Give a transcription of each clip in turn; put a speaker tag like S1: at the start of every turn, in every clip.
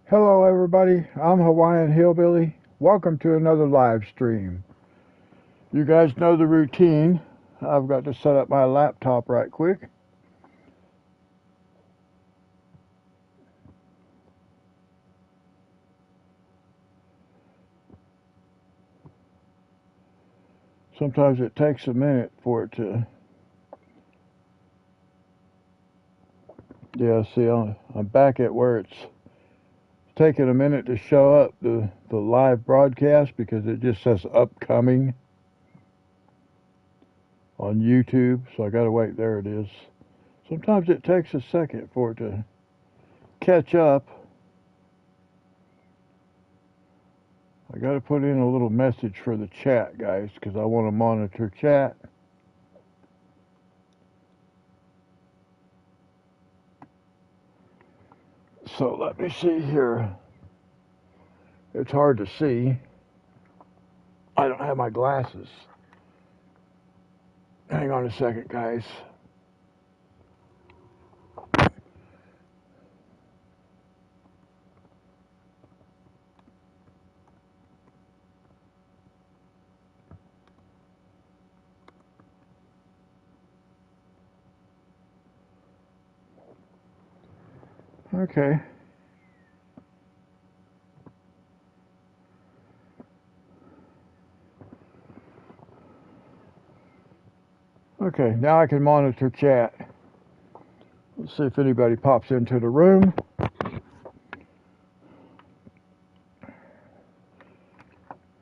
S1: Hello everybody, I'm Hawaiian Hillbilly. Welcome to another live stream. You guys know the routine. I've got to set up my laptop right quick. Sometimes it takes a minute for it to... Yeah, see, I'm back at where it's taking a minute to show up the live broadcast because it just says upcoming on YouTube. So I gotta wait. There it is. Sometimes it takes a second for it to catch up. I got to put in a little message for the chat, guys, because I want to monitor chat. So let me see here. It's hard to see. I don't have my glasses. Hang on a second, guys. Okay. Okay, now I can monitor chat. Let's see if anybody pops into the room.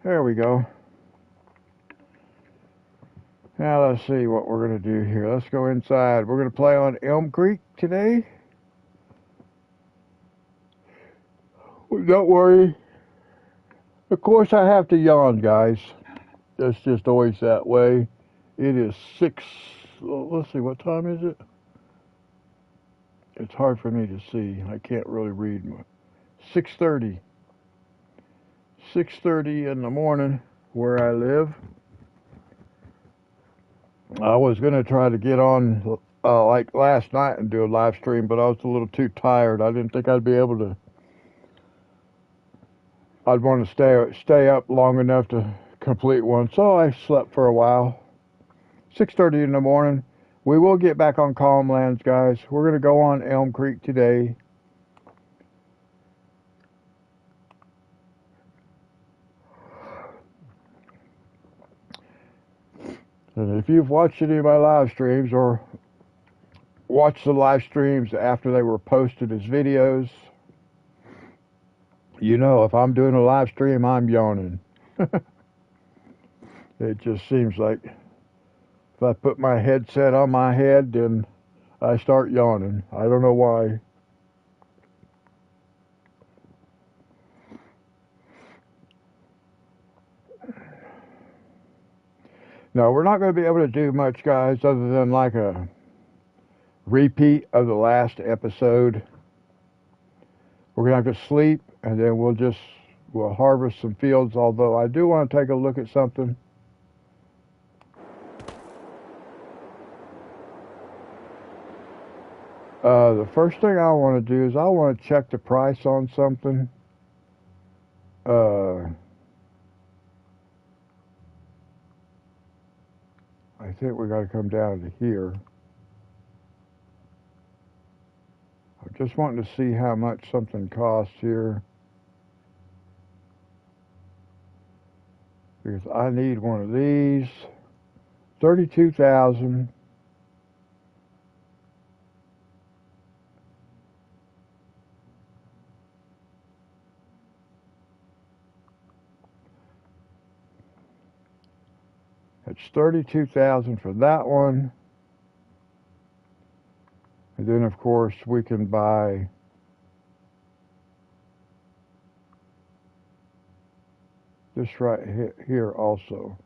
S1: There we go. Now let's see what we're going to do here. Let's go inside. We're going to play on Elm Creek today. Don't worry. Of course I have to yawn, guys. It's just always that way. It is 6, let's see, what time is it? It's hard for me to see. I can't really read. 6:30. 6:30 in the morning where I live. I was going to try to get on like last night and do a live stream, but I was a little too tired. I didn't think I'd be able to. I'd want to stay up long enough to complete one, so I slept for a while. 6:30 in the morning. We will get back on Calm Lands, guys. We're going to go on Elm Creek today. And if you've watched any of my live streams or watched the live streams after they were posted as videos, you know if I'm doing a live stream, I'm yawning. It just seems like if I put my headset on my head, then I start yawning. I don't know why. No, we're not going to be able to do much, guys, other than like a repeat of the last episode. We're going to have to sleep, and then we'll harvest some fields, although I do want to take a look at something. The first thing I want to do is I want to check the price on something. I think we got to come down to here. I'm just wanting to see how much something costs here. Because I need one of these. 32,000. It's 32,000 for that one. And then of course we can buy this right here also.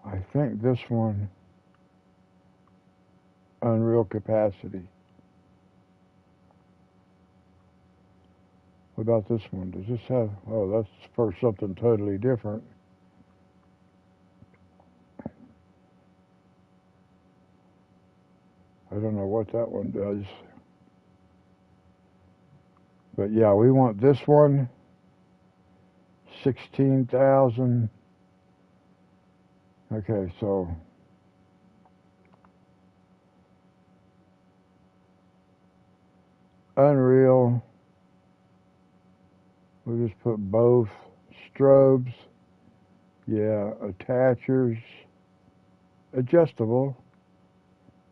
S1: I think this one, unreal capacity. What about this one? Does this have, oh, that's for something totally different. I don't know what that one does. But yeah, we want this one. 16,000. Okay, so Unreal. We'll just put both. Strobes. Yeah, attachers. Adjustable.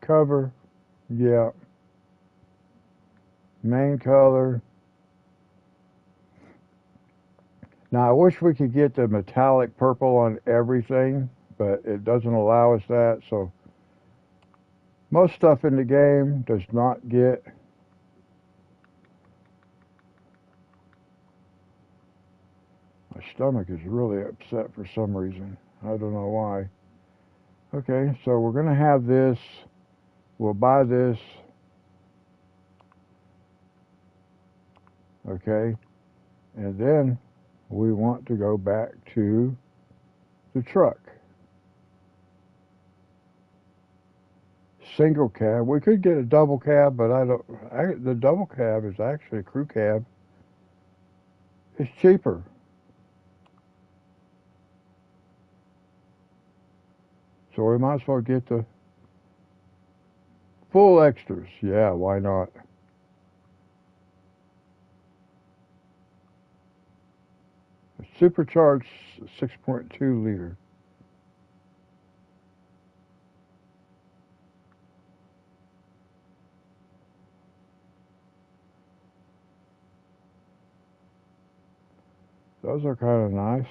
S1: Cover. Yeah. Main color. Now I wish we could get the metallic purple on everything, but it doesn't allow us that, so most stuff in the game does not get. My stomach is really upset for some reason. I don't know why. Okay, so we're gonna have this. We'll buy this. Okay, and then we want to go back to the truck. Single cab. We could get a double cab, but the double cab is actually a crew cab. It's cheaper. So we might as well get the full extras. Yeah, why not? A supercharged 6.2 liter. Those are kind of nice.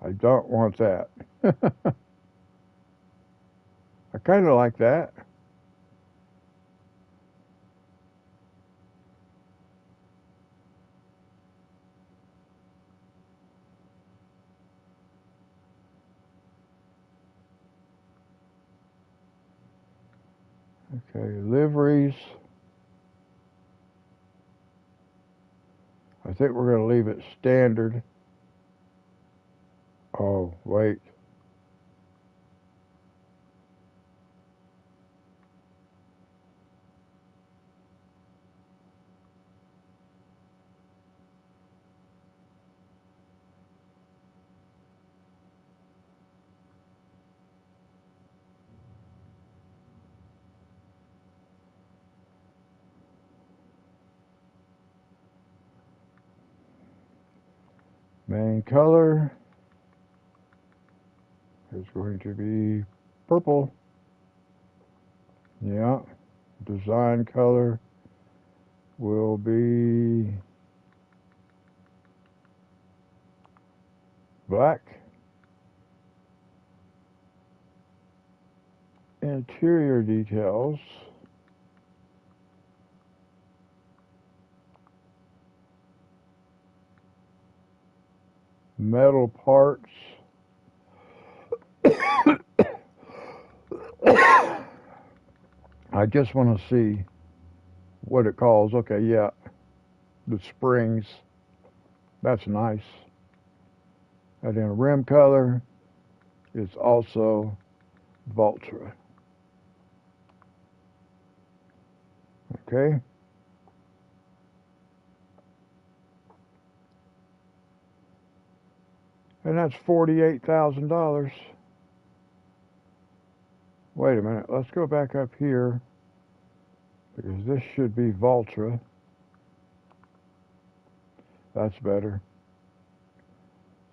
S1: I don't want that. I kind of like that. Okay, liveries. I think we're going to leave it standard. Oh, wait. Main color is going to be purple. Yeah. Design color will be black. Interior details. Metal parts. I just want to see what it calls. Okay, yeah. The springs. That's nice. And then rim color is also Valtra. Okay. And that's $48,000. Wait a minute. Let's go back up here because this should be Valtra. That's better.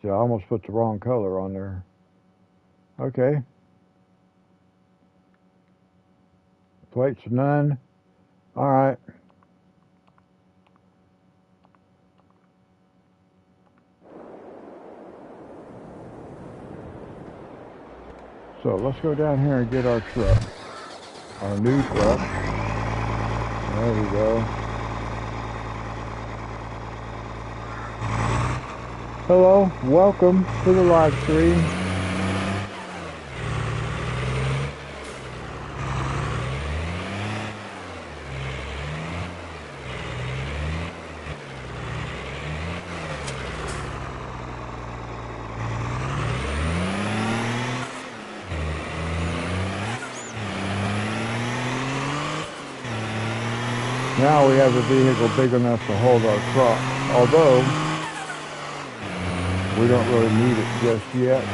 S1: See, I almost put the wrong color on there. Okay. Plates none. All right. So let's go down here and get our truck. Our new truck. There we go. Hello, welcome to the live stream. Now we have a vehicle big enough to hold our crop, although we don't really need it just yet.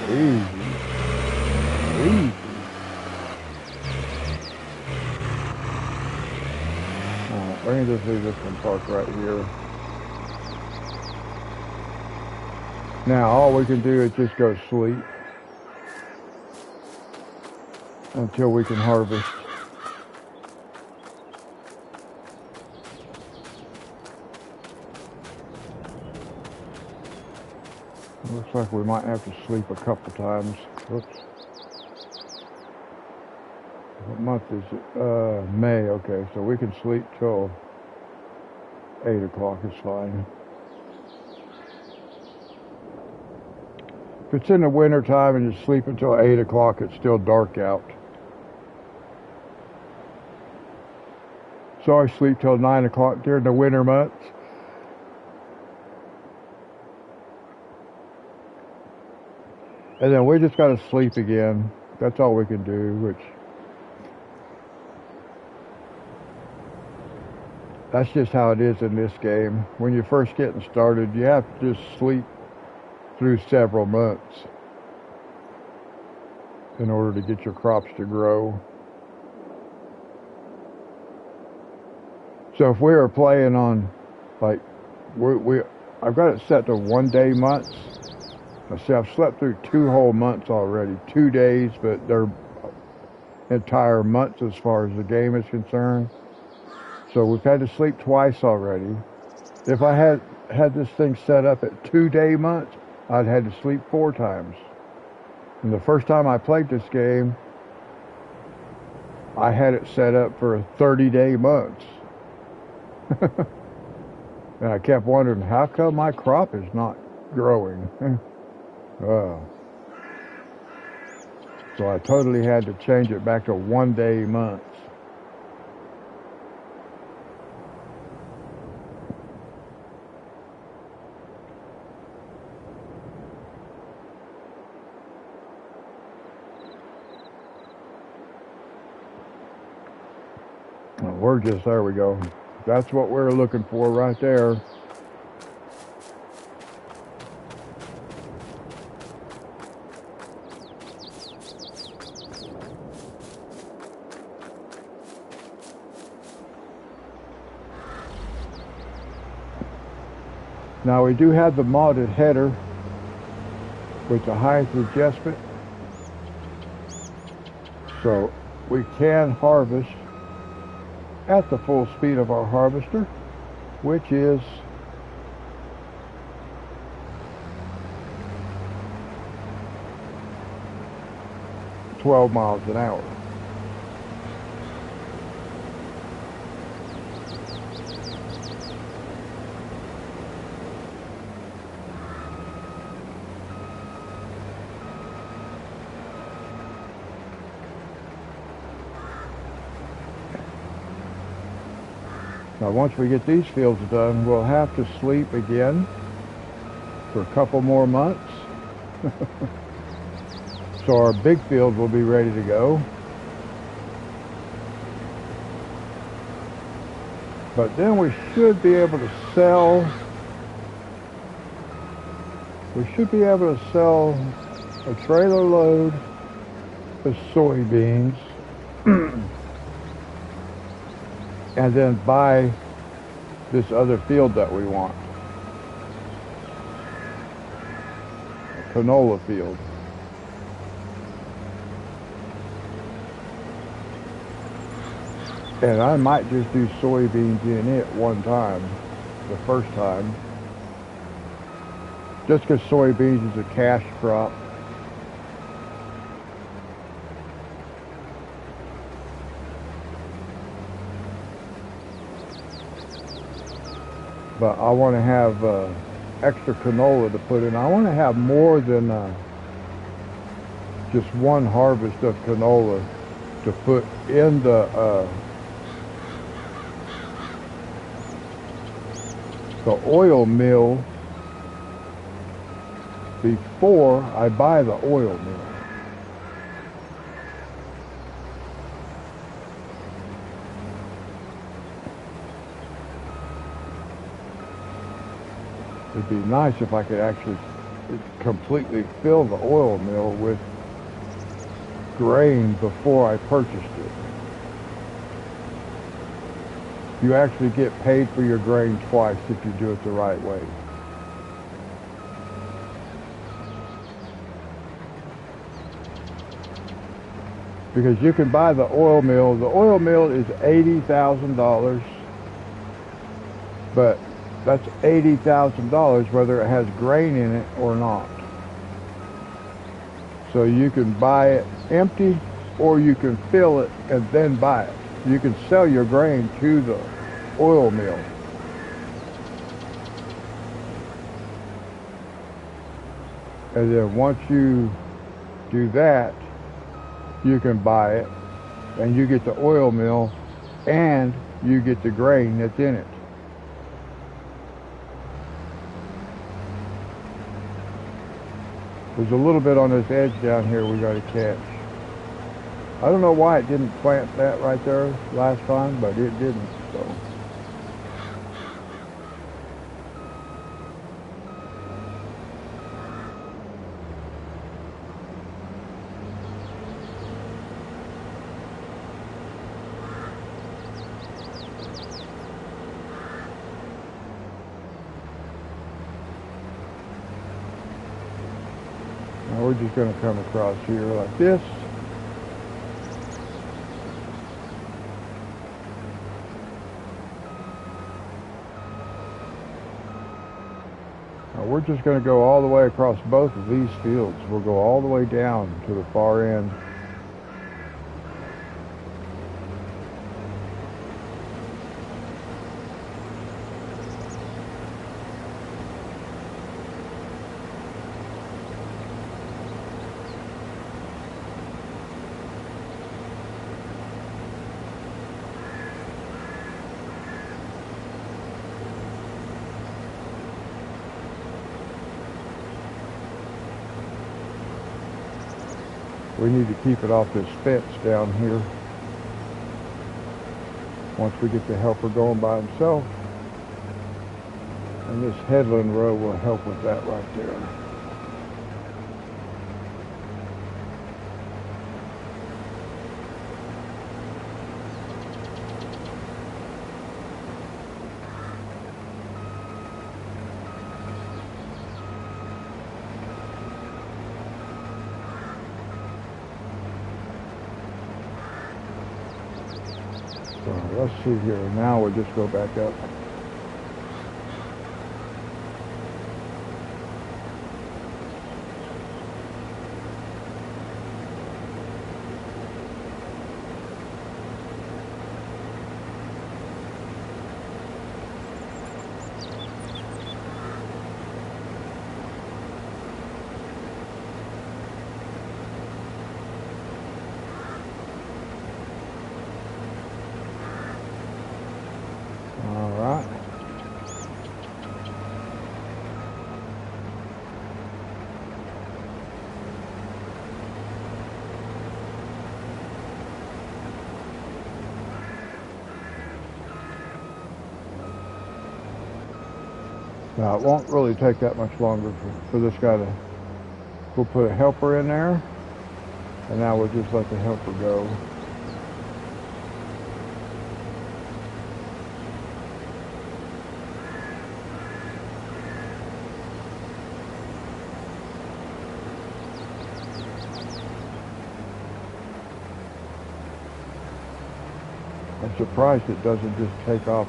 S1: Easy. Easy. Alright, we're going to just leave this one parked right here. Now all we can do is just go sleep until we can harvest. Looks like we might have to sleep a couple times. Whoops. What month is it? May. Okay, so we can sleep till 8 o'clock is fine. If it's in the winter time and you sleep until 8 o'clock, it's still dark out. So I sleep till 9 o'clock during the winter months. And then we just got to sleep again. That's all we can do, which that's just how it is in this game. When you're first getting started, you have to just sleep through several months in order to get your crops to grow. So if we were playing on, like, I've got it set to 1 day months. See, I've slept through 2 whole months already. 2 days, but they're entire months as far as the game is concerned. So we've had to sleep twice already. If I had this thing set up at 2 day months, I'd had to sleep 4 times. And the first time I played this game, I had it set up for 30-day months. And I kept wondering, how come my crop is not growing? So I totally had to change it back to 1 day months. We're just, there we go. That's what we're looking for right there. Now we do have the modded header with the height adjustment, so we can harvest at the full speed of our harvester, which is 12 miles an hour. Now once we get these fields done, we'll have to sleep again for a couple more months. So our big field will be ready to go. But then we should be able to sell, a trailer load of soybeans and then buy this other field that we want, a canola field. And I might just do soybeans in it one time, the first time, just because soybeans is a cash crop. But I want to have extra canola to put in. I want to have more than just one harvest of canola to put in the the oil mill before I buy the oil mill. It'd be nice if I could actually completely fill the oil mill with grain before I purchased it. You actually get paid for your grain twice if you do it the right way. Because you can buy the oil mill. The oil mill is $80,000, but that's $80,000 whether it has grain in it or not. So you can buy it empty or you can fill it and then buy it. You can sell your grain to the oil mill. And then once you do that, you can buy it and you get the oil mill and you get the grain that's in it. There's a little bit on this edge down here we got to catch. I don't know why it didn't plant that right there last time, but it didn't, so. Now we're just going to come across here like this. Now we're just going to go all the way across both of these fields. We'll go all the way down to the far end. We need to keep it off this fence down here. Once we get the helper going by himself. And this headland row will help with that right there. So let's see here. Now we'll just go back up. Now it won't really take that much longer for this guy to, we'll put a helper in there, and now we'll just let the helper go. I'm surprised it doesn't just take off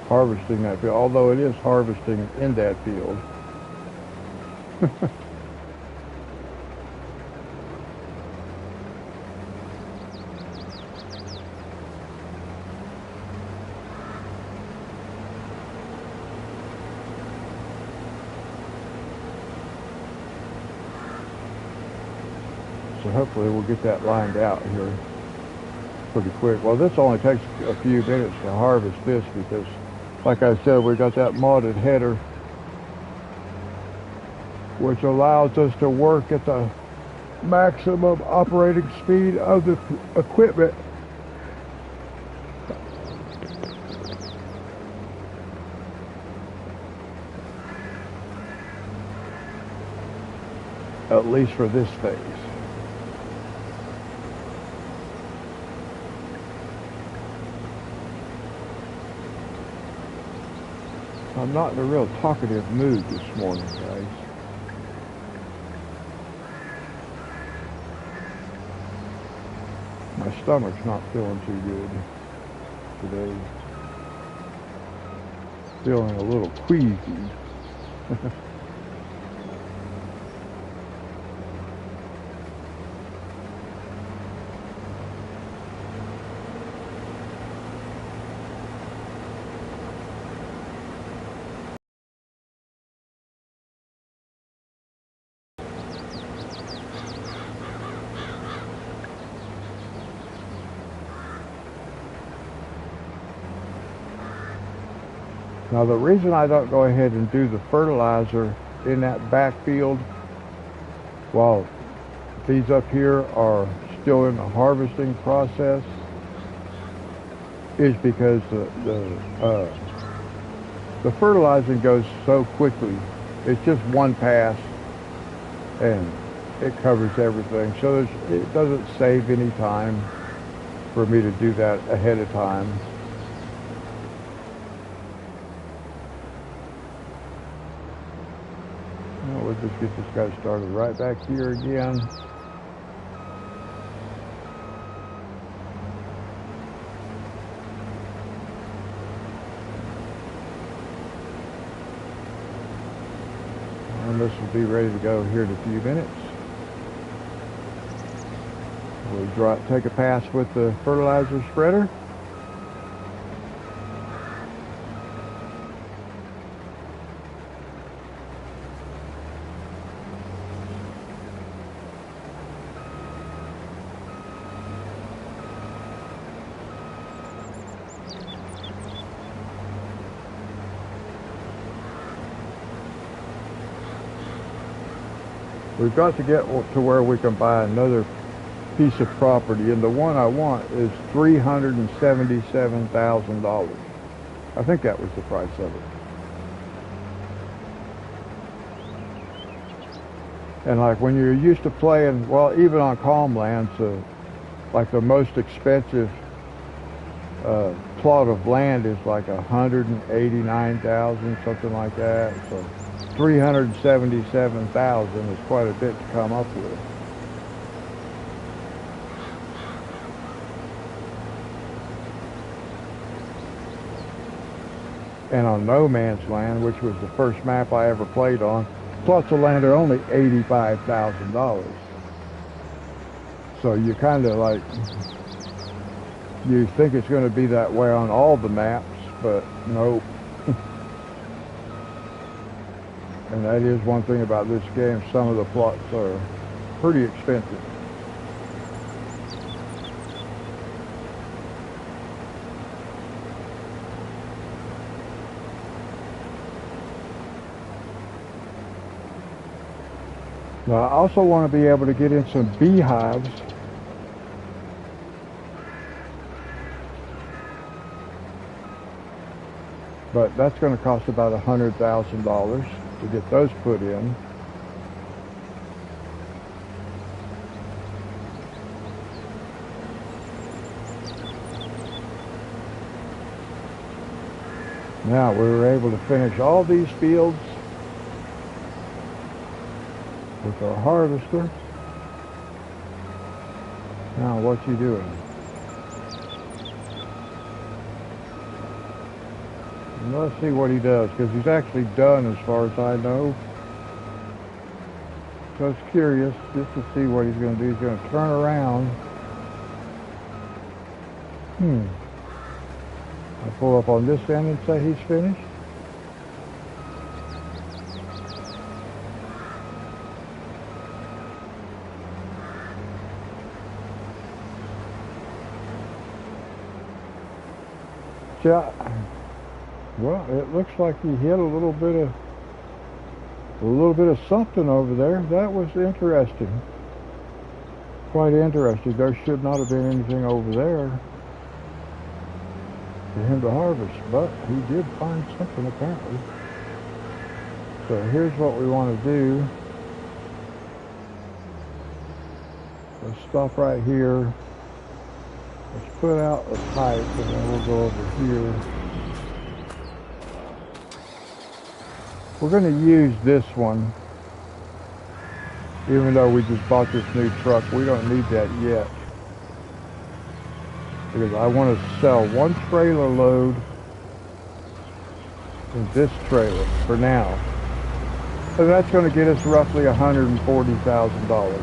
S1: harvesting that field, although it is harvesting in that field. So hopefully we'll get that lined out here pretty quick. Well, this only takes a few minutes to harvest this because Like I said, we got that modded header, which allows us to work at the maximum operating speed of the equipment. At least for this phase. I'm not in a real talkative mood this morning, guys. My stomach's not feeling too good today. Feeling a little queasy. Now the reason I don't go ahead and do the fertilizer in that backfield while these up here are still in the harvesting process is because the fertilizing goes so quickly. It's just one pass and it covers everything. So it doesn't save any time for me to do that ahead of time. We'll just get this guy started right back here again. And this will be ready to go here in a few minutes. We'll take a pass with the fertilizer spreader. We've got to get to where we can buy another piece of property, and the one I want is $377,000. I think that was the price of it. And like when you're used to playing, well, even on Calm Lands, like the most expensive plot of land is like 189,000, something like that. So 377,000 is quite a bit to come up with. And on No Man's Land, which was the first map I ever played on, plots of land are only $85,000. So you kind of like, you think it's going to be that way on all the maps, but nope. And that is one thing about this game, some of the plots are pretty expensive. Now I also want to be able to get in some beehives. But that's going to cost about $100,000 to get those put in. Now we were able to finish all these fields with our harvester. Now what's he doing? And let's see what he does, because he's actually done as far as I know. So I was curious just to see what he's going to do. He's going to turn around. I pull up on this end and say he's finished. Yeah. Well, it looks like he hit a little bit of something over there. That was interesting. Quite interesting. There should not have been anything over there for him to harvest, but he did find something apparently. So here's what we want to do. Let's stop right here. Let's put out a pipe and then we'll go over here. We're going to use this one. Even though we just bought this new truck, we don't need that yet. Because I want to sell one trailer load in this trailer for now. So that's going to get us roughly $140,000.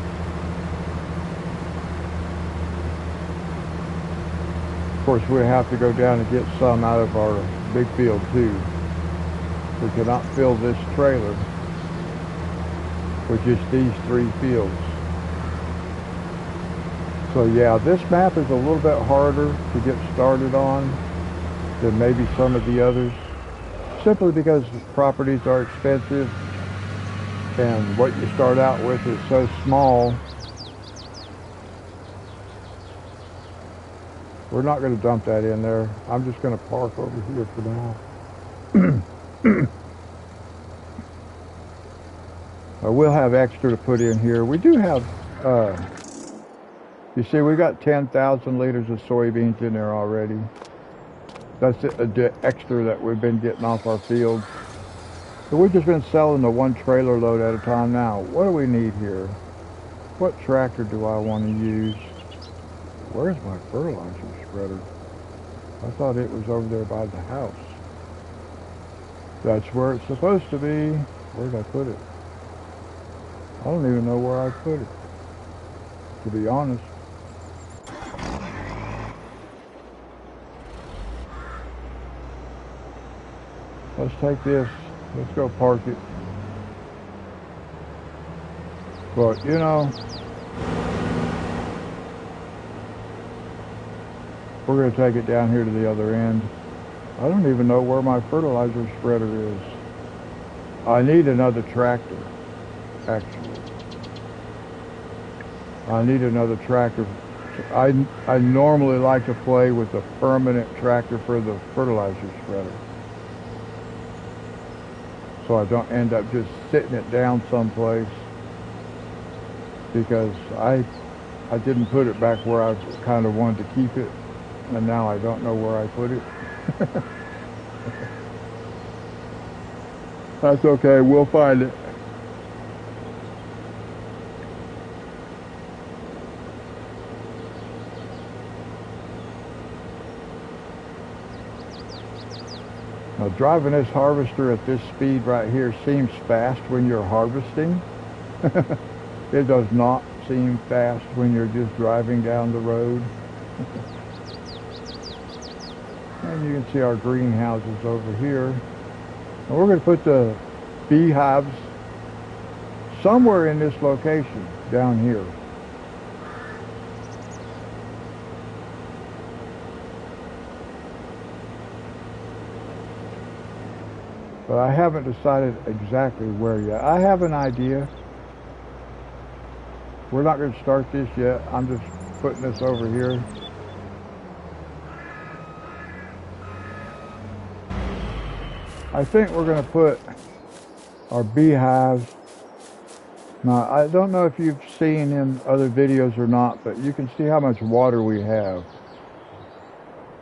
S1: Of course, we have to go down and get some out of our big field too. We cannot fill this trailer with just these 3 fields. So yeah, this map is a little bit harder to get started on than maybe some of the others, simply because properties are expensive and what you start out with is so small. We're not going to dump that in there. I'm just going to park over here for now. We'll have extra to put in here. We do have, you see, we got 10,000 liters of soybeans in there already. That's the extra that we've been getting off our fields. So we've just been selling the 1 trailer load at a time now. What do we need here? What tractor do I want to use? Where's my fertilizer spreader? I thought it was over there by the house. That's where it's supposed to be. Where did I put it? I don't even know where I put it, to be honest. Let's take this. Let's go park it. But, you know, we're going to take it down here to the other end. I don't even know where my fertilizer spreader is. I need another tractor, actually. I need another tractor. I normally like to play with a permanent tractor for the fertilizer spreader, so I don't end up just sitting it down someplace, because I didn't put it back where I kind of wanted to keep it, and now I don't know where I put it. That's okay, we'll find it. Now, driving this harvester at this speed right here seems fast when you're harvesting. It does not seem fast when you're just driving down the road. And you can see our greenhouses over here. And we're going to put the beehives somewhere in this location down here. But I haven't decided exactly where yet. I have an idea. We're not going to start this yet. I'm just putting this over here. I think we're going to put our beehives. Now, I don't know if you've seen in other videos or not, but you can see how much water we have.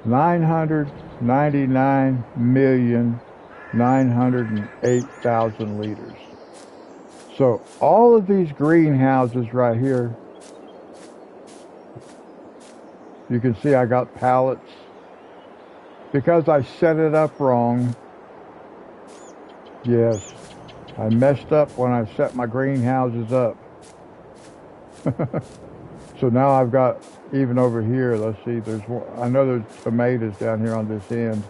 S1: 999,908,000 liters. So all of these greenhouses right here, you can see I got pallets. Because I set it up wrong. Yes, I messed up when I set my greenhouses up. So now I've got, even over here, let's see, there's one, I know there's tomatoes down here on this end.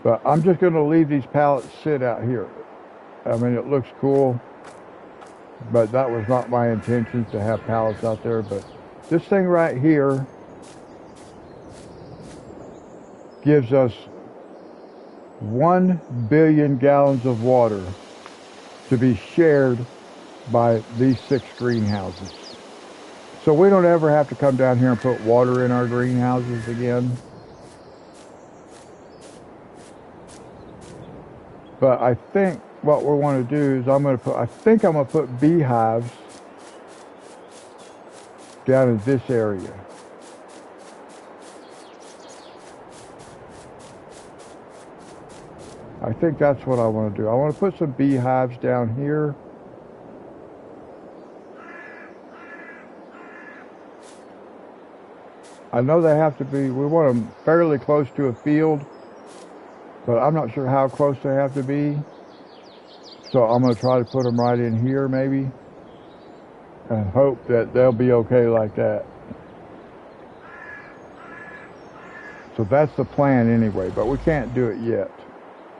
S1: But I'm just going to leave these pallets sit out here. I mean, it looks cool, but that was not my intention to have pallets out there. But this thing right here gives us 1 billion gallons of water to be shared by these 6 greenhouses. So we don't ever have to come down here and put water in our greenhouses again. But I think what we want to do is I'm going to put beehives down in this area. I think that's what I want to do. I want to put some beehives down here. I know they have to be, we want them fairly close to a field, but I'm not sure how close they have to be. So I'm going to try to put them right in here maybe, and hope that they'll be okay like that. So that's the plan anyway, but we can't do it yet.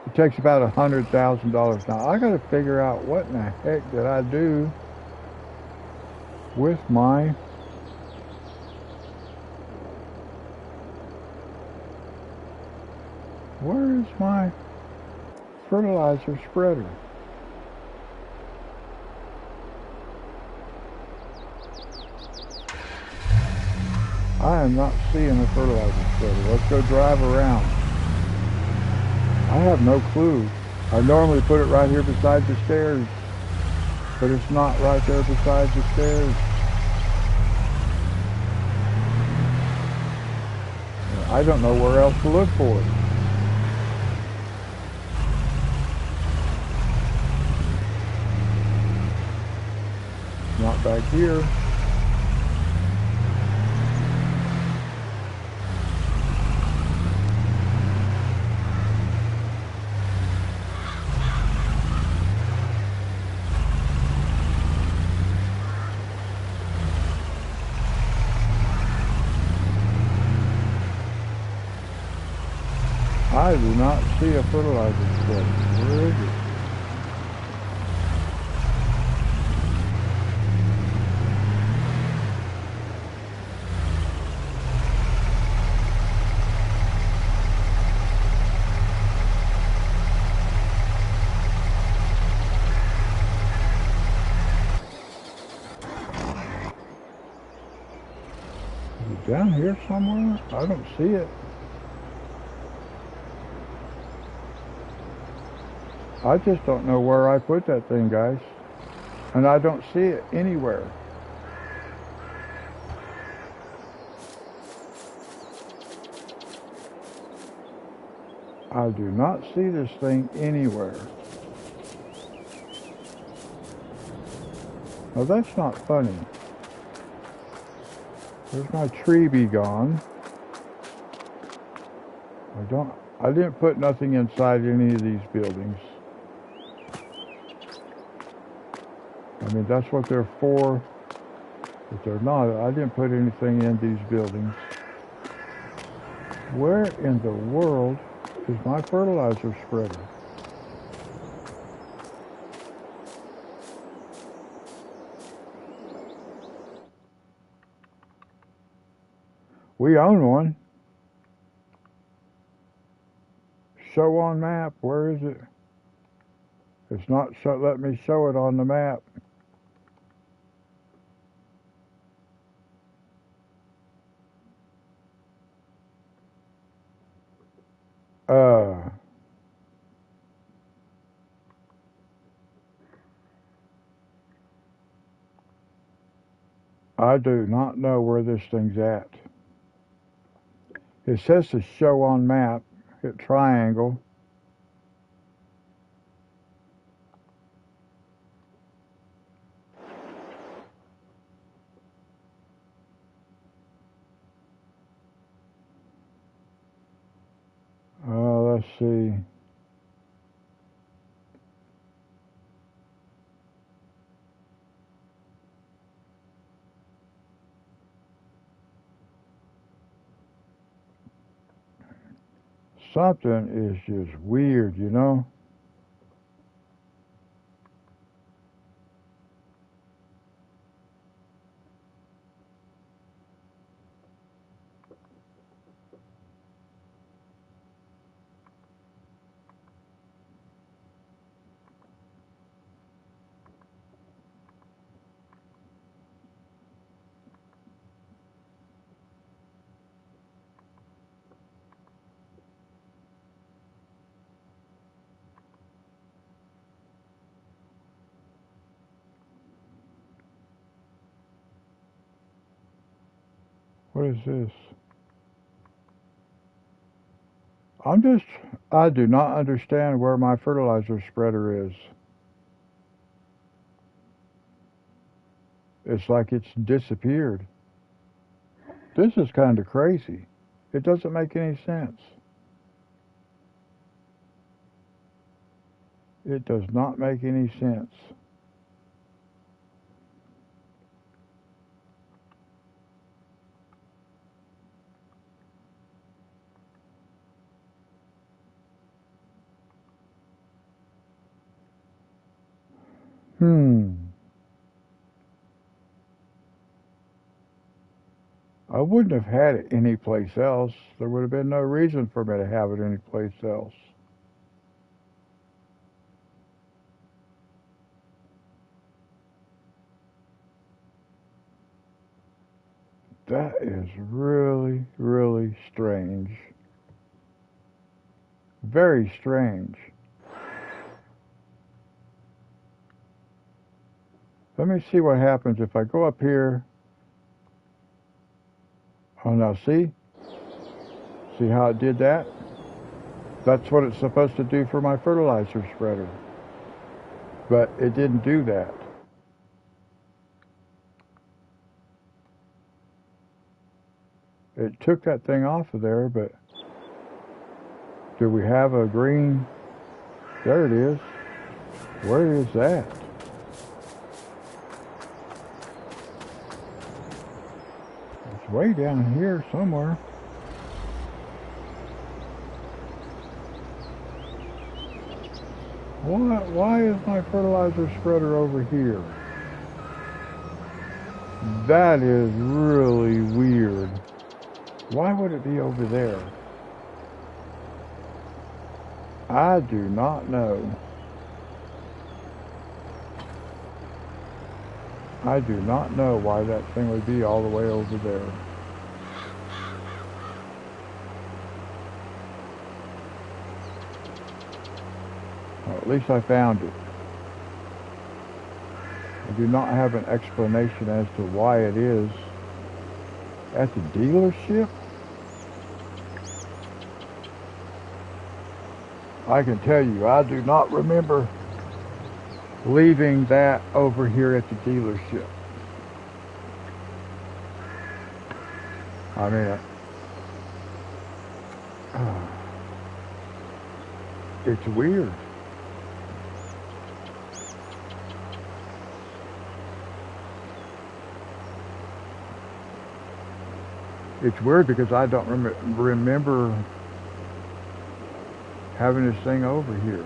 S1: It takes about $100,000. Now I got to figure out what in the heck did I do with my where is my fertilizer spreader? I am not seeing the fertilizer spreader. Let's go drive around. I have no clue. I normally put it right here beside the stairs, but it's not right there beside the stairs. I don't know where else to look for it. Not back here. I do not see a fertilizer spreader. Where is it? Is it down here somewhere? I don't see it. I just don't know where I put that thing, guys. And I don't see it anywhere. I do not see this thing anywhere. Now that's not funny. There's my tree be gone. I didn't put nothing inside any of these buildings. I mean, that's what they're for, but they're not. I didn't put anything in these buildings. Where in the world is my fertilizer spreader? We own one. Show on map. Where is it? It's not let me show it on the map. I do not know where this thing's at. It says to show on map. Hit triangle. Let's see. Something is just weird, you know? What is this? I do not understand where my fertilizer spreader is. It's like it's disappeared. This is kind of crazy. It doesn't make any sense. It does not make any sense. I wouldn't have had it anyplace else. There would have been no reason for me to have it anyplace else. That is really, really strange. Very strange. Let me see what happens if I go up here. Oh, now see? See how it did that? That's what it's supposed to do for my fertilizer spreader. But it didn't do that. It took that thing off of there, but do we have a green? There it is. Where is that? It's way down here somewhere. Why is my fertilizer spreader over here? That is really weird. Why would it be over there? I do not know. I do not know why that thing would be all the way over there. Well, at least I found it. I do not have an explanation as to why it is at the dealership. I can tell you, I do not remember leaving that over here at the dealership. I mean, it's weird. It's weird because I don't remember having this thing over here.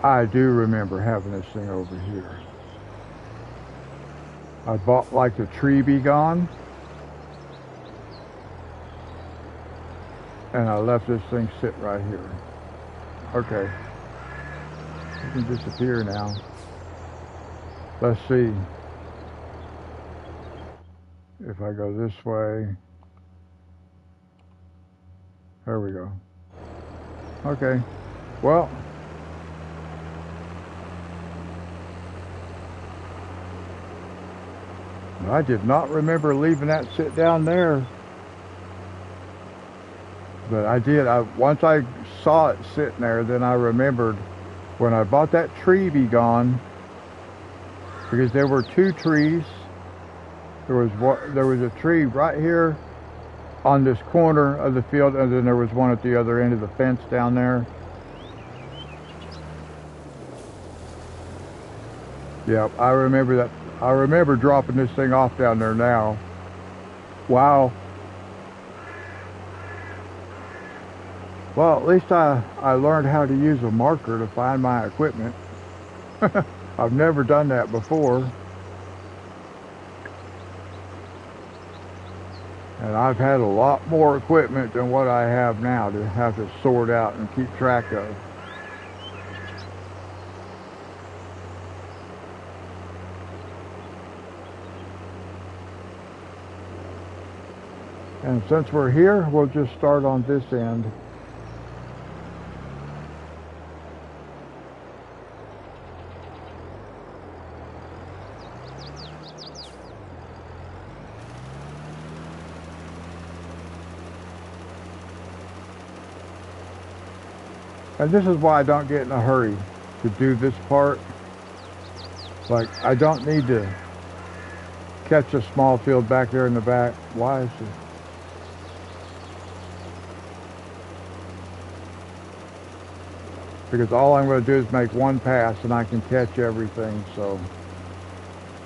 S1: I do remember having this thing over here. I bought like the tree be gone, and I left this thing sit right here. Okay, it can disappear now. Let's see if I go this way. There we go. Okay, well, I did not remember leaving that sit down there. But I did. Once I saw it sitting there, then I remembered when I bought that tree be gone, because there were two trees. There was a tree right here on this corner of the field, and then there was one at the other end of the fence down there. Yep, I remember that. I remember dropping this thing off down there now. Wow. Well, at least I learned how to use a marker to find my equipment. I've never done that before. And I've had a lot more equipment than what I have now to have to sort out and keep track of. And since we're here, we'll just start on this end. And this is why I don't get in a hurry to do this part. Like, I don't need to catch a small field back there in the back. Why is it? Because all I'm going to do is make one pass and I can catch everything, so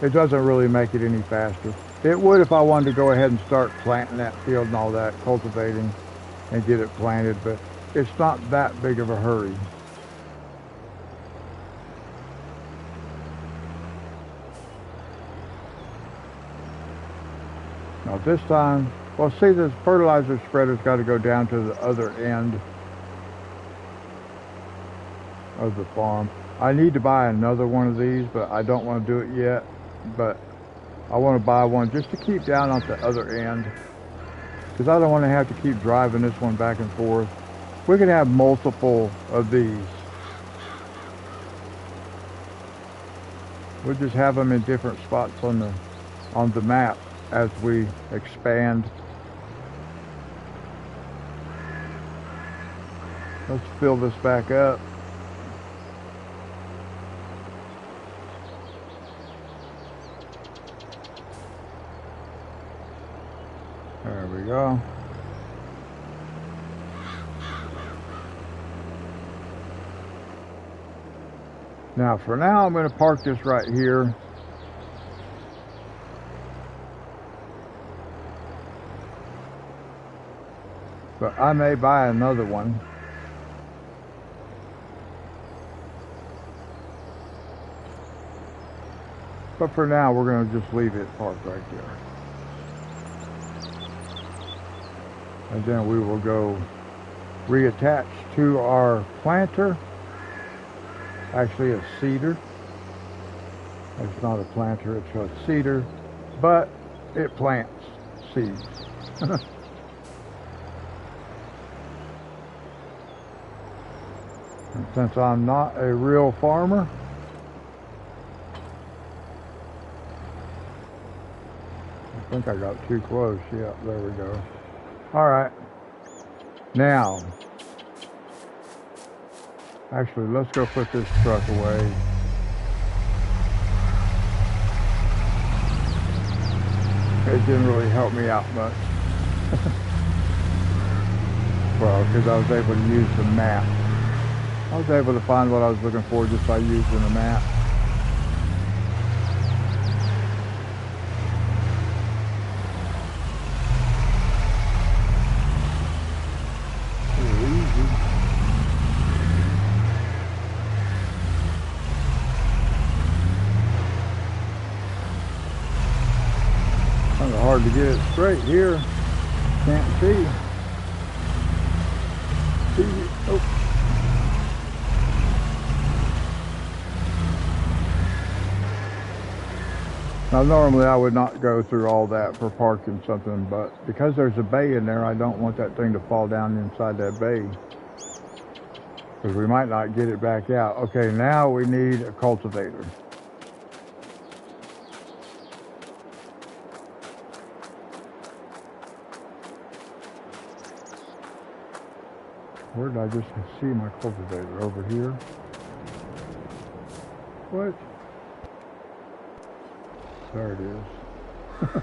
S1: it doesn't really make it any faster. It would if I wanted to go ahead and start planting that field and all that, cultivating and get it planted, but it's not that big of a hurry. Now this time, well, see, this fertilizer spreader's got to go down to the other end of the farm. I need to buy another one of these, but I don't want to do it yet. But I want to buy one just to keep down on the other end, because I don't want to have to keep driving this one back and forth. We can have multiple of these. We'll just have them in different spots on the map as we expand. Let's fill this back up. There we go. Now, for now, I'm going to park this right here. But I may buy another one. But for now, we're going to just leave it parked right there. And then we will go reattach to our planter. Actually a seeder. It's not a planter, it's a seeder, but it plants seeds. And since I'm not a real farmer, I think I got too close. Yeah, there we go. All right. Now, actually, let's go put this truck away. It didn't really help me out much. Well, because I was able to use the map. I was able to find what I was looking for just by using the map. Kind of hard to get it straight here. Can't see. Oh. Now normally I would not go through all that for parking something, but because there's a bay in there, I don't want that thing to fall down inside that bay. Because we might not get it back out. Okay, now we need a cultivator. Where did I just see my cultivator? Over here? What? There it is.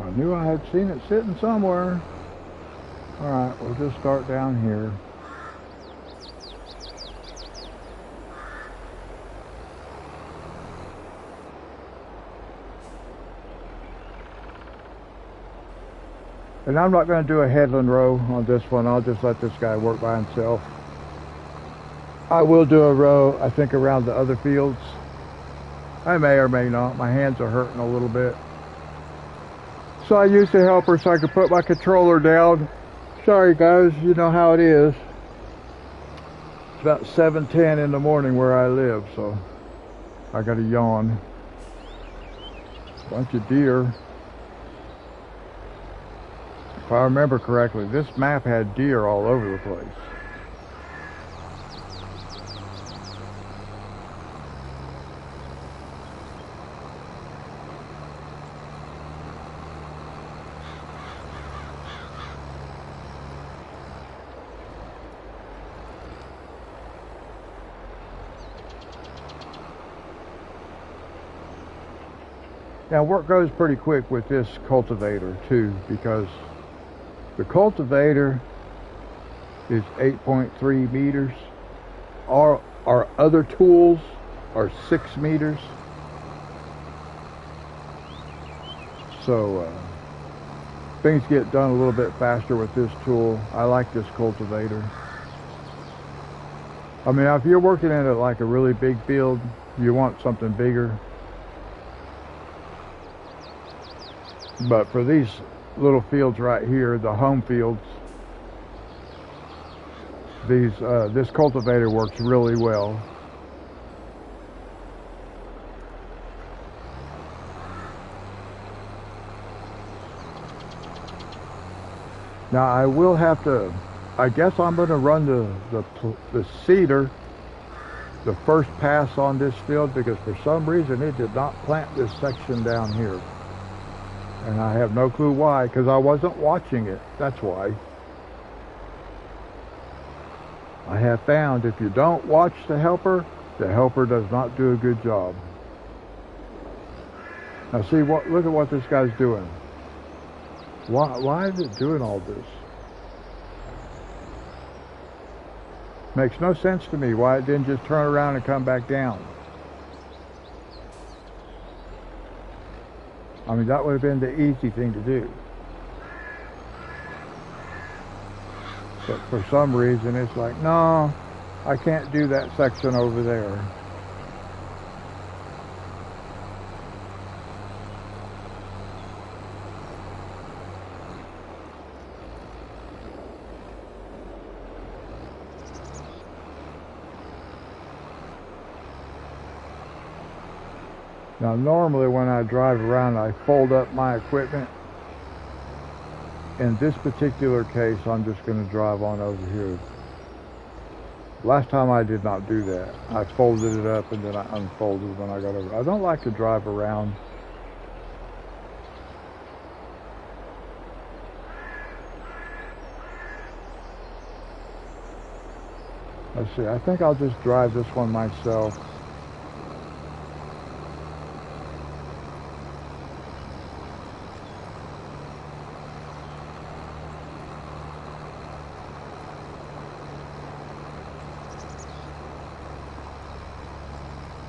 S1: I knew I had seen it sitting somewhere. Alright, we'll just start down here. And I'm not going to do a headland row on this one. I'll just let this guy work by himself. I will do a row, I think, around the other fields. I may or may not. My hands are hurting a little bit. So I used the helper so I could put my controller down. Sorry guys, you know how it is. It's about 7:10 in the morning where I live, so I got a yawn. Bunch of deer. If I remember correctly, this map had deer all over the place. Now work goes pretty quick with this cultivator too, because the cultivator is 8.3 meters. Our other tools are 6 meters. So things get done a little bit faster with this tool. I like this cultivator. I mean, if you're working in like a really big field, you want something bigger. But for these little fields right here, the home fields, this cultivator works really well. Now I will have to, I guess I'm going to run the seeder the first pass on this field, because for some reason it did not plant this section down here. And I have no clue why, because I wasn't watching it. That's why. I have found if you don't watch the helper does not do a good job. Now see, look at what this guy's doing. Why is it doing all this? Makes no sense to me why it didn't just turn around and come back down. I mean, that would have been the easy thing to do. But for some reason, it's like, no, I can't do that section over there. Now normally when I drive around, I fold up my equipment. In this particular case, I'm just going to drive on over here. Last time I did not do that. I folded it up and then I unfolded when I got over. I don't like to drive around. Let's see, I think I'll just drive this one myself.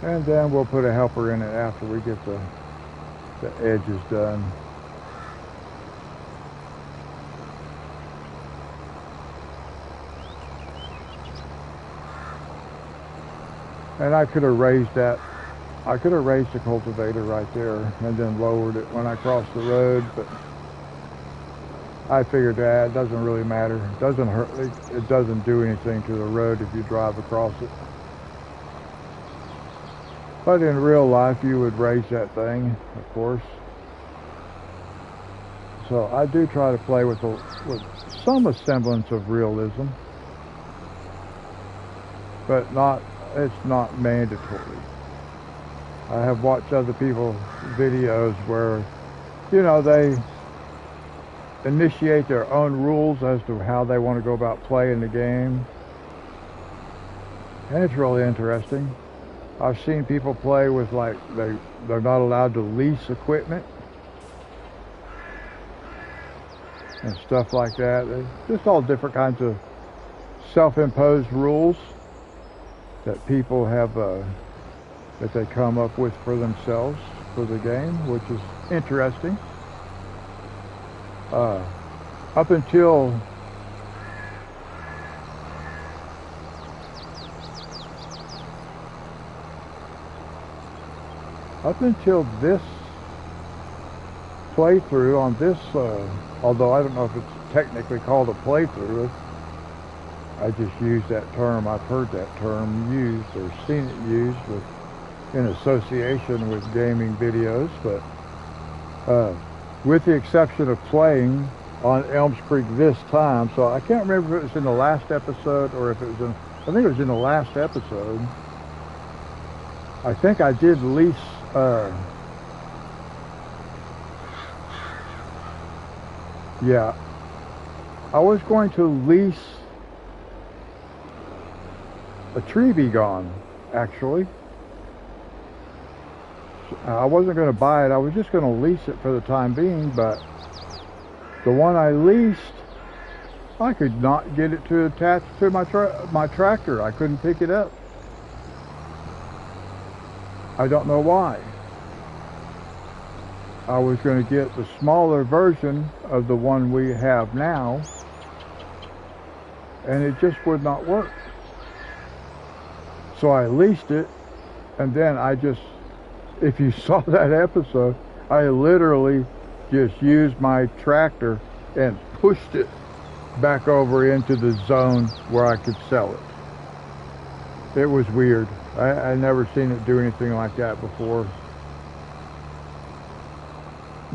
S1: And then we'll put a helper in it after we get the edges done. And I could have raised that. I could have raised the cultivator right there and then lowered it when I crossed the road, but I figured that it doesn't really matter. It doesn't hurt. It doesn't do anything to the road if you drive across it. But in real life, you would raise that thing, of course. So I do try to play with some semblance of realism, but it's not mandatory. I have watched other people's videos where, you know, they initiate their own rules as to how they want to go about playing the game. And it's really interesting. I've seen people play with, like, they're not allowed to lease equipment and stuff like that. There's just all different kinds of self-imposed rules that people have, that they come up with for themselves for the game, which is interesting. Up until this playthrough on this, although I don't know if it's technically called a playthrough, I just use that term. I've heard that term used or seen it used in association with gaming videos, but with the exception of playing on Elm Creek this time, so I can't remember if it was in the last episode or if it was I think it was in the last episode. I think I did lease, yeah, I was going to lease a tree be gone, actually. I wasn't going to buy it. I was just going to lease it for the time being, but the one I leased, I could not get it to attach to my tractor. I couldn't pick it up. I don't know why. I was going to get the smaller version of the one we have now, and it just would not work. So I leased it, and then if you saw that episode, I literally just used my tractor and pushed it back over into the zone where I could sell it. It was weird. I never seen it do anything like that before.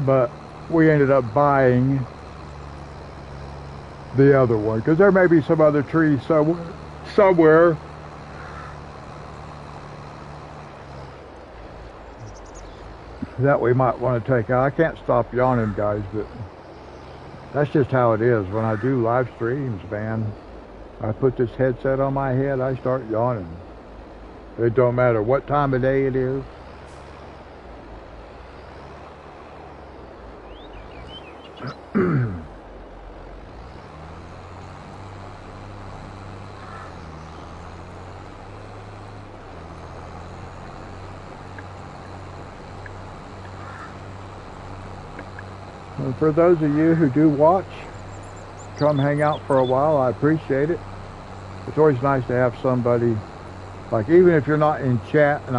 S1: But we ended up buying the other one, because there may be some other trees somewhere that we might want to take out. I can't stop yawning, guys, but that's just how it is. When I do live streams, man, I put this headset on my head, I start yawning. It don't matter what time of day it is. And for those of you who do watch, come hang out for a while. I appreciate it. It's always nice to have somebody, like, even if you're not in chat and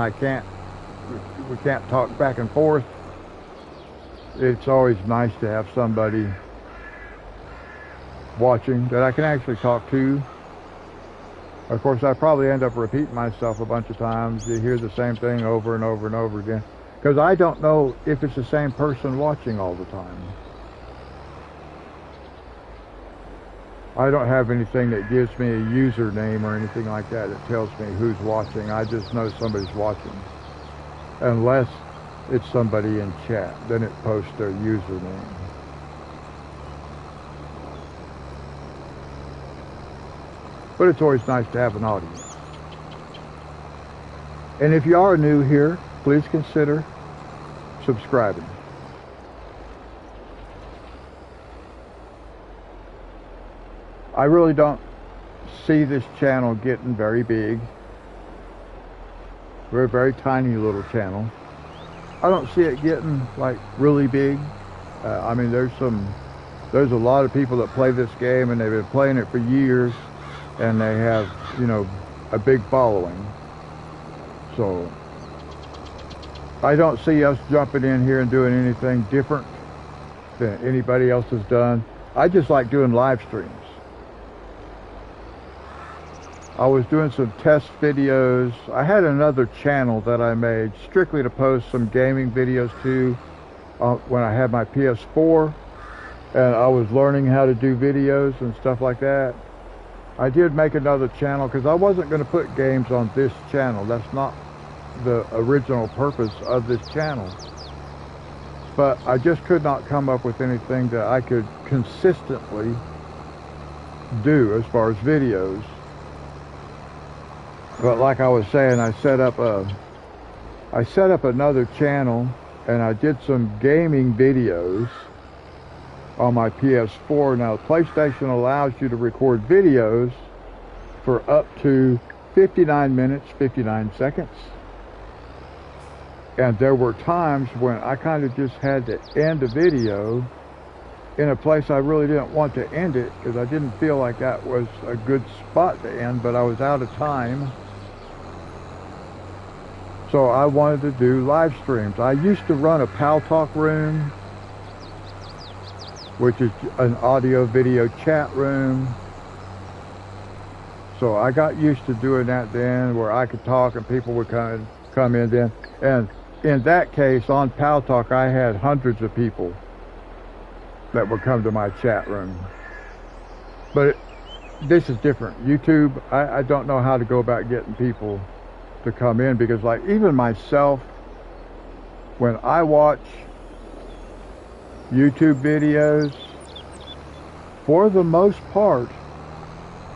S1: we can't talk back and forth, it's always nice to have somebody watching that I can actually talk to. Of course, I probably end up repeating myself a bunch of times. You hear the same thing over and over and over again, because I don't know if it's the same person watching all the time. I don't have anything that gives me a username or anything like that that tells me who's watching. I just know somebody's watching. Unless it's somebody in chat, then it posts their username. But it's always nice to have an audience. And if you are new here, please consider subscribing. I really don't see this channel getting very big. We're a very tiny little channel. I don't see it getting like really big. I mean, there's a lot of people that play this game, and they've been playing it for years, and they have, you know, a big following. So I don't see us jumping in here and doing anything different than anybody else has done. I just like doing live streams. I was doing some test videos. I had another channel that I made strictly to post some gaming videos to when I had my PS4, and I was learning how to do videos and stuff like that. I did make another channel because I wasn't going to put games on this channel. That's not the original purpose of this channel. But I just could not come up with anything that I could consistently do as far as videos. But like I was saying, I set up another channel, and I did some gaming videos on my PS4. Now, PlayStation allows you to record videos for up to 59 minutes, 59 seconds. And there were times when I kind of just had to end a video in a place I really didn't want to end it, because I didn't feel like that was a good spot to end, but I was out of time. So I wanted to do live streams. I used to run a Pal Talk room, which is an audio video chat room. So I got used to doing that then, where I could talk and people would come in then. And in that case, on Pal Talk, I had hundreds of people that would come to my chat room. But this is different. YouTube, I don't know how to go about getting people to come in, because like even myself, when I watch YouTube videos, for the most part,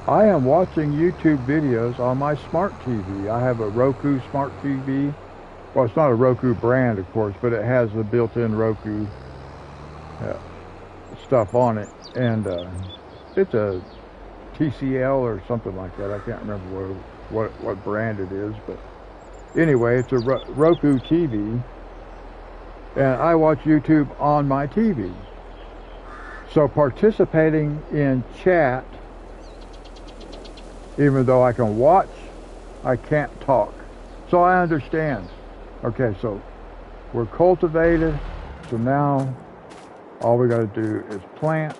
S1: I am watching YouTube videos on my smart TV. I have a Roku smart TV, well, it's not a Roku brand, of course, but it has the built-in Roku uh, stuff on it, and it's a TCL or something like that. I can't remember what brand it is, but anyway, it's a Roku TV, and I watch YouTube on my TV. So participating in chat, even though I can watch, I can't talk. So I understand. Okay, so we're cultivated, so now all we got to do is plant.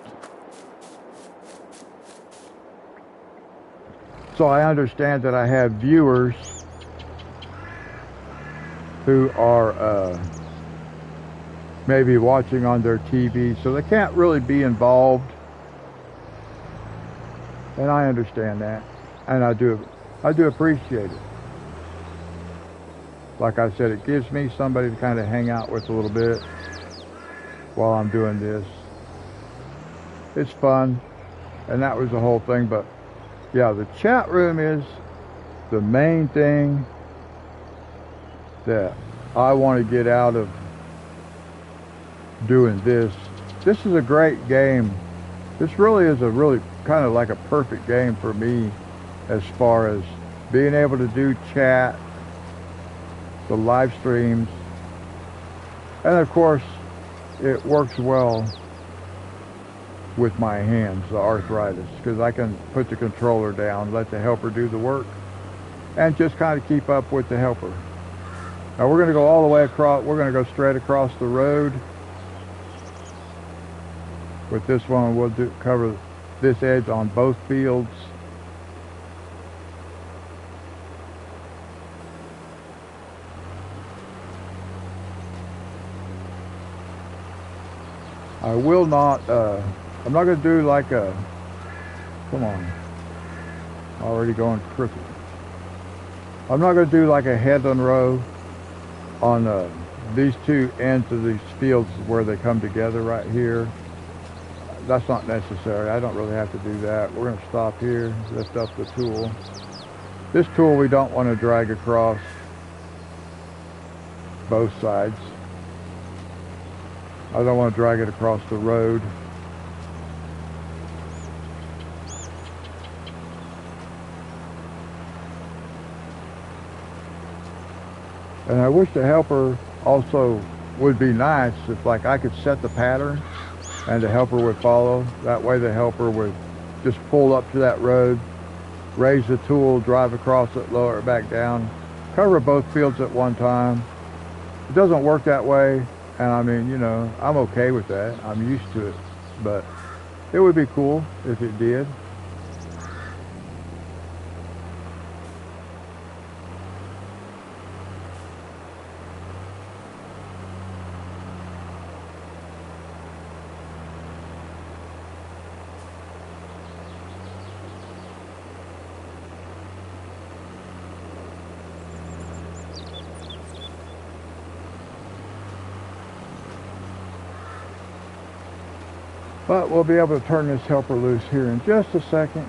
S1: So I understand that I have viewers who are maybe watching on their TV, so they can't really be involved. And I understand that, and I do appreciate it. Like I said, it gives me somebody to kind of hang out with a little bit while I'm doing this. It's fun, and that was the whole thing. But yeah, the chat room is the main thing that I want to get out of doing this. This is a great game. This really is a really kind of like a perfect game for me as far as being able to do chat, the live streams, and of course it works well with my hands, the arthritis, because I can put the controller down, let the helper do the work, and just kind of keep up with the helper. Now we're going to go all the way across, we're going to go straight across the road. With this one, we'll cover this edge on both fields. I will not, I'm not going to do like a, come on, already going crooked. I'm not going to do like a headland row on these two ends of these fields where they come together right here. That's not necessary. I don't really have to do that. We're going to stop here, lift up the tool. This tool we don't want to drag across both sides. I don't want to drag it across the road. And I wish the helper also would be nice if like I could set the pattern and the helper would follow. That way the helper would just pull up to that road, raise the tool, drive across it, lower it back down, cover both fields at one time. It doesn't work that way, and I mean, you know, I'm okay with that. I'm used to it, but it would be cool if it did. But we'll be able to turn this helper loose here in just a second.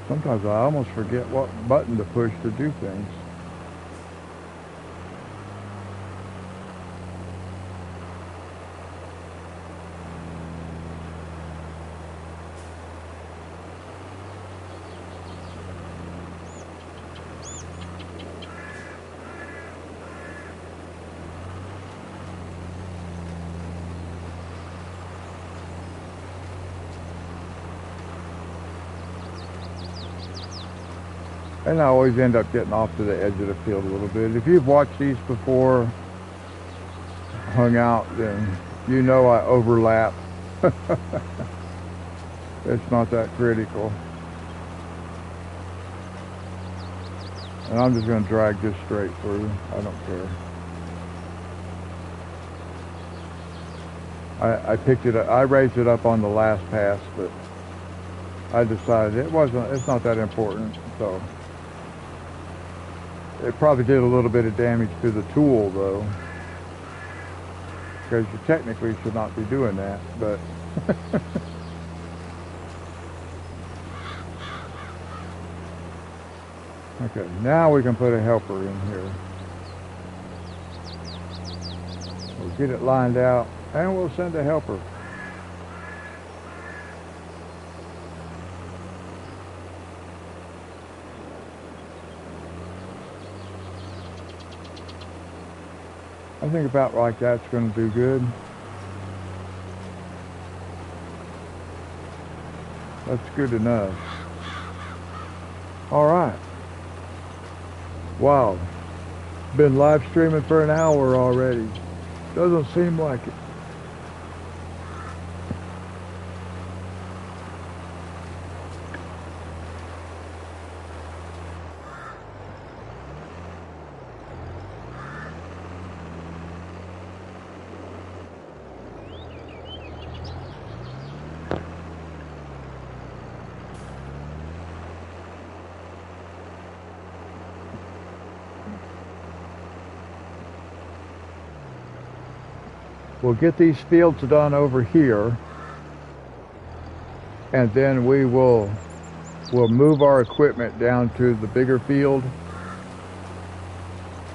S1: Sometimes I almost forget what button to push to do things. And I always end up getting off to the edge of the field a little bit. If you've watched these before, hung out, then you know I overlap. It's not that critical. And I'm just going to drag this straight through. I don't care. I picked it up. I raised it up on the last pass, but I decided it's not that important, so. It probably did a little bit of damage to the tool though, because you technically should not be doing that, but Okay, now we can put a helper in here. We'll get it lined out, and we'll send a helper. I think about like that's going to do good. That's good enough. All right. Wow. Been live streaming for an hour already. Doesn't seem like it. We'll get these fields done over here, and then we'll move our equipment down to the bigger field.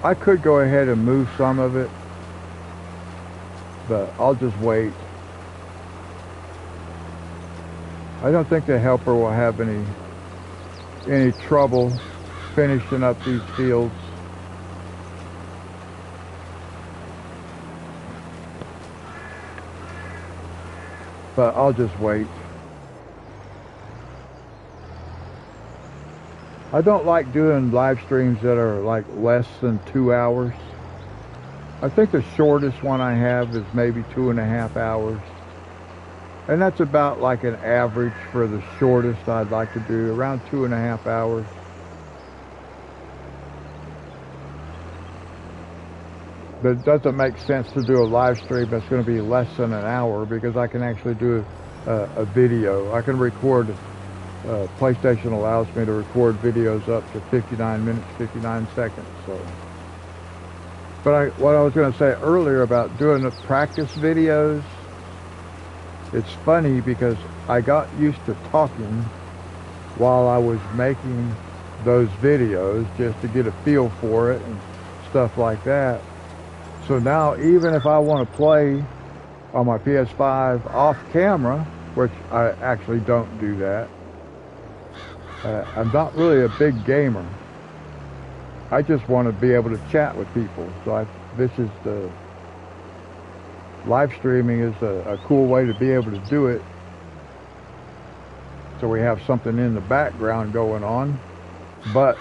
S1: I could go ahead and move some of it, but I'll just wait. I don't think the helper will have any trouble finishing up these fields. But I'll just wait. I don't like doing live streams that are like less than 2 hours. I think the shortest one I have is maybe 2.5 hours. And that's about like an average for the shortest I'd like to do, around 2.5 hours. But it doesn't make sense to do a live stream that's going to be less than an hour, because I can actually do a video. I can record, PlayStation allows me to record videos up to 59 minutes, 59 seconds. So, but what I was going to say earlier about doing the practice videos, it's funny because I got used to talking while I was making those videos just to get a feel for it and stuff like that. So now, even if I want to play on my PS5 off camera, which I actually don't do that, I'm not really a big gamer. I just want to be able to chat with people. So this is the live streaming is a cool way to be able to do it. So we have something in the background going on, but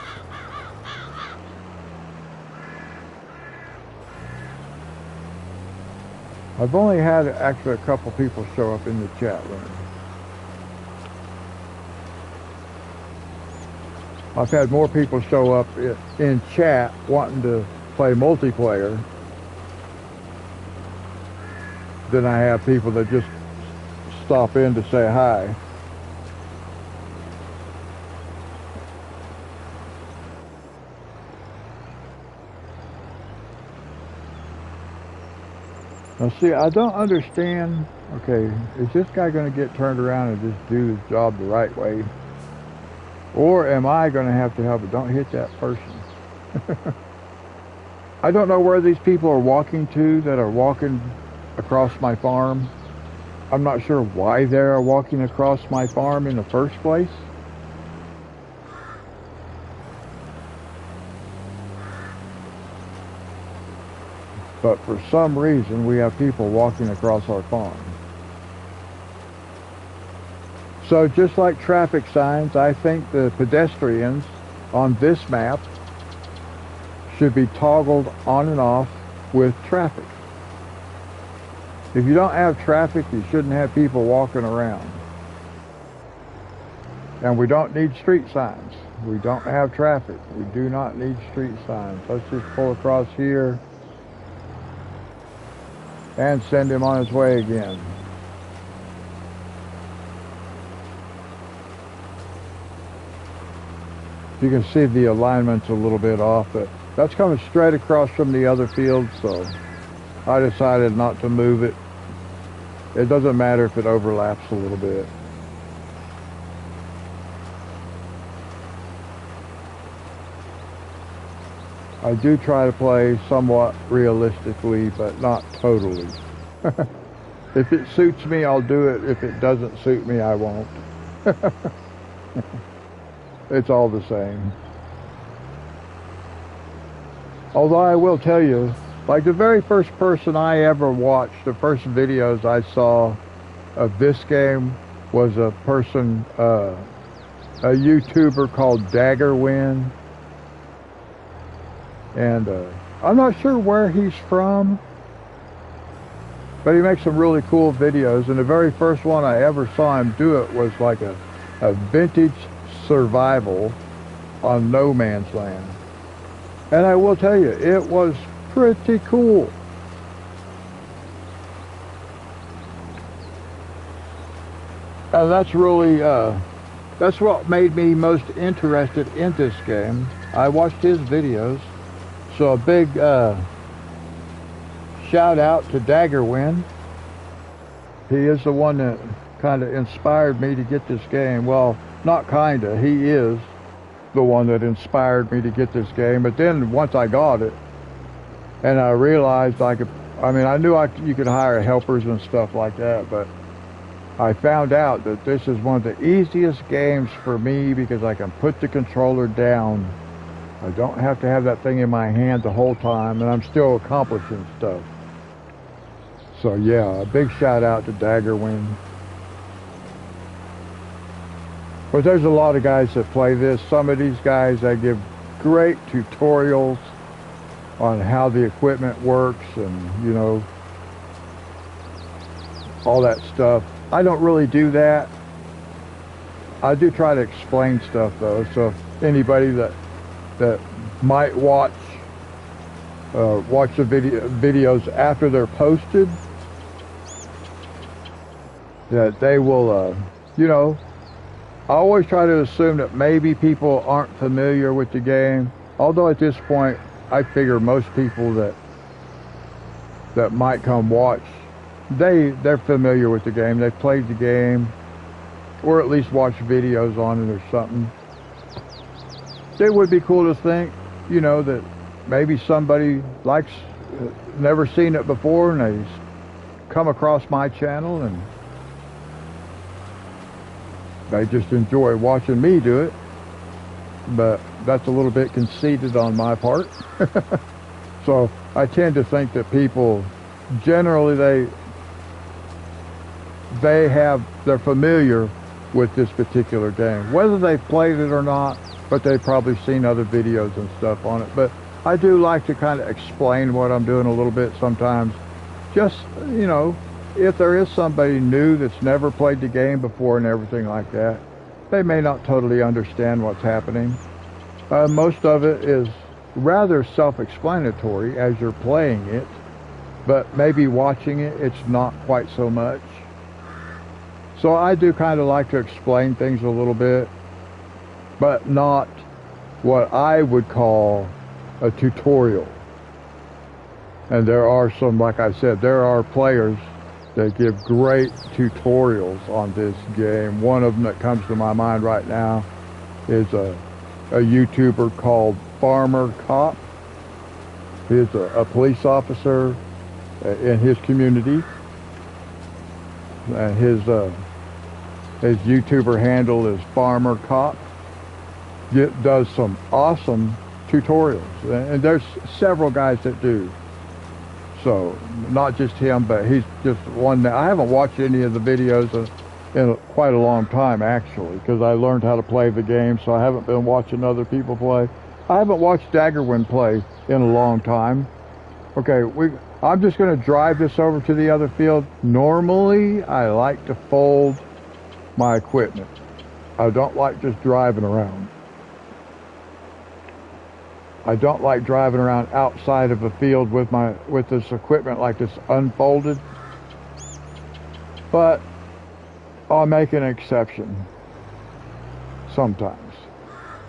S1: I've only had actually a couple people show up in the chat room. I've had more people show up in chat wanting to play multiplayer than I have people that just stop in to say hi. Now see, I don't understand, okay, is this guy going to get turned around and just do his job the right way? Or am I going to have to help it? Don't hit that person. I don't know where these people are walking to that are walking across my farm. I'm not sure why they are walking across my farm in the first place. But for some reason, we have people walking across our farm. So just like traffic signs, I think the pedestrians on this map should be toggled on and off with traffic. If you don't have traffic, you shouldn't have people walking around. And we don't need street signs. We don't have traffic. We do not need street signs. Let's just pull across here and send him on his way again. You can see the alignment's a little bit off, but that's coming straight across from the other field, so I decided not to move it. It doesn't matter if it overlaps a little bit. I do try to play somewhat realistically, but not totally. If it suits me, I'll do it. If it doesn't suit me, I won't. It's all the same. Although I will tell you, like the very first person I ever watched, the first videos I saw of this game was a person, a YouTuber called Daggerwin. And I'm not sure where he's from, but he makes some really cool videos. And the very first one I ever saw him do it was like a vintage survival on No Man's Land. And I will tell you, it was pretty cool. And that's really, that's what made me most interested in this game. I watched his videos. So a big shout out to Daggerwin. He is the one that kind of inspired me to get this game. Well, not kinda, he is the one that inspired me to get this game. But then once I got it, and I realized I knew you could hire helpers and stuff like that, but I found out that this is one of the easiest games for me because I can put the controller down. I don't have to have that thing in my hand the whole time, and I'm still accomplishing stuff. So yeah, a big shout out to Daggerwin. But there's a lot of guys that play this. Some of these guys, they give great tutorials on how the equipment works and, you know, all that stuff. I don't really do that. I do try to explain stuff though, so if anybody that might watch the videos after they're posted, that they will, you know, I always try to assume that maybe people aren't familiar with the game. Although at this point, I figure most people that might come watch, they're familiar with the game. They've played the game, or at least watched videos on it or something. It would be cool to think, you know, that maybe somebody likes, never seen it before, and they come across my channel and they just enjoy watching me do it. But that's a little bit conceited on my part. So I tend to think that people generally they're familiar with this particular game, whether they've played it or not, but they've probably seen other videos and stuff on it. But I do like to kind of explain what I'm doing a little bit sometimes. Just, you know, if there is somebody new that's never played the game before and everything like that, they may not totally understand what's happening. Most of it is rather self-explanatory as you're playing it, but maybe watching it, it's not quite so much. So I do kind of like to explain things a little bit, but not what I would call a tutorial. And there are some, like I said, there are players that give great tutorials on this game. One of them that comes to my mind right now is a YouTuber called Farmer Cop. He's a police officer in his community, and his YouTuber handle is Farmer Cop. It does some awesome tutorials, and there's several guys that do. So not just him, but he's just one that I haven't watched any of the videos in quite a long time, actually, because I learned how to play the game, so I haven't been watching other people play. I haven't watched Daggerwin play in a long time. Okay, I'm just going to drive this over to the other field. Normally, I like to fold my equipment. I don't like just driving around. I don't like driving around outside of a field with this equipment like this unfolded. But I'll make an exception sometimes.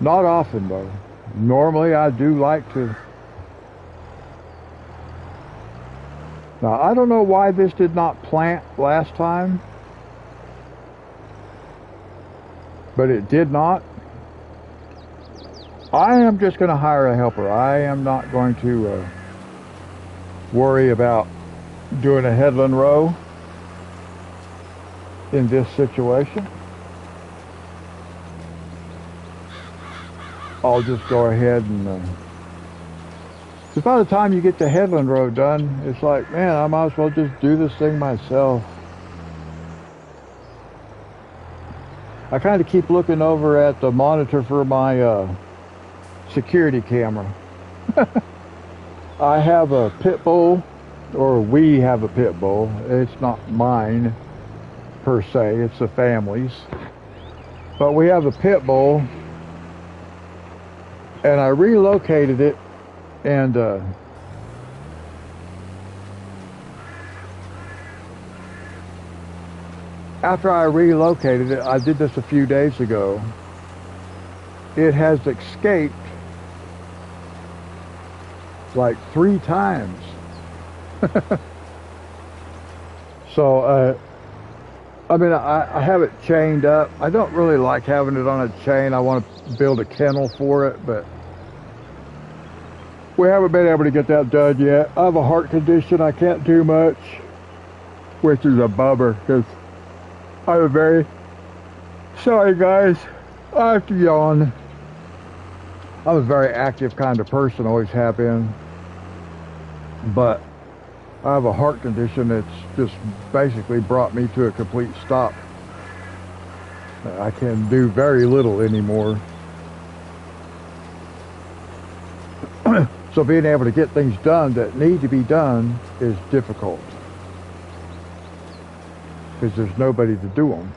S1: Not often though. Normally I do like to. Now I don't know why this did not plant last time, but it did not. I am just going to hire a helper. I am not going to worry about doing a headland row in this situation. I'll just go ahead and because by the time you get the headland row done, it's like, man, I might as well just do this thing myself. I kind of keep looking over at the monitor for my security camera. I have a pit bull, or we have a pit bull. It's not mine per se, it's the family's. But we have a pit bull, and I relocated it, and after I relocated it, I did this a few days ago, it has escaped like 3 times. So, I mean, I have it chained up. I don't really like having it on a chain. I want to build a kennel for it, but we haven't been able to get that done yet. I have a heart condition. I can't do much, which is a bummer because I'm a very... Sorry, guys. I have to yawn. I'm a very active kind of person, always have been. But I have a heart condition that's just basically brought me to a complete stop. I can do very little anymore. So being able to get things done that need to be done is difficult. Because there's nobody to do them.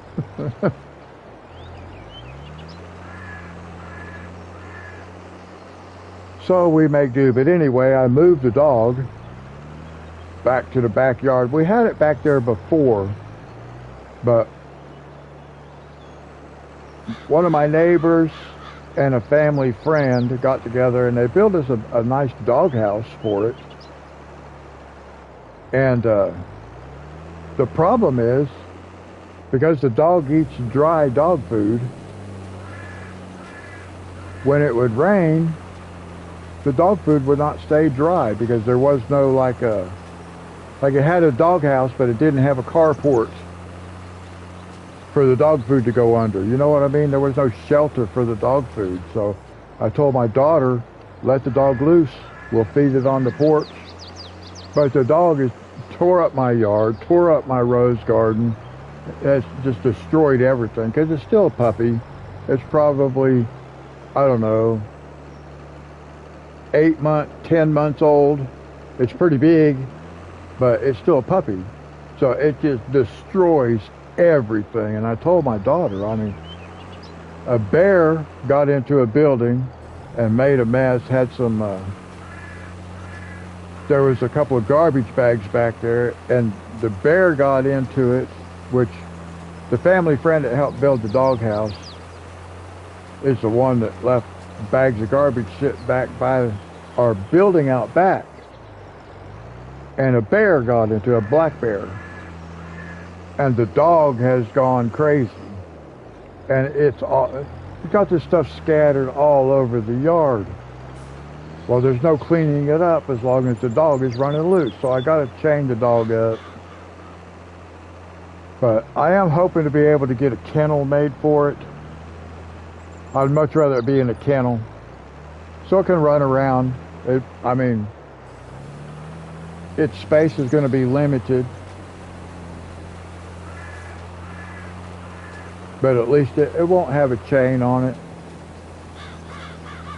S1: So we make do. But anyway, I moved the dog back to the backyard. We had it back there before, but one of my neighbors and a family friend got together and they built us a nice dog house for it. And the problem is, because the dog eats dry dog food, when it would rain, the dog food would not stay dry because there was no like it had a dog house, but it didn't have a carport for the dog food to go under. You know what I mean? There was no shelter for the dog food. So I told my daughter, let the dog loose. We'll feed it on the porch. But the dog has tore up my yard, tore up my rose garden. It's just destroyed everything because it's still a puppy. It's probably, I don't know, 10 months old. It's pretty big, but it's still a puppy. So it just destroys everything. And I told my daughter, I mean, a bear got into a building and made a mess, had some, there was a couple of garbage bags back there, and the bear got into it, which the family friend that helped build the doghouse is the one that left bags of garbage sit back by our building out back. And a bear got into, a black bear. And the dog has gone crazy. And it's got this stuff scattered all over the yard. Well, there's no cleaning it up as long as the dog is running loose. So I got to chain the dog up. But I am hoping to be able to get a kennel made for it. I'd much rather it be in a kennel, so it can run around. I mean, its space is going to be limited, but at least it won't have a chain on it.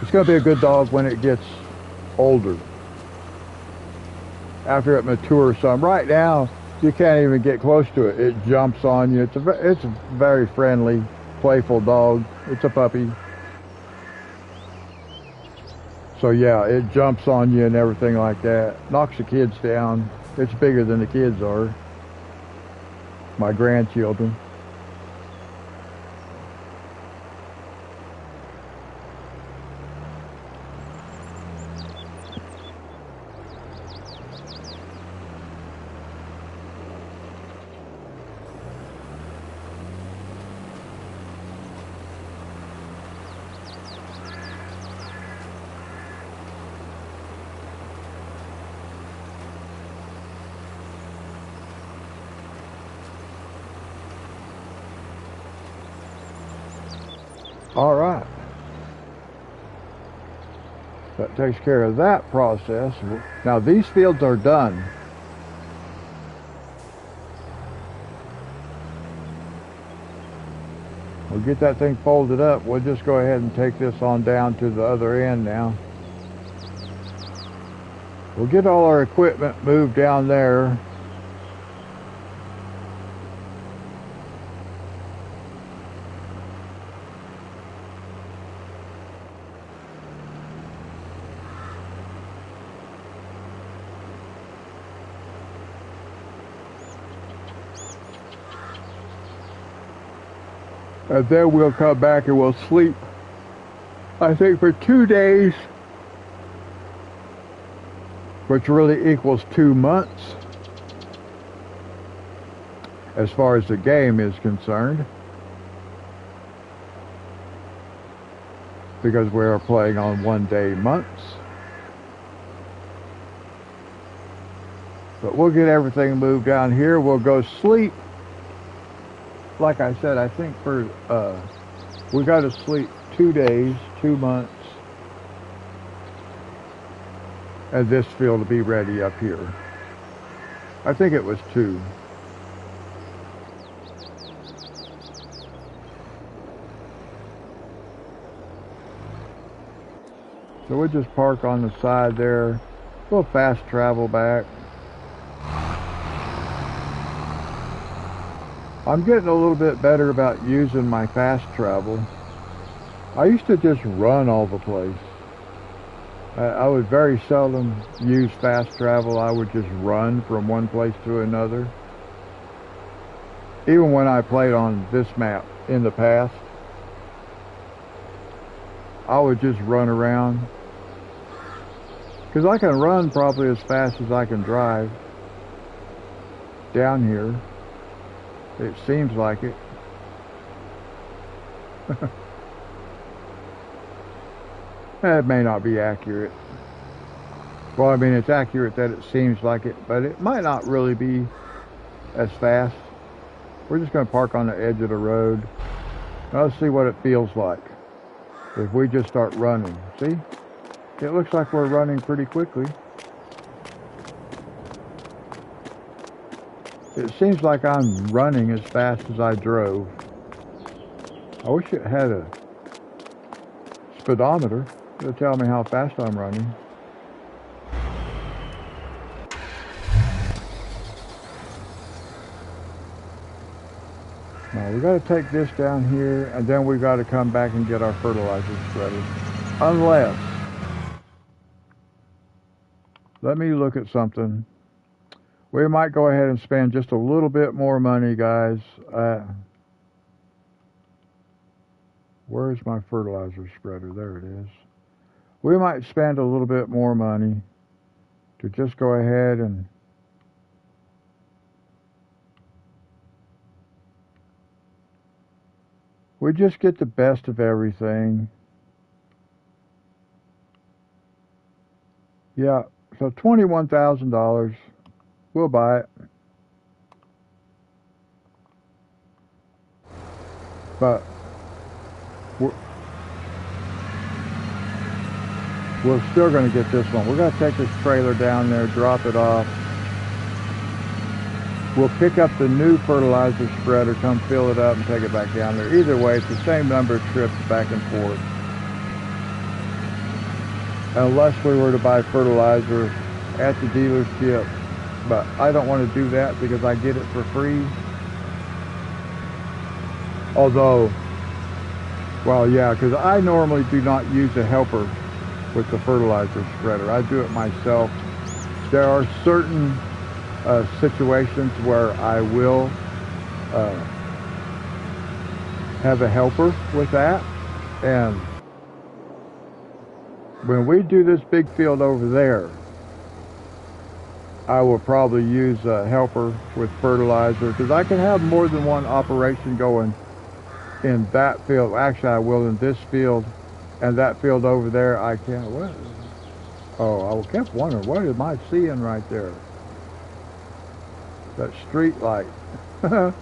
S1: It's going to be a good dog when it gets older, after it matures some. Right now, you can't even get close to it. It jumps on you. It's a very friendly, playful dog. It's a puppy. So yeah, it jumps on you and everything like that. Knocks the kids down. It's bigger than the kids are. My grandchildren. All right. That takes care of that process. Now these fields are done. We'll get that thing folded up. We'll just go ahead and take this on down to the other end now. We'll get all our equipment moved down there. And then we'll come back and we'll sleep, I think, for 2 days, which really equals 2 months as far as the game is concerned, because we are playing on 1 day months. But we'll get everything moved down here. We'll go sleep. Like I said, I think we got to sleep 2 days, 2 months, and this field will be ready up here. I think it was 2. So we'll just park on the side there. We'll fast travel back. I'm getting a little bit better about using my fast travel. I used to just run all the place. I would very seldom use fast travel. I would just run from one place to another. Even when I played on this map in the past, I would just run around. Because I can run probably as fast as I can drive down here. It seems like it. It may not be accurate. Well, I mean, it's accurate that it seems like it, but it might not really be as fast. We're just going to park on the edge of the road. Let's see what it feels like if we just start running. See? It looks like we're running pretty quickly. It seems like I'm running as fast as I drove. I wish it had a speedometer to tell me how fast I'm running. Now we got to take this down here, and then we got to come back and get our fertilizer spreader. Unless, let me look at something. We might go ahead and spend just a little bit more money, guys. Where's my fertilizer spreader? There it is. We might spend a little bit more money to just go ahead and we just get the best of everything. Yeah, so $21,000. We'll buy it. But we're still going to get this one. We're going to take this trailer down there, drop it off. We'll pick up the new fertilizer spreader, come fill it up and take it back down there. Either way, it's the same number of trips back and forth. Unless we were to buy fertilizer at the dealership. But I don't want to do that because I get it for free. Although, well, yeah, because I normally do not use a helper with the fertilizer spreader. I do it myself. There are certain situations where I will have a helper with that. And when we do this big field over there, I will probably use a helper with fertilizer because I can have more than one operation going in that field. Actually, I will in this field, and that field over there I can't. What? Oh, I kept wondering, what am I seeing right there? That street light. That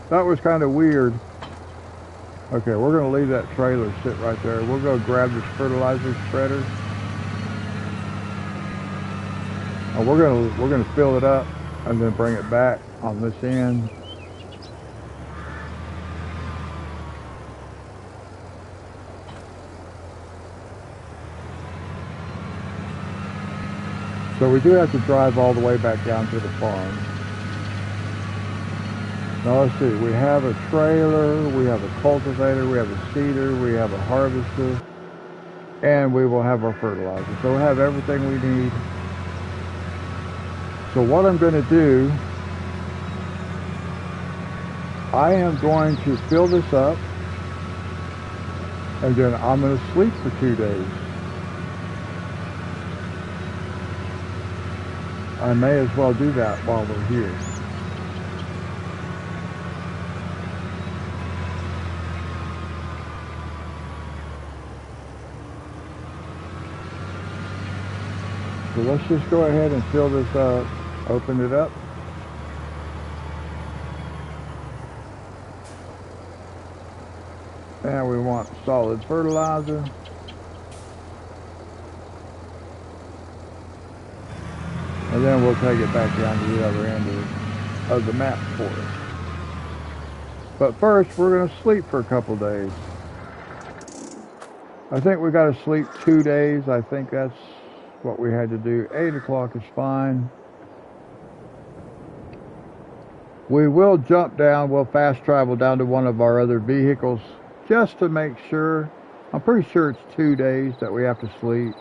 S1: was kind of weird. Okay, we're going to leave that trailer sit right there. We'll go grab this fertilizer spreader. And we're gonna fill it up and then bring it back on this end. So we do have to drive all the way back down to the farm. Now let's see, we have a trailer, we have a cultivator, we have a seeder, we have a harvester, and we will have our fertilizer. So we'll have everything we need. So what I'm going to do, I am going to fill this up, and then I'm going to sleep for 2 days. I may as well do that while we're here. So let's just go ahead and fill this up, open it up. And we want solid fertilizer. And then we'll take it back down to the other end of the map for us. But first, we're going to sleep for a couple days. I think we got to sleep 2 days. I think that's what we had to do. 8 o'clock is fine. We will jump down, we'll fast travel down to one of our other vehicles just to make sure. I'm pretty sure it's 2 days that we have to sleep.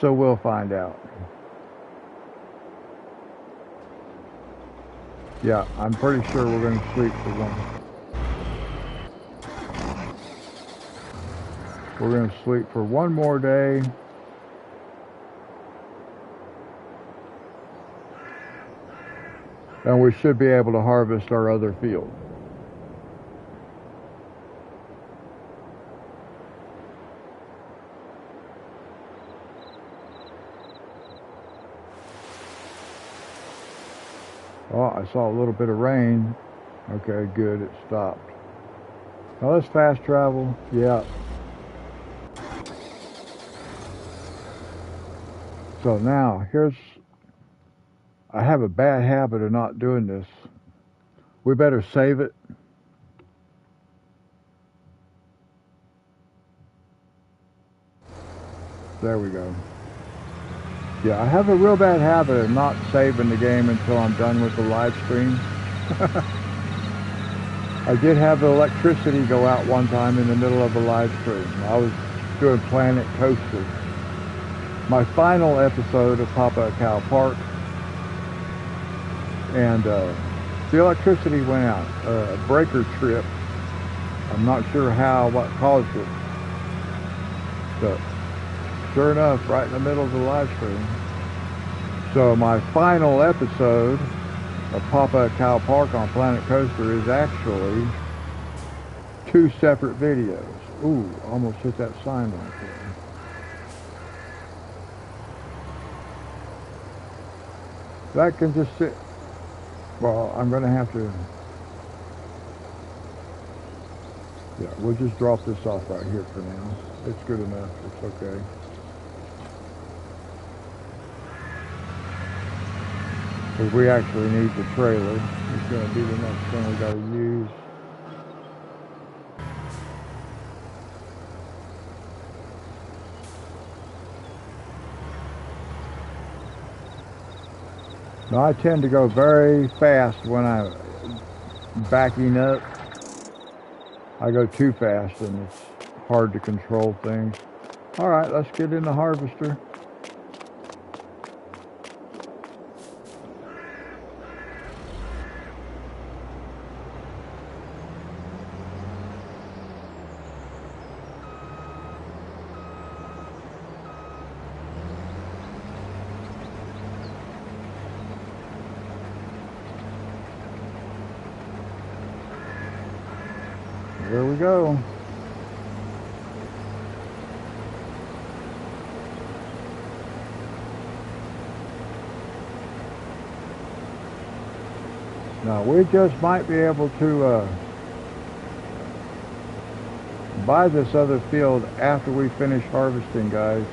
S1: So we'll find out. Yeah, I'm pretty sure we're going to sleep for one. We're going to sleep for one more day. And we should be able to harvest our other field. Oh, I saw a little bit of rain. Okay, good, it stopped. Now let's fast travel. Yeah. So now, I have a bad habit of not doing this. We better save it. There we go. Yeah, I have a real bad habit of not saving the game until I'm done with the live stream. I did have the electricity go out one time in the middle of a live stream. I was doing Planet Coaster. My final episode of Papa Cow Park. And the electricity went out. A breaker trip. I'm not sure what caused it. But sure enough, right in the middle of the live stream. So my final episode of Papa Cow Park on Planet Coaster is actually 2 separate videos. Ooh, almost hit that sign right there. That can just sit. Well, I'm going to have to. Yeah, we'll just drop this off right here for now. It's good enough. It's okay. Because we actually need the trailer. It's going to be the next thing we got to use. Now, I tend to go very fast when I'm backing up. I go too fast and it's hard to control things. All right, let's get in the harvester. There we go. Now we just might be able to buy this other field after we finish harvesting, guys.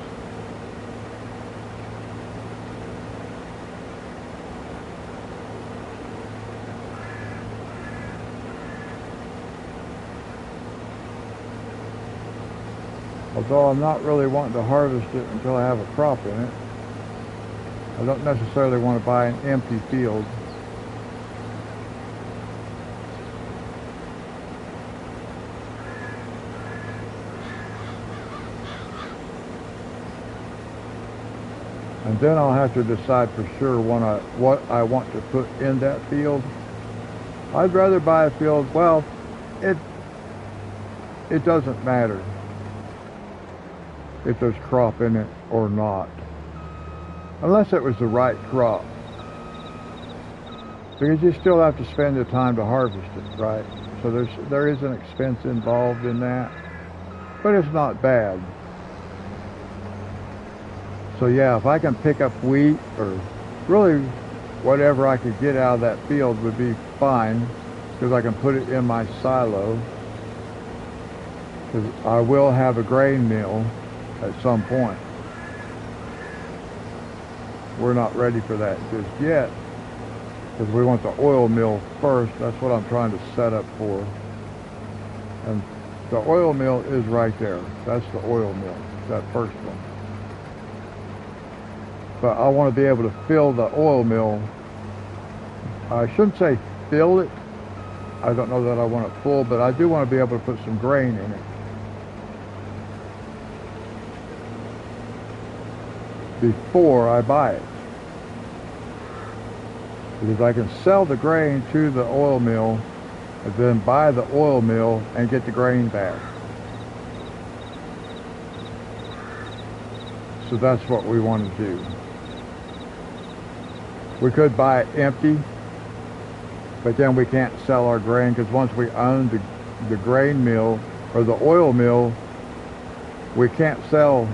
S1: Although I'm not really wanting to harvest it until I have a crop in it. I don't necessarily want to buy an empty field. And then I'll have to decide for sure what I want to put in that field. I'd rather buy a field, well, it doesn't matter if there's crop in it or not. Unless it was the right crop. Because you still have to spend the time to harvest it, right? So there is an expense involved in that. But it's not bad. So yeah, if I can pick up wheat or really whatever I could get out of that field would be fine, because I can put it in my silo. Because I will have a grain mill at some point. We're not ready for that just yet, because we want the oil mill first. That's what I'm trying to set up for. And the oil mill is right there. That's the oil mill, that first one. But I want to be able to fill the oil mill. I shouldn't say fill it. I don't know that I want it full, but I do want to be able to put some grain in it before I buy it. Because I can sell the grain to the oil mill and then buy the oil mill and get the grain back. So that's what we want to do. We could buy it empty, but then we can't sell our grain, because once we own the grain mill or the oil mill, we can't sell,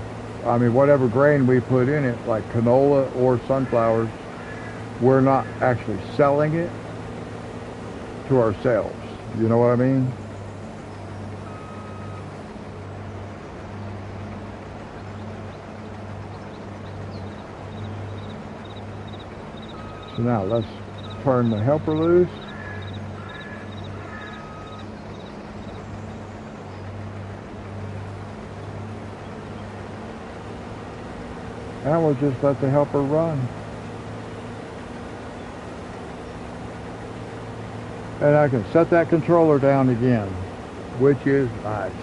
S1: I mean, whatever grain we put in it, like canola or sunflowers, we're not actually selling it to ourselves. You know what I mean? So now let's turn the helper loose. And we'll just let the helper run. And I can set that controller down again, which is nice.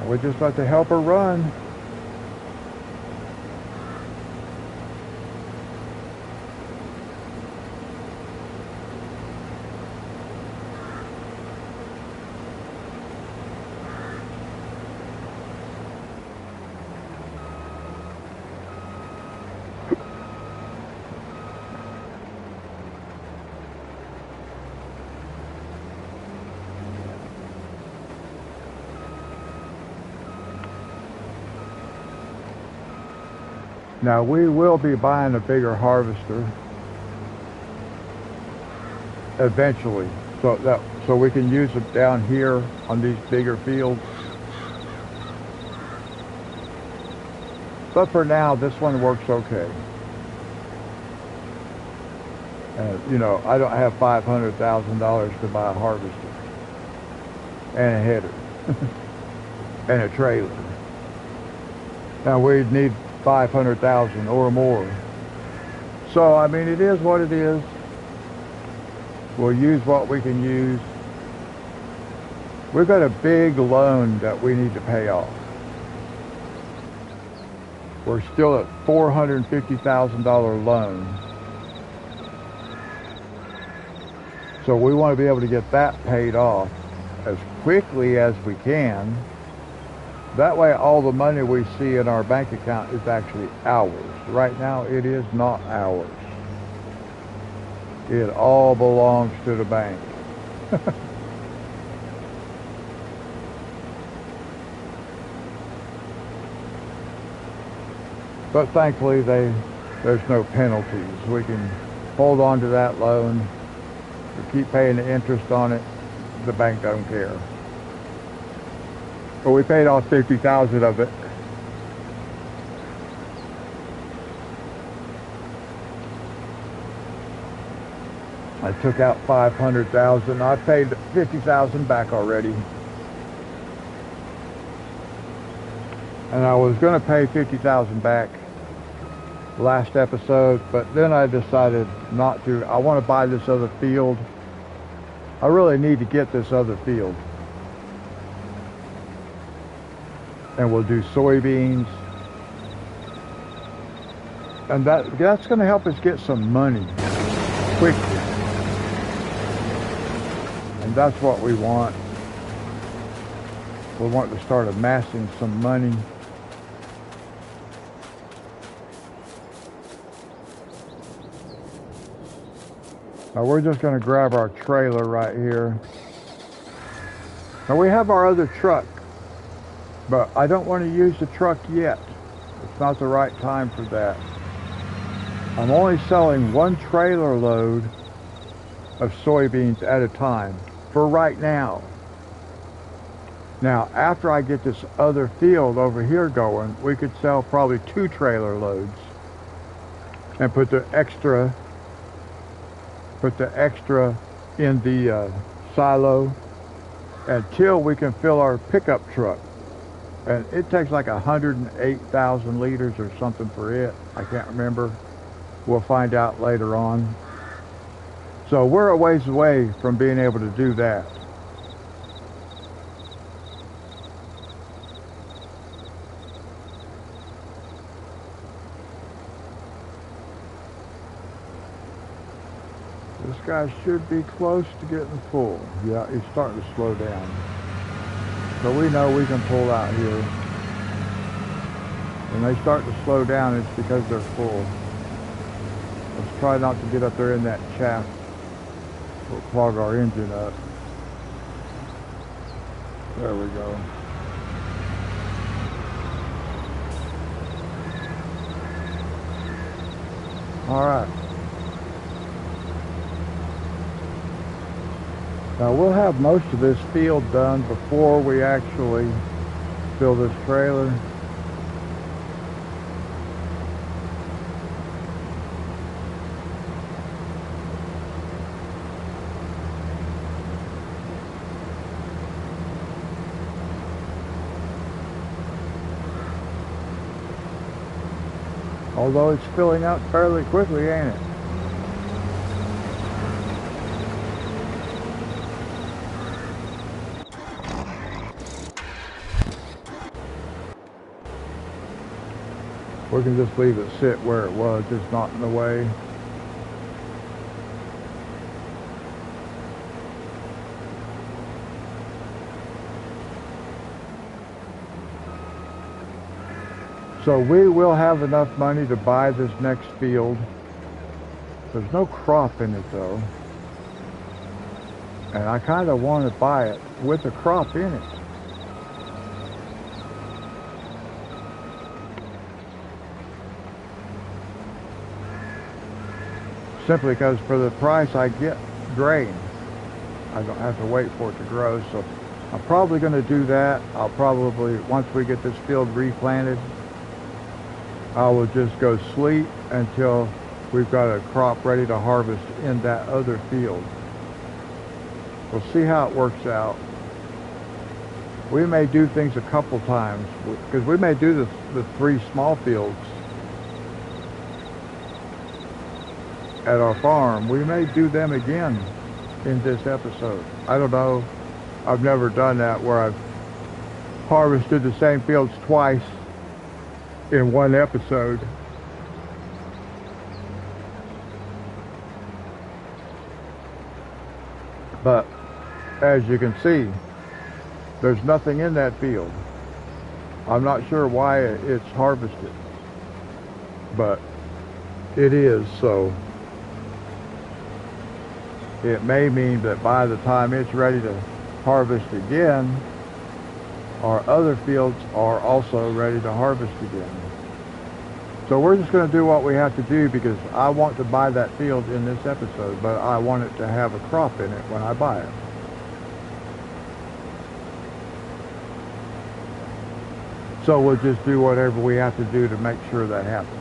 S1: We just let the helper run. Now we will be buying a bigger harvester eventually, so we can use it down here on these bigger fields. But for now, this one works okay. You know, I don't have $500,000 to buy a harvester and a header and a trailer. Now we'd need 500,000 or more. So I mean, it is what it is. We'll use what we can use. We've got a big loan that we need to pay off. We're still at $450,000 loan. So we want to be able to get that paid off as quickly as we can. That way all the money we see in our bank account is actually ours. Right now it is not ours. It all belongs to the bank. But thankfully there's no penalties. We can hold on to that loan. We keep paying the interest on it. The bank don't care. But we paid off 50,000 of it. I took out 500,000. I paid 50,000 back already. And I was going to pay 50,000 back last episode, but then I decided not to. I want to buy this other field. I really need to get this other field. And we'll do soybeans. And that's going to help us get some money quickly. And that's what we want. We want to start amassing some money. Now we're just going to grab our trailer right here. Now we have our other truck, but I don't want to use the truck yet. It's not the right time for that. I'm only selling one trailer load of soybeans at a time for right now. Now, after I get this other field over here going, we could sell probably 2 trailer loads and put the extra in the silo until we can fill our pickup truck. And it takes like 108,000 liters or something for it. I can't remember. We'll find out later on. So we're a ways away from being able to do that. This guy should be close to getting full. Yeah, he's starting to slow down. So we know we can pull out here. When they start to slow down, it's because they're full. Let's try not to get up there in that chaff. We'll clog our engine up. There we go. All right. Now we'll have most of this field done before we actually fill this trailer. Although it's filling up fairly quickly, ain't it? We can just leave it sit where it was, just not in the way. So we will have enough money to buy this next field. There's no crop in it though. And I kind of want to buy it with a crop in it. Simply because for the price I get grain, I don't have to wait for it to grow. So I'm probably going to do that. I'll probably, once we get this field replanted, I will just go sleep until we've got a crop ready to harvest in that other field. We'll see how it works out. We may do things a couple times, because we may do the 3 small fields at our farm. We may do them again in this episode. I don't know. I've never done that where I've harvested the same fields twice in one episode. But as you can see, there's nothing in that field. I'm not sure why it's harvested, but it is. So it may mean that by the time it's ready to harvest again, our other fields are also ready to harvest again. So we're just going to do what we have to do because I want to buy that field in this episode, but I want it to have a crop in it when I buy it. So we'll just do whatever we have to do to make sure that happens.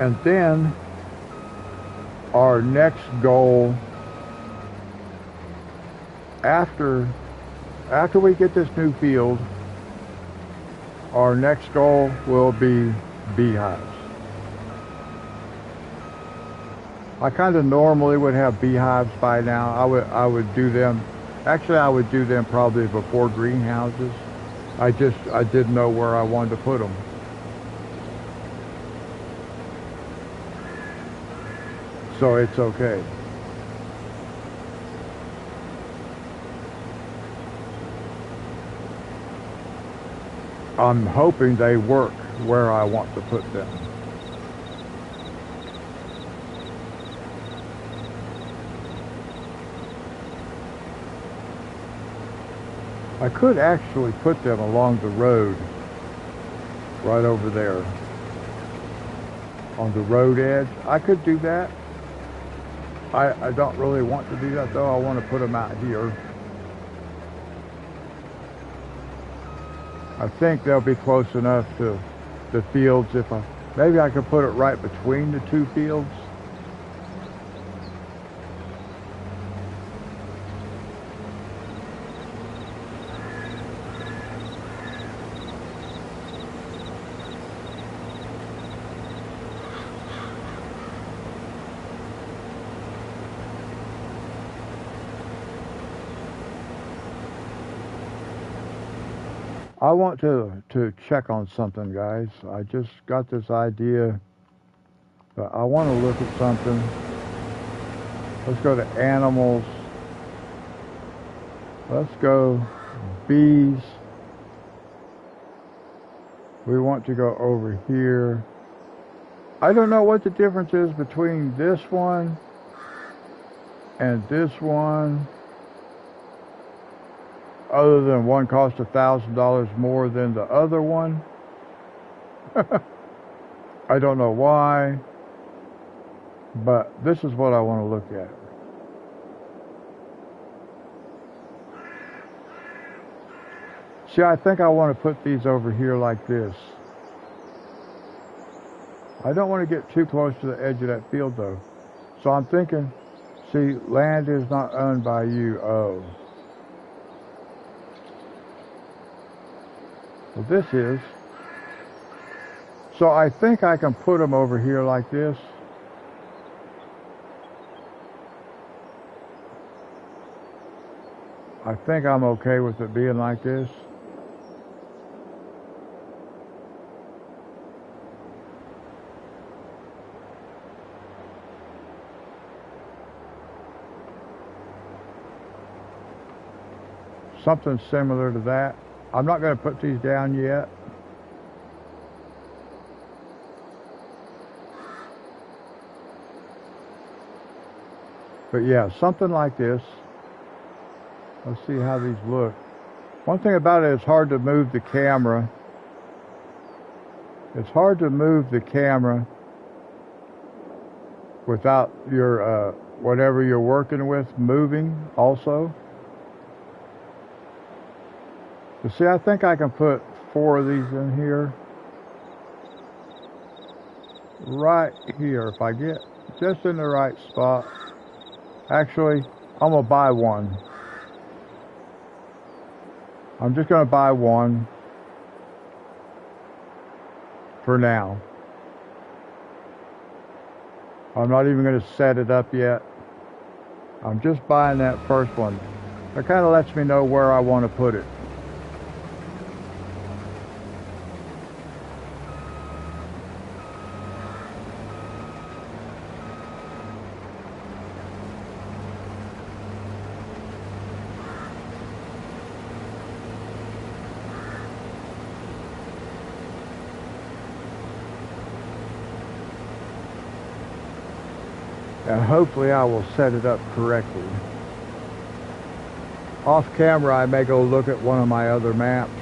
S1: And then our next goal after we get this new field, our next goal will be beehives. I kind of normally would have beehives by now. I would do them. Actually, I would do them probably before greenhouses. I didn't know where I wanted to put them. So it's okay. I'm hoping they work where I want to put them. I could actually put them along the road, right over there, on the road edge. I could do that. I don't really want to do that though. I want to put them out here. I think they'll be close enough to the fields if maybe I could put it right between the two fields. I want to check on something, guys. I just got this idea, but I want to look at something. Let's go to animals. Let's go bees. We want to go over here. I don't know what the difference is between this one and this one, other than one cost $1,000 more than the other one. I don't know why, but this is what I want to look at. See, I think I want to put these over here like this. I don't want to get too close to the edge of that field though. So I'm thinking, see, land is not owned by you. Oh. Well, this is. So I think I can put them over here like this. I think I'm okay with it being like this. Something similar to that. I'm not going to put these down yet. But yeah, something like this. Let's see how these look. One thing about it, it's hard to move the camera. It's hard to move the camera without your whatever you're working with moving also. You see, I think I can put 4 of these in here. Right here, if I get just in the right spot. Actually, I'm gonna buy one. I'm just gonna buy one for now. I'm not even gonna set it up yet. I'm just buying that first one. It kind of lets me know where I want to put it. and hopefully I will set it up correctly. Off camera, I may go look at one of my other maps.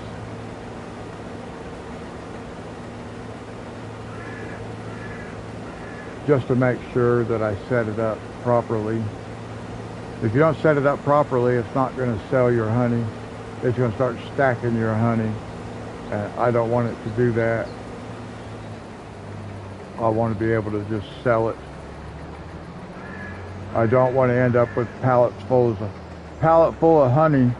S1: Just to make sure that I set it up properly. If you don't set it up properly, it's not going to sell your honey. It's going to start stacking your honey. And I don't want it to do that. I want to be able to just sell it. I don't want to end up with pallet full of honey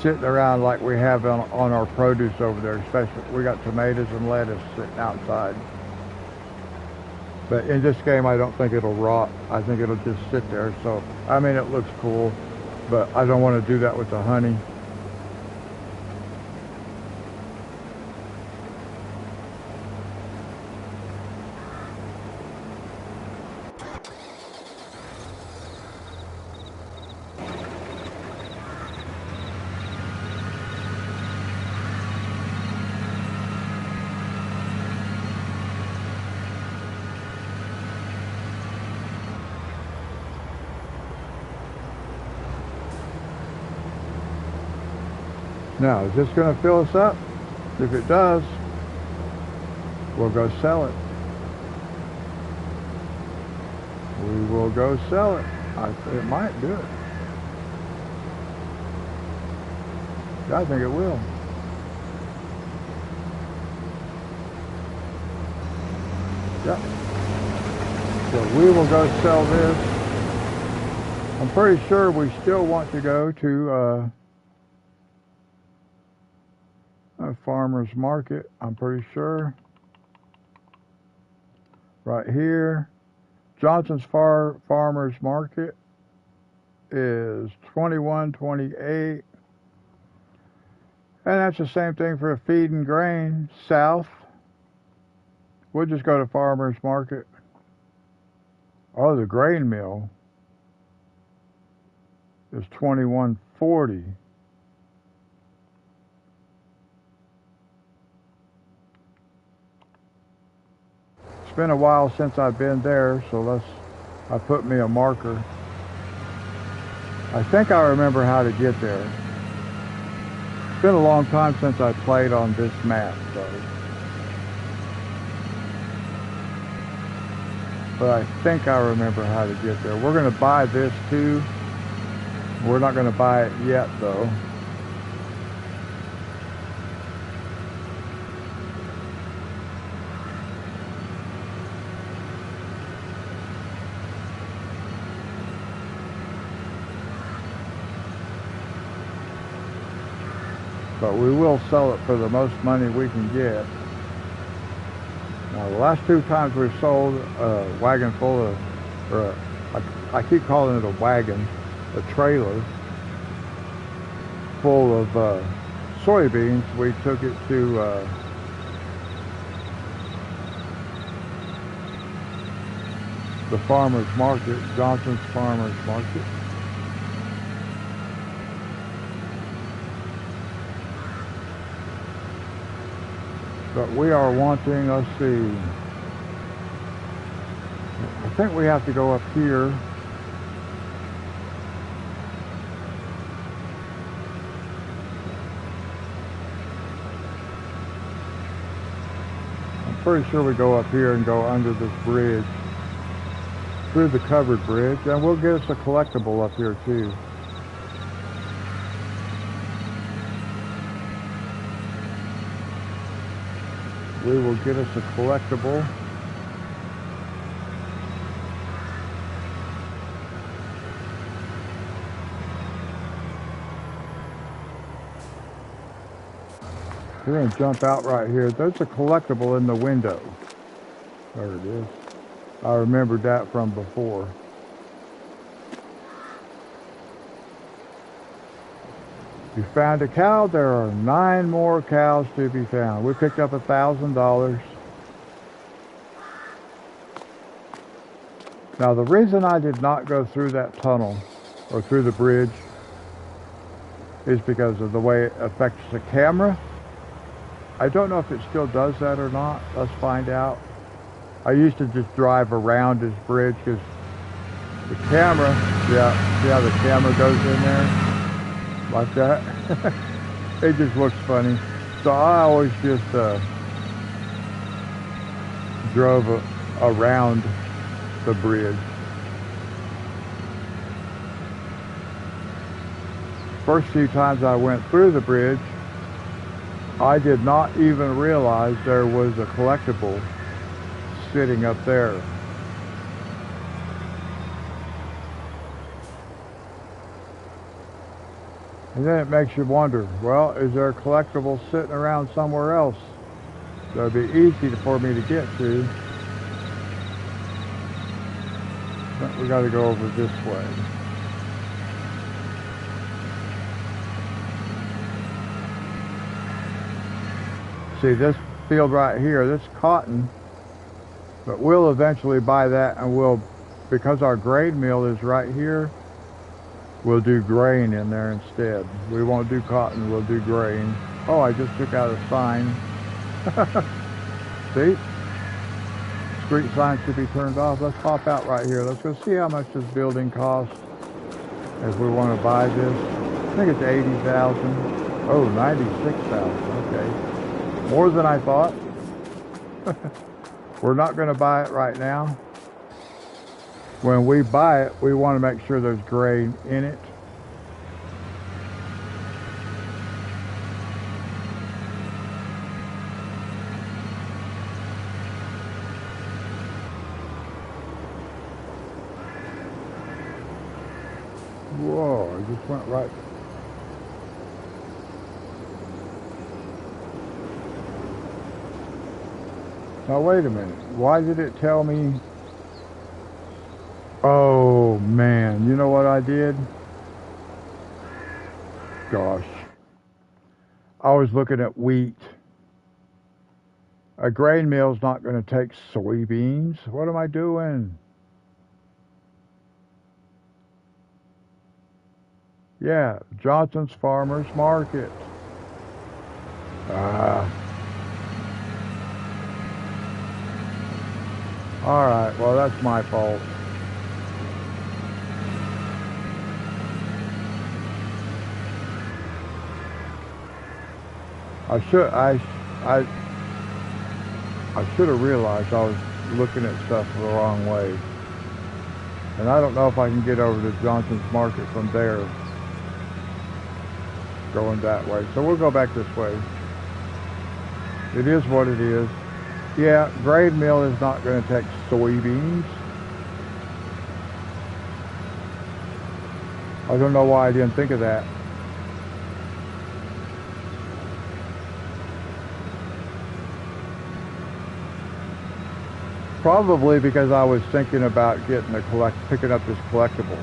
S1: sitting around like we have on our produce over there. Especially, we got tomatoes and lettuce sitting outside. But in this game, I don't think it'll rot. I think it'll just sit there. So, I mean, it looks cool, but I don't want to do that with the honey. Now, is this going to fill us up? If it does, we'll go sell it. We will go sell it. It might do it. I think it will. Yep. So we will go sell this. I'm pretty sure we still want to go to a farmer's market. I'm pretty sure. Right here. Johnson's Farmer's Market is $21.28. And that's the same thing for feed and grain south. We'll just go to Farmer's Market. Oh, the grain mill is $21.40. It's been a while since I've been there, so I put me a marker. I think I remember how to get there. It's been a long time since I played on this map, though. But I think I remember how to get there. We're going to buy this too. We're not going to buy it yet, though. But we will sell it for the most money we can get. Now, the last two times we've sold a wagon full of, I keep calling it a wagon, a trailer full of soybeans. We took it to the farmer's market, Johnson's Farmer's Market. But we are wanting, let's see, I think we have to go up here. I'm pretty sure we go up here and go under this bridge, through the covered bridge, and we'll get us a collectible up here too. We will get us a collectible. We're going to jump out right here. There's a collectible in the window. There it is. I remembered that from before. You found a cow. There are 9 more cows to be found. We picked up $1,000. Now, the reason I did not go through that tunnel or through the bridge is because of the way it affects the camera. I don't know if it still does that or not. Let's find out. I used to just drive around this bridge because The camera, yeah, see how the camera goes in there? Like that? It just looks funny. So I always just drove around the bridge. First few times I went through the bridge, I did not even realize there was a collectible sitting up there. And then it makes you wonder, well, is there a collectible sitting around somewhere else that would be easy for me to get to? But we got to go over this way. See this field right here, this cotton, but we'll eventually buy that, and we'll, because our grain mill is right here, we'll do grain in there instead. We won't do cotton, we'll do grain. Oh, I just took out a sign. See? Street sign should be turned off. Let's pop out right here. Let's go see how much this building costs if we want to buy this. I think it's 80,000. Oh, 96,000. Okay. More than I thought. We're not going to buy it right now. When we buy it, we want to make sure there's grain in it. Whoa, I just went right. Now wait a minute. Why did it tell me? Oh man, you know what I did? Gosh. I was looking at wheat. A grain mill's not going to take soybeans. What am I doing? Yeah, Johnson's Farmers Market. Alright, well that's my fault. I should have realized I was looking at stuff the wrong way. And I don't know if I can get over to Johnson's Market from there, going that way. So we'll go back this way. It is what it is. Yeah, grain mill is not going to take soybeans. I don't know why I didn't think of that. Probably because I was thinking about picking up this collectible.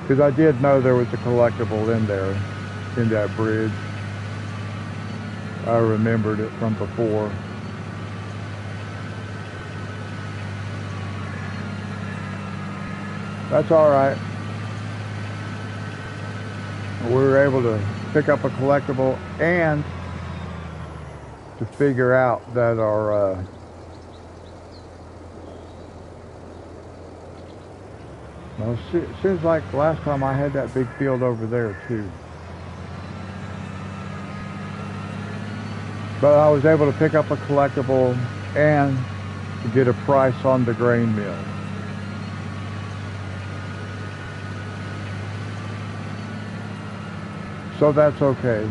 S1: Because I did know there was a collectible in there, in that bridge. I remembered it from before. That's alright. We were able to pick up a collectible and to figure out that our well, it seems like last time I had that big field over there too. But I was able to pick up a collectible and to get a price on the grain mill. So that's okay.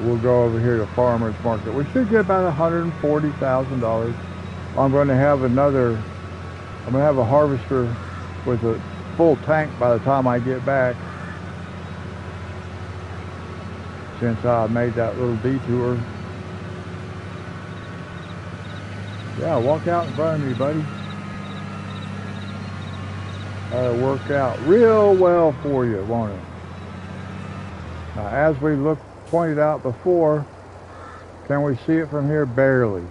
S1: We'll go over here to Farmers Market. We should get about $140,000. I'm going to have a harvester with a full tank by the time I get back. Since I made that little detour. Yeah, walk out in front of me, buddy. That'll work out real well for you, won't it? Now, as we pointed out before, can we see it from here? Barely.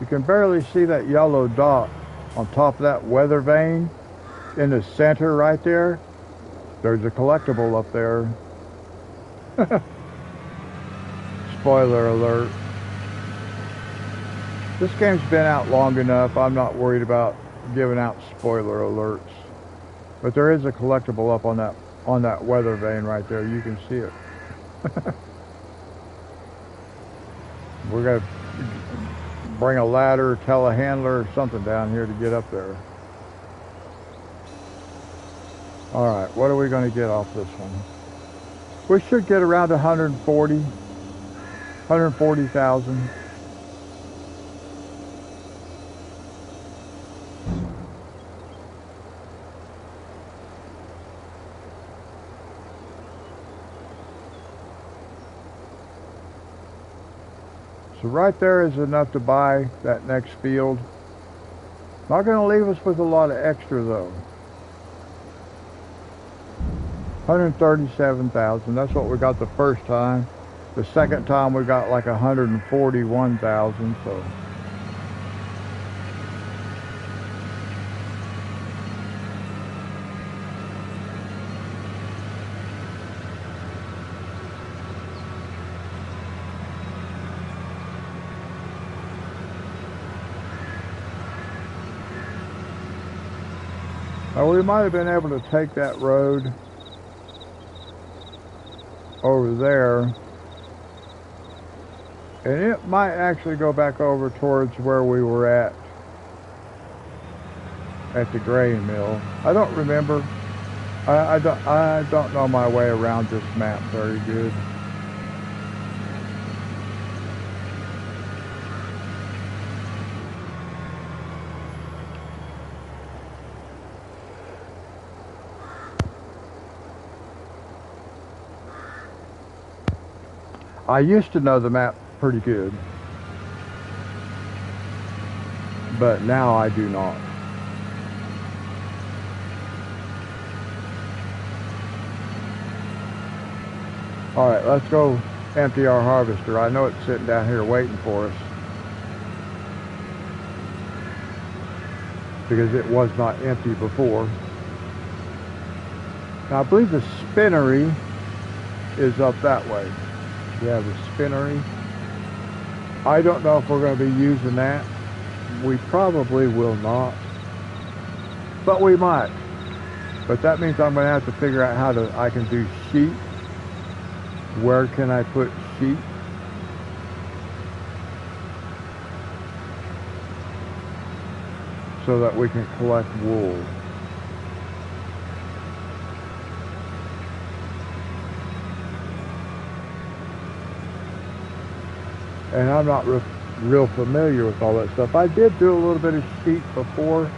S1: You can barely see that yellow dot on top of that weather vane in the center right there. There's a collectible up there. spoiler alert. This game's been out long enough. I'm not worried about giving out spoiler alerts. But there is a collectible up on that weather vane right there. You can see it. We're gonna bring a ladder, telehandler, or something down here to get up there. All right, what are we going to get off this one? We should get around 140,000. So right there is enough to buy that next field. Not going to leave us with a lot of extra though. 137,000, that's what we got the first time. The second time we got like 141,000, so. We might have been able to take that road over there, and it might actually go back over towards where we were at the grain mill. I don't remember. I don't know my way around this map very good. I used to know the map pretty good, but now I do not. All right, let's go empty our harvester. I know it's sitting down here waiting for us because it was not empty before. Now I believe the spinnery is up that way. Yeah, the spinnery. I don't know if we're going to be using that. We probably will not, but we might. But that means I'm going to have to figure out how I can do sheep. Where can I put sheep? So that we can collect wool. And I'm not real familiar with all that stuff. I did do a little bit of sheep before.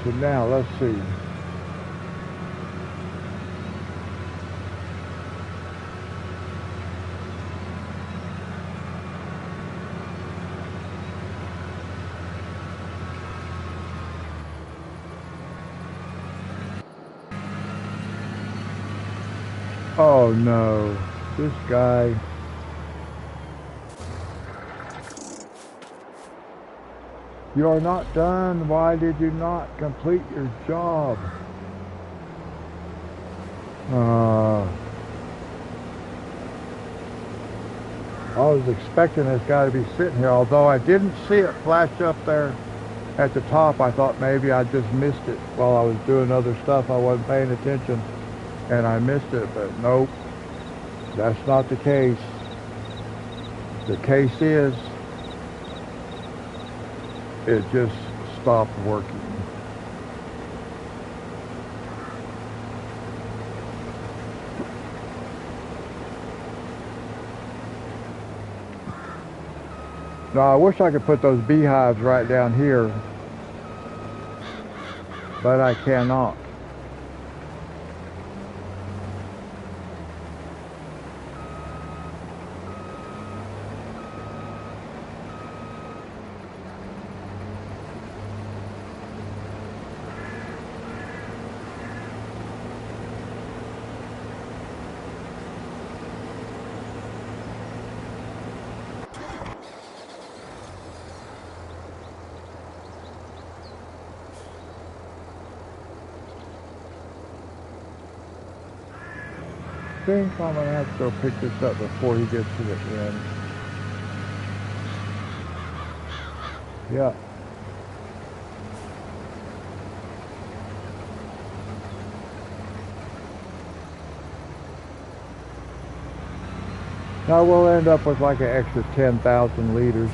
S1: So now, let's see. Oh no, this guy. You are not done. Why did you not complete your job? I was expecting this guy to be sitting here, although I didn't see it flash up there at the top. I thought maybe I just missed it while I was doing other stuff. I wasn't paying attention and I missed it, but nope, that's not the case. The case is, it just stopped working. Now I wish I could put those beehives right down here, but I cannot. think I'm going to have to go pick this up before he gets to the end. Yeah. Now we'll end up with like an extra 10,000 liters.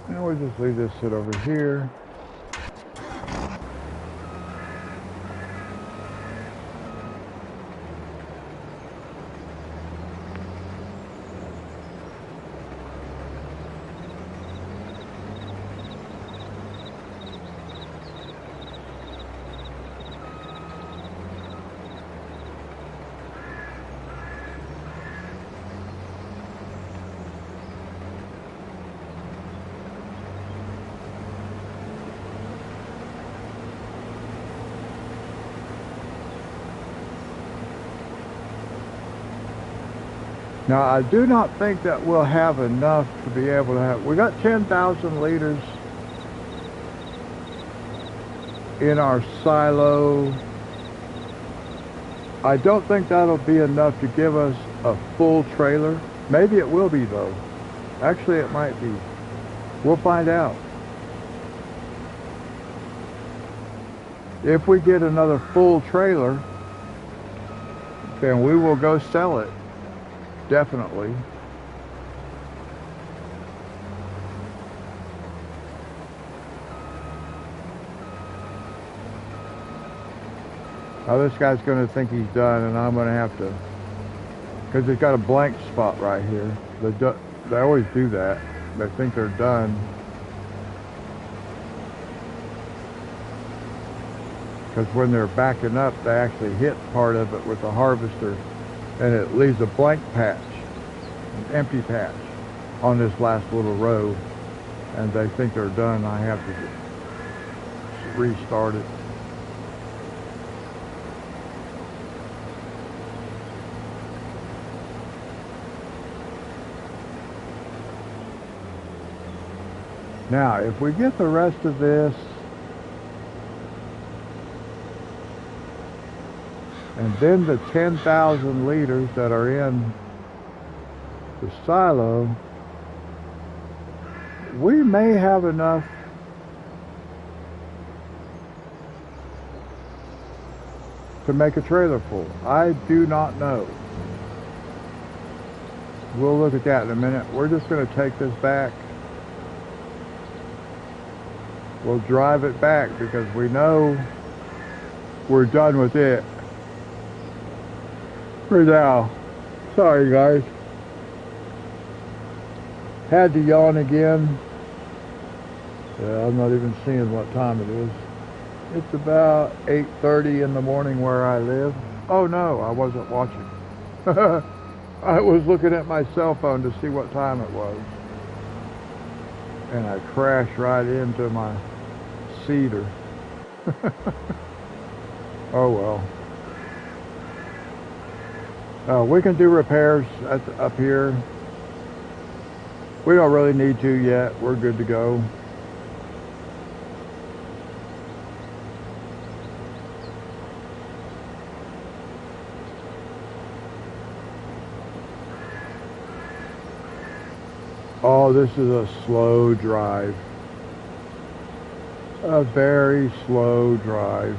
S1: Now we'll just leave this sit over here. Now, I do not think that we'll have enough to be able to have... We got 10,000 liters in our silo. I don't think that'll be enough to give us a full trailer. Maybe it will be, though. Actually, it might be. We'll find out. If we get another full trailer, then we will go sell it. Definitely. Now this guy's going to think he's done, and I'm going to have to, because he's got a blank spot right here. They always do that. They think they're done. Because when they're backing up, they actually hit part of it with the harvester, and it leaves a blank patch, an empty patch on this last little row, and they think they're done. I have to restart it. Now, if we get the rest of this, and then the 10,000 liters that are in the silo, we may have enough to make a trailer full. I do not know. We'll look at that in a minute. We're just going to take this back. We'll drive it back because we know we're done with it for now. Sorry guys. Had to yawn again. Yeah, I'm not even seeing what time it is. It's about 8:30 in the morning where I live. Oh no, I wasn't watching. I was looking at my cell phone to see what time it was. And I crashed right into my cedar. Oh well. We can do repairs up here. We don't really need to yet. We're good to go. Oh, this is a slow drive. A very slow drive.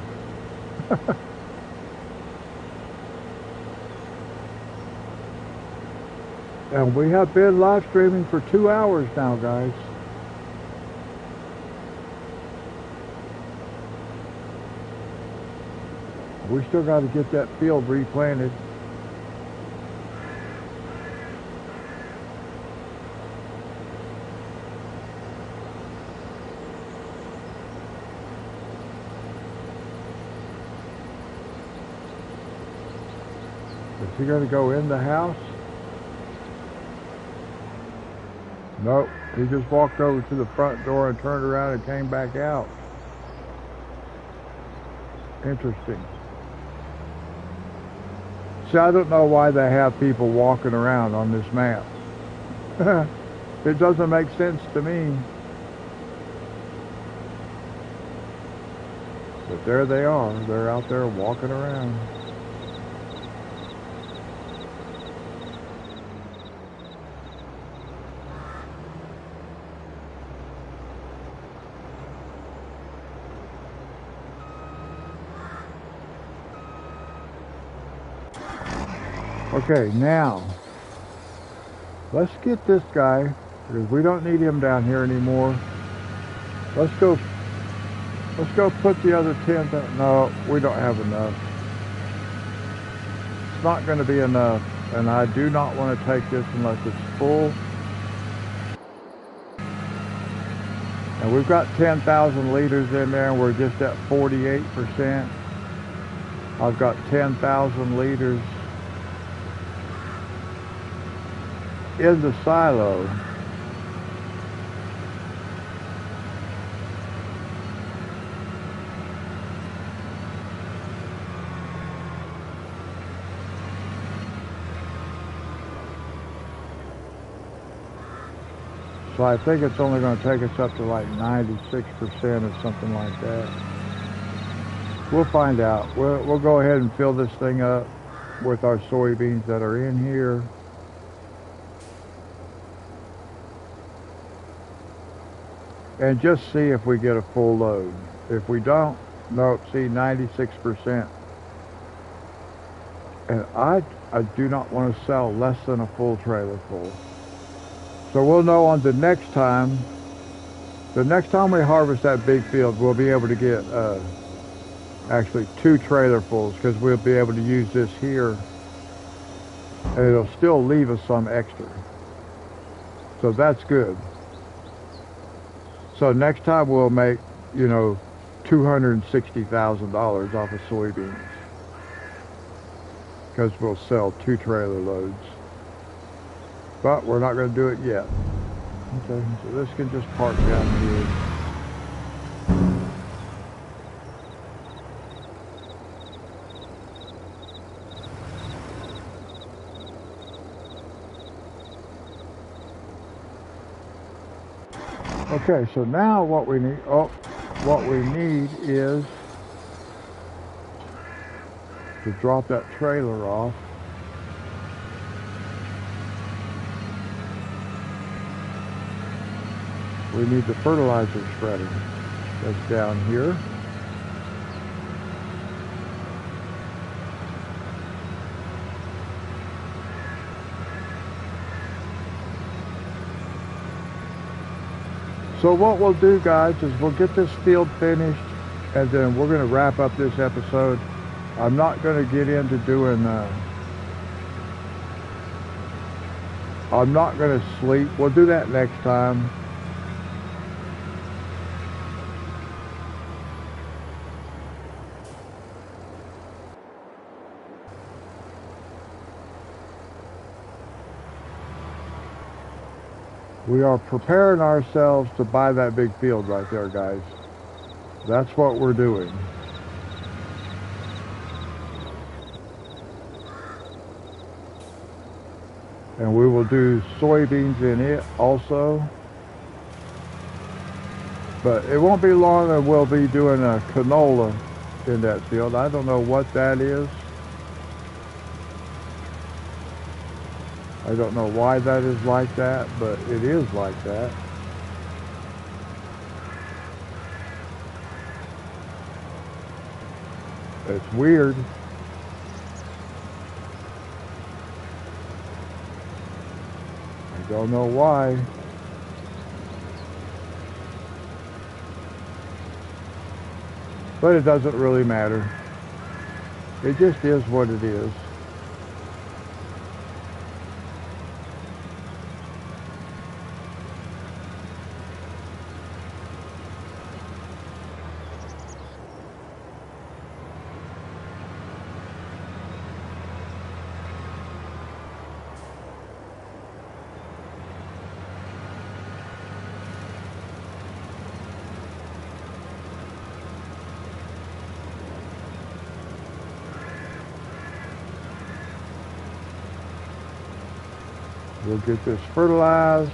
S1: And we have been live streaming for 2 hours now, guys. We still got to get that field replanted. Is he going to go in the house? Nope. He just walked over to the front door and turned around and came back out. Interesting. See, I don't know why they have people walking around on this map. It doesn't make sense to me. But there they are. They're out there walking around. Okay, now, let's get this guy, because we don't need him down here anymore. Let's go put the other 10, no, we don't have enough. It's not going to be enough, and I do not want to take this unless it's full. And we've got 10,000 liters in there, and we're just at 48%. I've got 10,000 liters in the silo. So I think it's only going to take us up to like 96% or something like that. We'll find out. We'll go ahead and fill this thing up with our soybeans that are in here. And just see if we get a full load. If we don't, nope, see 96%. And I do not want to sell less than a full trailer full. So we'll know on the next time we harvest that big field, we'll be able to get actually 2 trailerfuls, because we'll be able to use this here and it'll still leave us some extra. So that's good. So next time we'll make, you know, $260,000 off of soybeans, because we'll sell 2 trailer loads. But we're not going to do it yet. Okay, so this can just park down here. Okay, so now what we need is to drop that trailer off. We need the fertilizer spreader that's down here. So what we'll do, guys, is we'll get this field finished, and then we're going to wrap up this episode. I'm not going to get into doing, I'm not going to sleep. We'll do that next time. We are preparing ourselves to buy that big field right there, guys. That's what we're doing. And we will do soybeans in it also. But it won't be long and we'll be doing a canola in that field. I don't know what that is. I don't know why that is like that, but it is like that. It's weird. I don't know why. But it doesn't really matter. It just is what it is. We'll get this fertilized.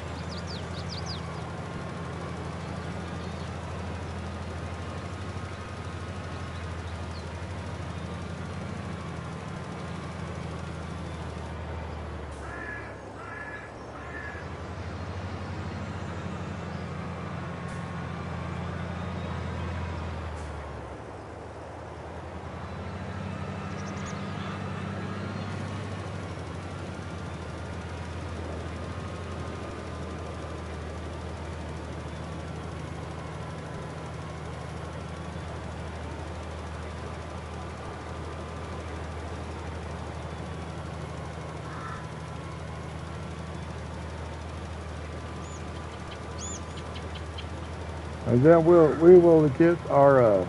S1: And then we will get our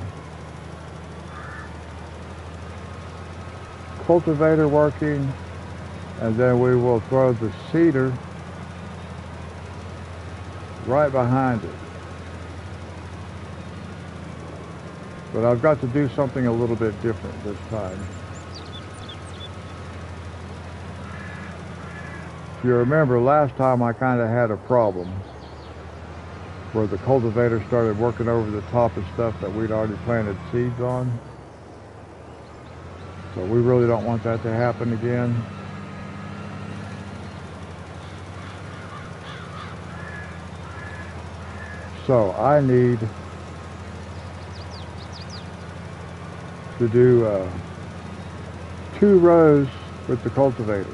S1: cultivator working, and then we will throw the seeder right behind it. But I've got to do something a little bit different this time. If you remember, last time I kind of had a problem where the cultivator started working over the top of stuff that we'd already planted seeds on. So we really don't want that to happen again. So I need to do 2 rows with the cultivator.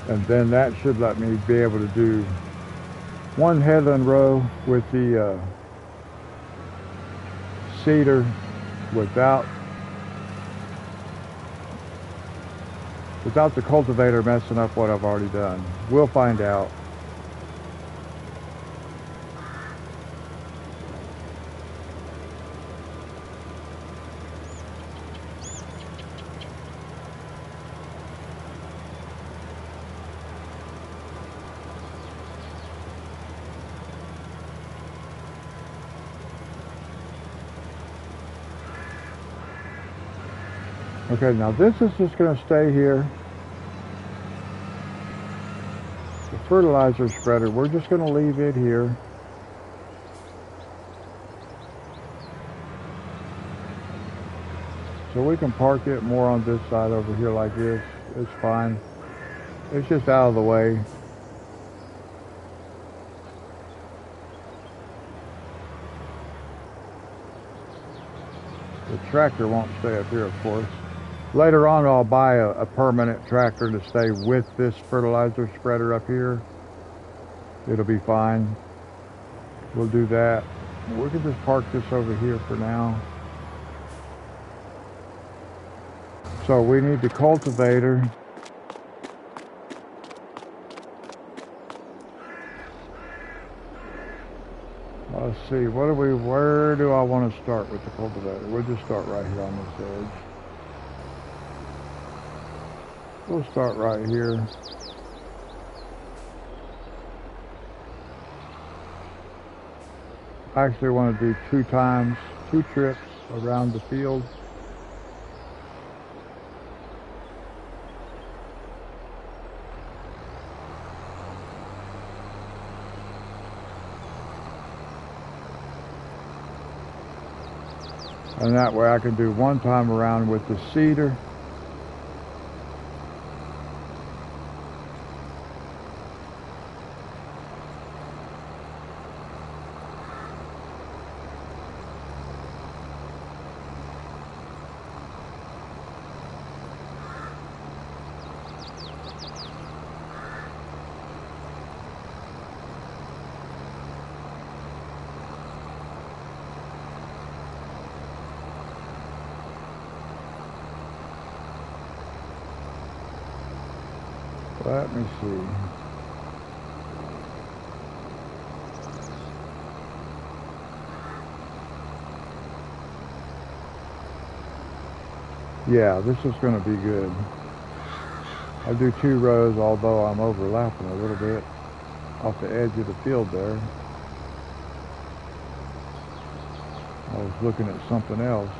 S1: And then that should let me be able to do 1 headland row with the seeder without the cultivator messing up what I've already done. We'll find out. Okay, now this is just going to stay here. The fertilizer spreader, we're just going to leave it here. So we can park it more on this side over here like this. It's fine. It's just out of the way. The tractor won't stay up here, of course. Later on, I'll buy a permanent tractor to stay with this fertilizer spreader up here. It'll be fine. We'll do that. We can just park this over here for now. So we need the cultivator. Let's see, where do I want to start with the cultivator? We'll just start right here on this edge. We'll start right here. I actually want to do 2 trips around the field. And that way I can do 1 time around with the seeder. Let me see. Yeah, this is going to be good. I do 2 rows, although I'm overlapping a little bit off the edge of the field there. I was looking at something else.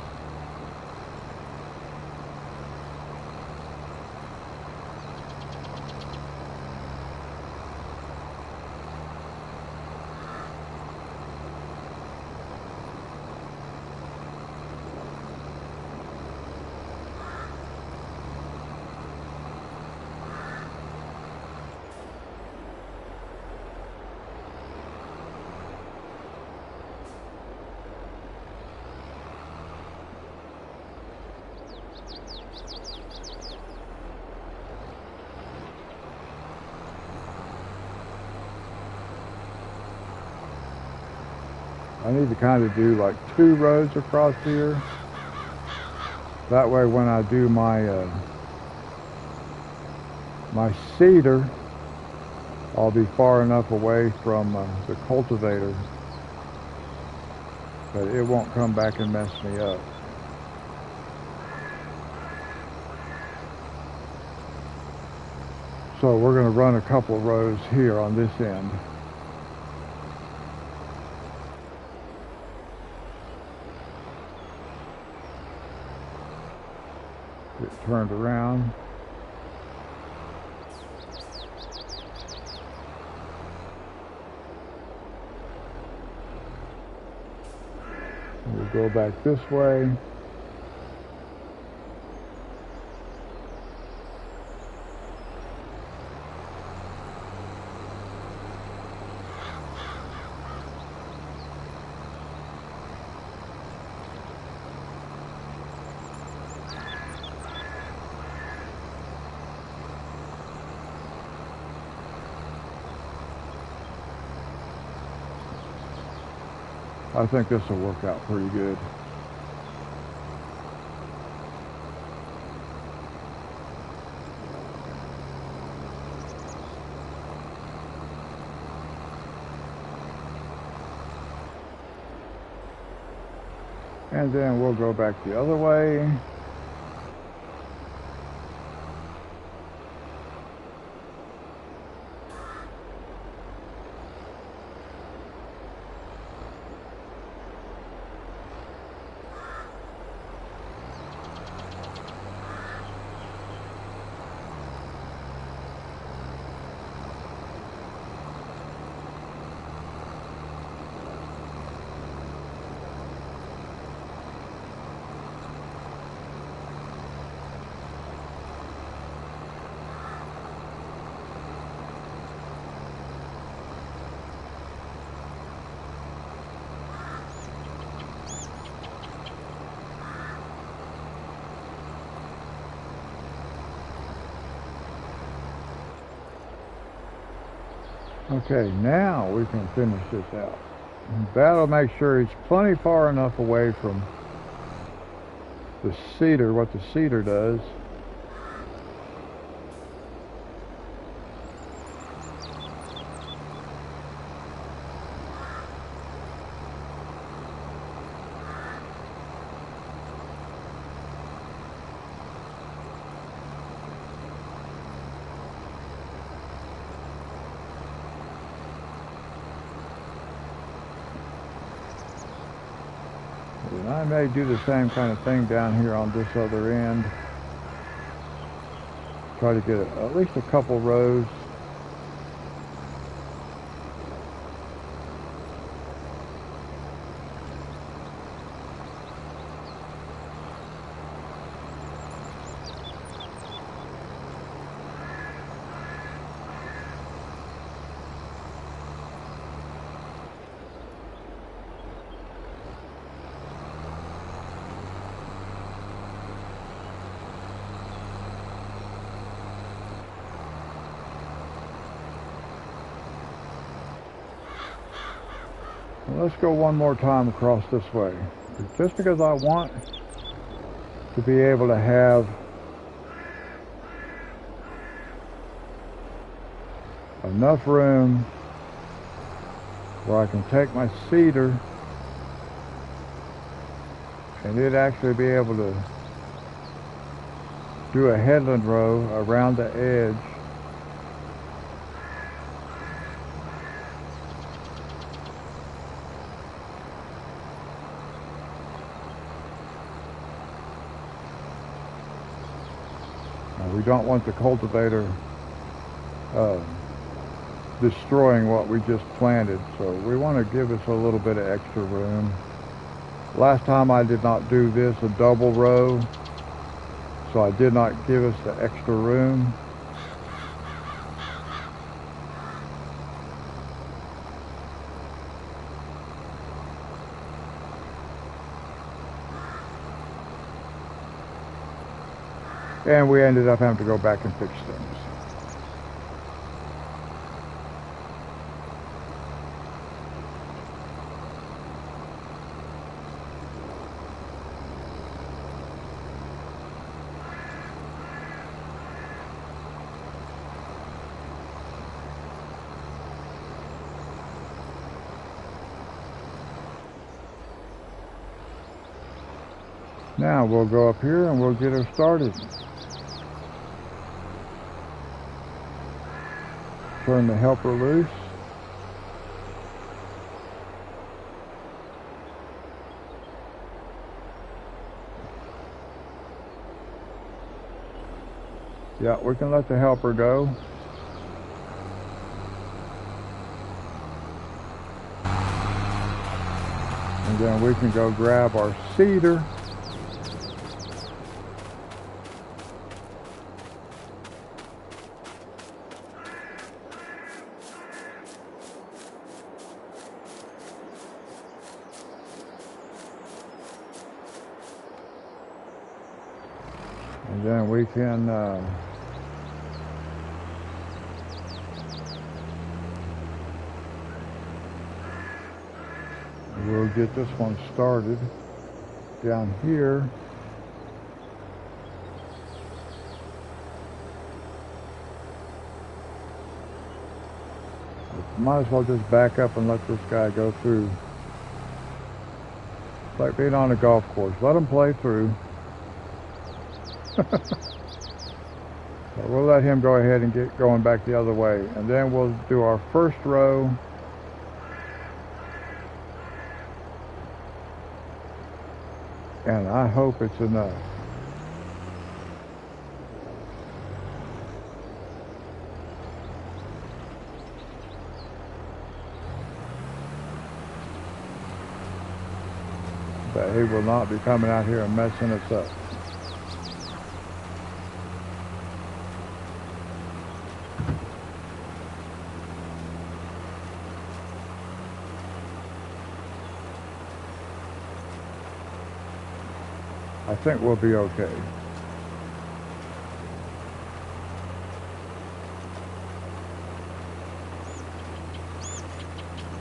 S1: I need to kind of do like 2 rows across here. That way when I do my my cedar, I'll be far enough away from the cultivator that it won't come back and mess me up. So we're going to run a couple rows here on this end. Get turned around. We'll go back this way. I think this will work out pretty good. And then we'll go back the other way. Okay, now we can finish this out. That'll make sure it's plenty far enough away from the cedar, what the cedar does. And I may do the same kind of thing down here on this other end. Try to get at least a couple rows. Let's go one more time across this way. Just because I want to be able to have enough room where I can take my cedar and it actually be able to do a headland row around the edge. Now, we don't want the cultivator destroying what we just planted, so we want to give us a little bit of extra room. Last time I did not do this a double row, so I did not give us the extra room. And we ended up having to go back and fix things. Now we'll go up here and we'll get her started. Turn the helper loose. Yeah, we can let the helper go. And then we can go grab our cedar. And then we can we'll get this one started down here. Might as well just back up and let this guy go through. It's like being on a golf course. Let him play through. So we'll let him go ahead and get going back the other way, and then we'll do our first row. And I hope it's enough. But he will not be coming out here and messing us up. I think we'll be okay.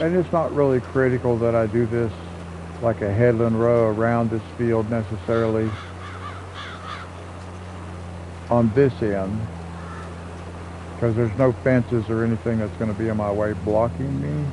S1: And it's not really critical that I do this like a headland row around this field necessarily on this end, because there's no fences or anything that's going to be in my way blocking me.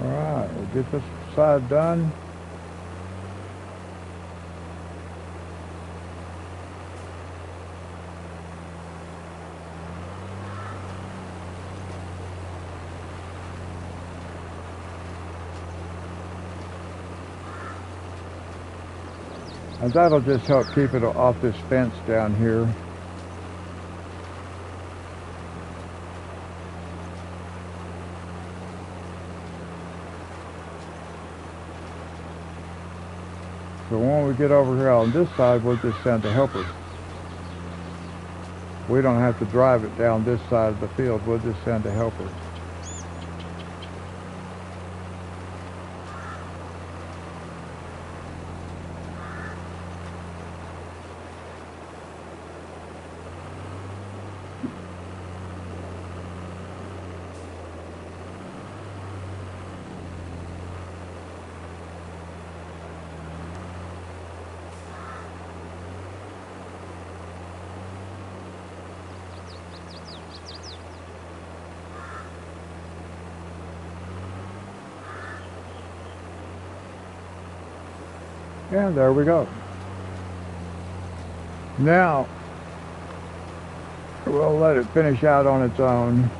S1: Alright, we'll get this side done. And that'll just help keep it off this fence down here. So when we get over here on this side, we'll just send a helper. We don't have to drive it down this side of the field. We'll just send a helper. And there we go. Now, we'll let it finish out on its own.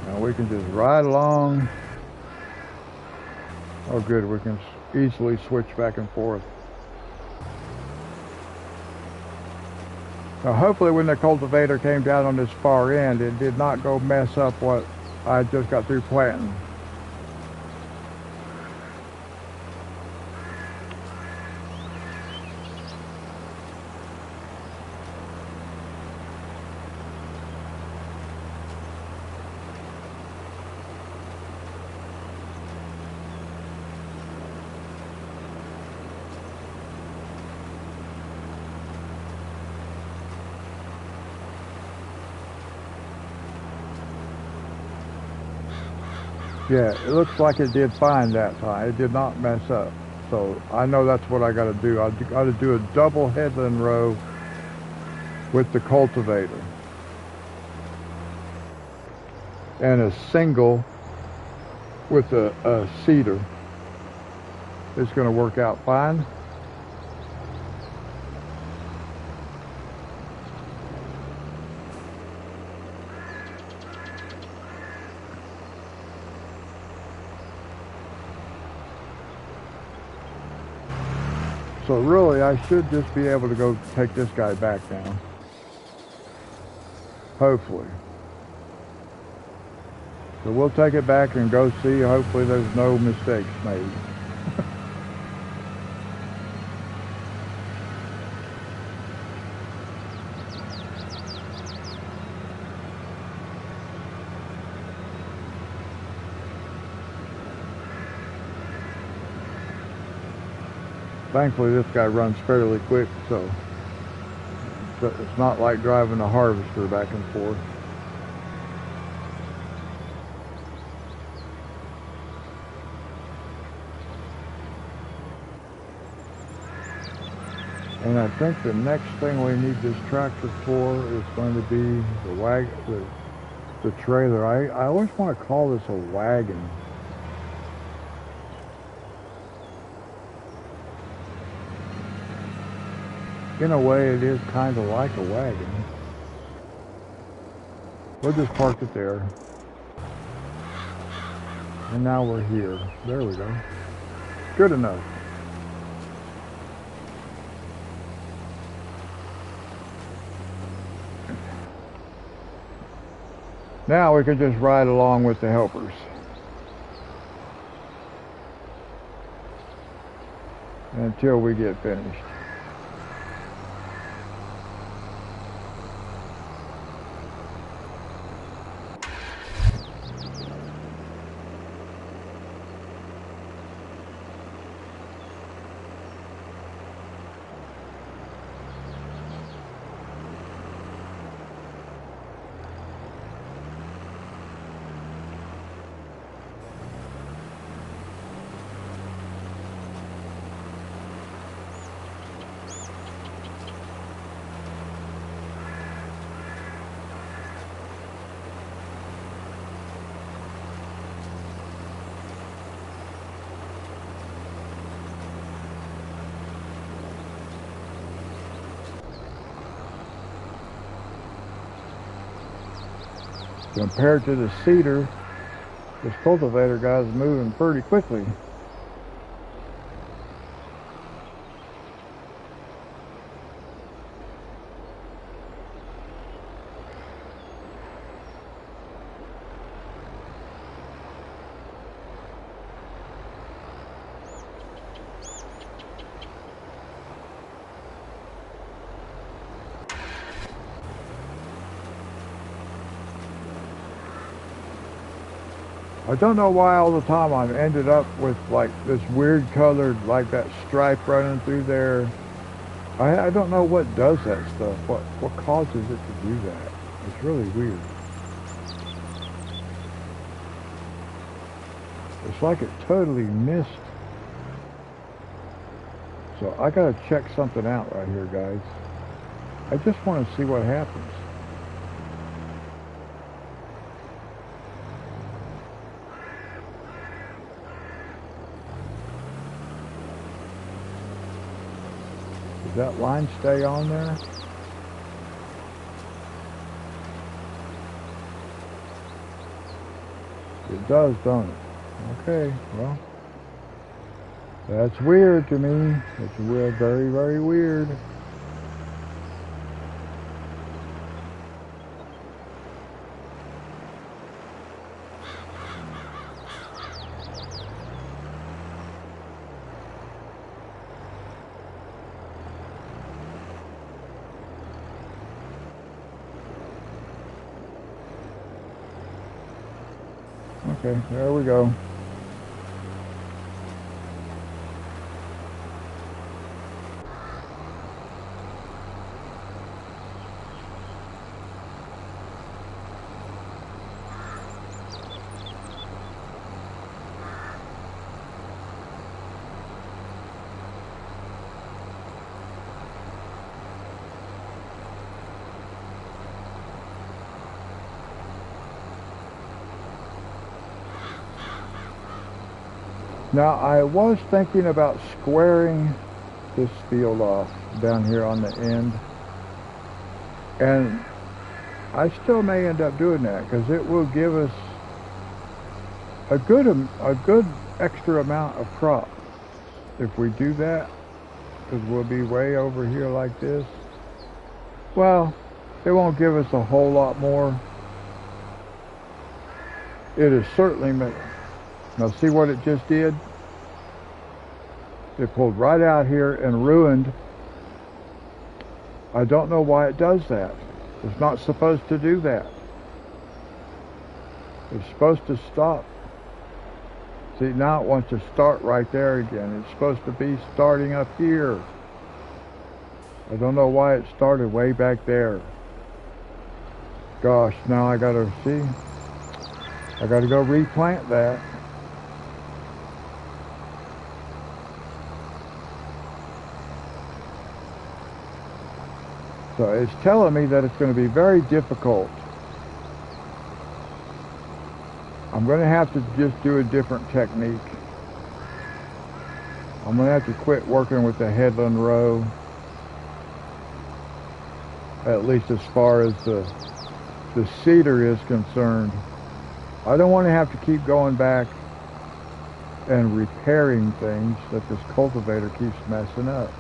S1: And we can just ride along. Oh good, we can easily switch back and forth. Now hopefully when the cultivator came down on this far end, it did not go mess up what I just got through planting. Yeah, it looks like it did fine that time. It did not mess up. So I know that's what I got to do. I got to do a double headland row with the cultivator and a single with a seeder. It's going to work out fine. So really, I should just be able to go take this guy back now. Hopefully. So we'll take it back and go see. Hopefully there's no mistakes made. Thankfully this guy runs fairly quick, so it's not like driving a harvester back and forth. And I think the next thing we need this tractor for is going to be the trailer. I always want to call this a wagon. In a way, it is kind of like a wagon. We'll just park it there. And now we're here. There we go. Good enough. Now we can just ride along with the helpers. Until we get finished. Compared to the cedar, This cultivator guy's moving pretty quickly. I don't know why all the time I've ended up with like this weird colored, like that stripe running through there. I don't know what does that stuff. What causes it to do that? It's really weird. It's like it totally missed. So I gotta check something out right here, guys. I just want to see what happens. Does that line stay on there? It does, don't it? Okay, well, that's weird to me. It's weird, very, very weird. Okay, there we go. Now, I was thinking about squaring this field off down here on the end, and I still may end up doing that because it will give us a good extra amount of crop if we do that, because we'll be way over here like this. Well, it won't give us a whole lot more. It is certainly made. Now see what it just did? It pulled right out here and ruined. I don't know why it does that. It's not supposed to do that. It's supposed to stop. See, now it wants to start right there again. It's supposed to be starting up here. I don't know why it started way back there. Gosh, now I gotta see. I gotta go replant that. So it's telling me that it's going to be very difficult. I'm going to have to just do a different technique. I'm going to have to quit working with the headland row, at least as far as the cedar is concerned. I don't want to have to keep going back and repairing things that this cultivator keeps messing up.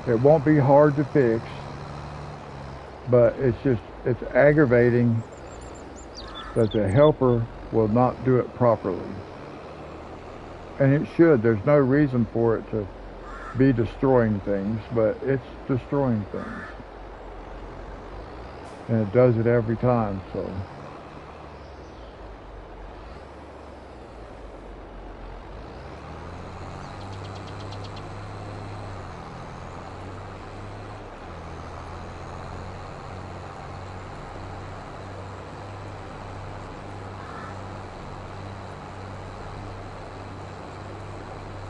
S1: It won't be hard to fix, but it's aggravating that the helper will not do it properly. And it should. There's no reason for it to be destroying things, but it's destroying things. And it does it every time, so.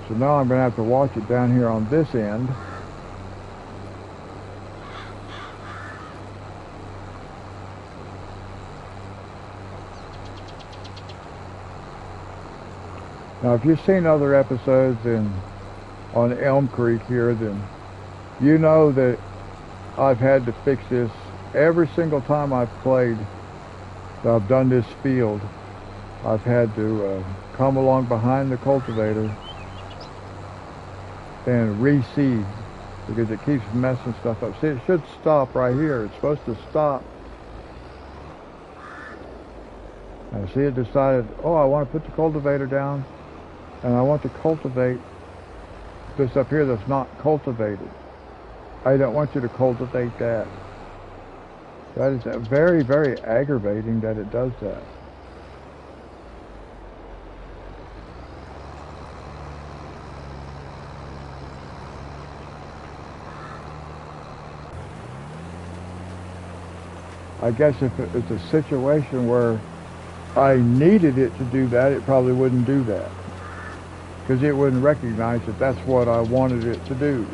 S1: So now I'm going to have to watch it down here on this end. Now if you've seen other episodes on Elm Creek here, then you know that I've had to fix this every single time I've played. I've done this field. I've had to come along behind the cultivator and reseed because it keeps messing stuff up. See, it should stop right here. It's supposed to stop. And see, it decided, oh, I want to put the cultivator down and I want to cultivate this up here that's not cultivated. I don't want you to cultivate that. That is very, very aggravating that it does that. I guess if it was a situation where I needed it to do that, it probably wouldn't do that. Because it wouldn't recognize that that's what I wanted it to do.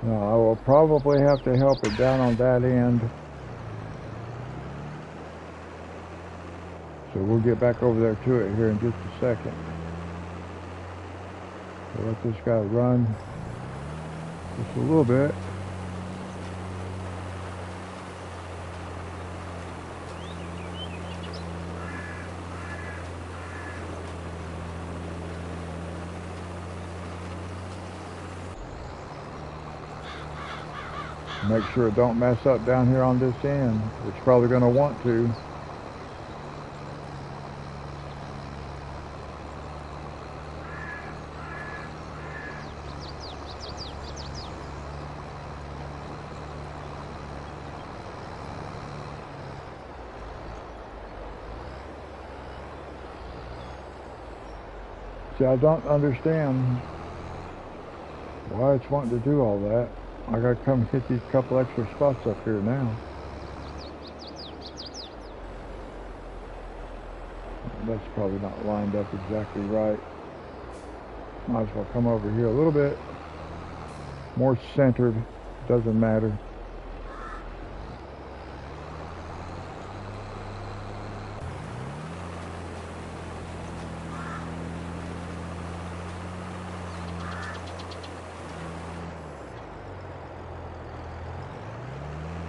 S1: Now, I will probably have to help it down on that end. So we'll get back over there to it here in just a second. So let this guy run just a little bit. Make sure it don't mess up down here on this end. It's probably going to want to. See, I don't understand why it's wanting to do all that. I gotta come hit these couple extra spots up here now. That's probably not lined up exactly right. Might as well come over here a little bit more centered. Doesn't matter.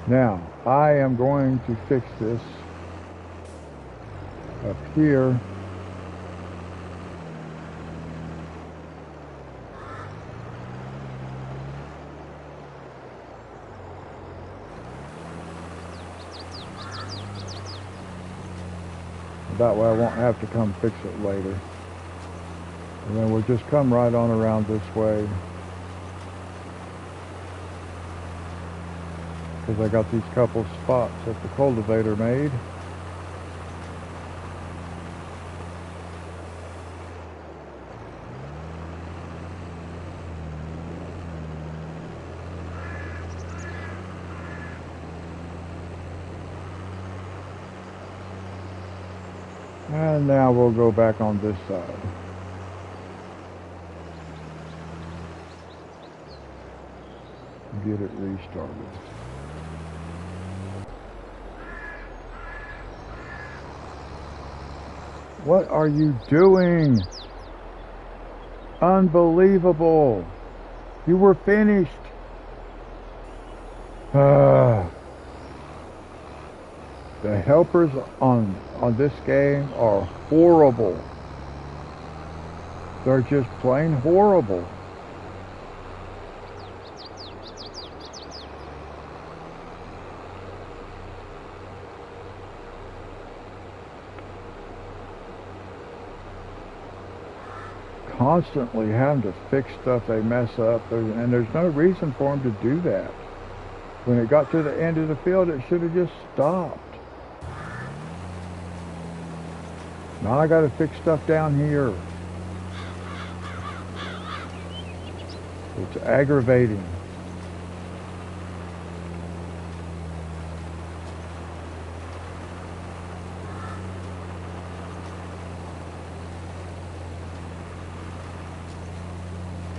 S1: Now, I am going to fix this up here. That way I won't have to come fix it later. And then we'll just come right on around this way. Because I got these couple spots that the cultivator made. And now we'll go back on this side. Get it restarted. What are you doing? Unbelievable. You were finished. The helpers on this game are horrible. They're just plain horrible. constantly having to fix stuff they mess up, and there's no reason for them to do that. When it got to the end of the field, it should have just stopped. Now I got to fix stuff down here. It's aggravating.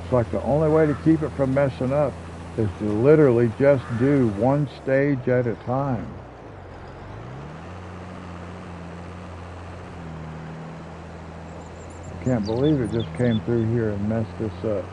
S1: It's like the only way to keep it from messing up is to literally just do one stage at a time. I can't believe it just came through here and messed this up.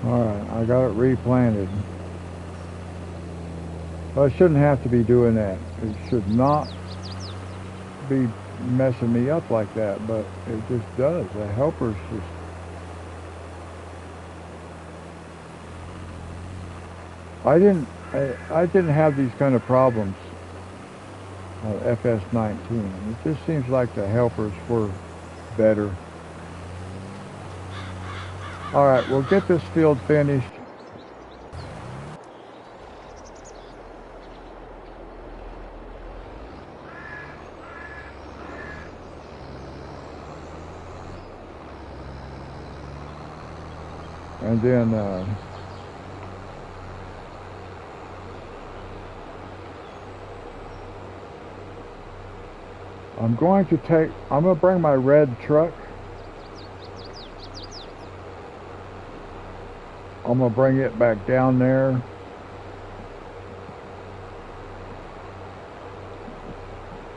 S1: Alright, I got it replanted. Well, I shouldn't have to be doing that. It should not be messing me up like that, but it just does. The helpers just... I didn't have these kind of problems on FS19. It just seems like the helpers were better. Alright, we'll get this field finished. And then I'm going to bring my red truck. I'm going to bring it back down there.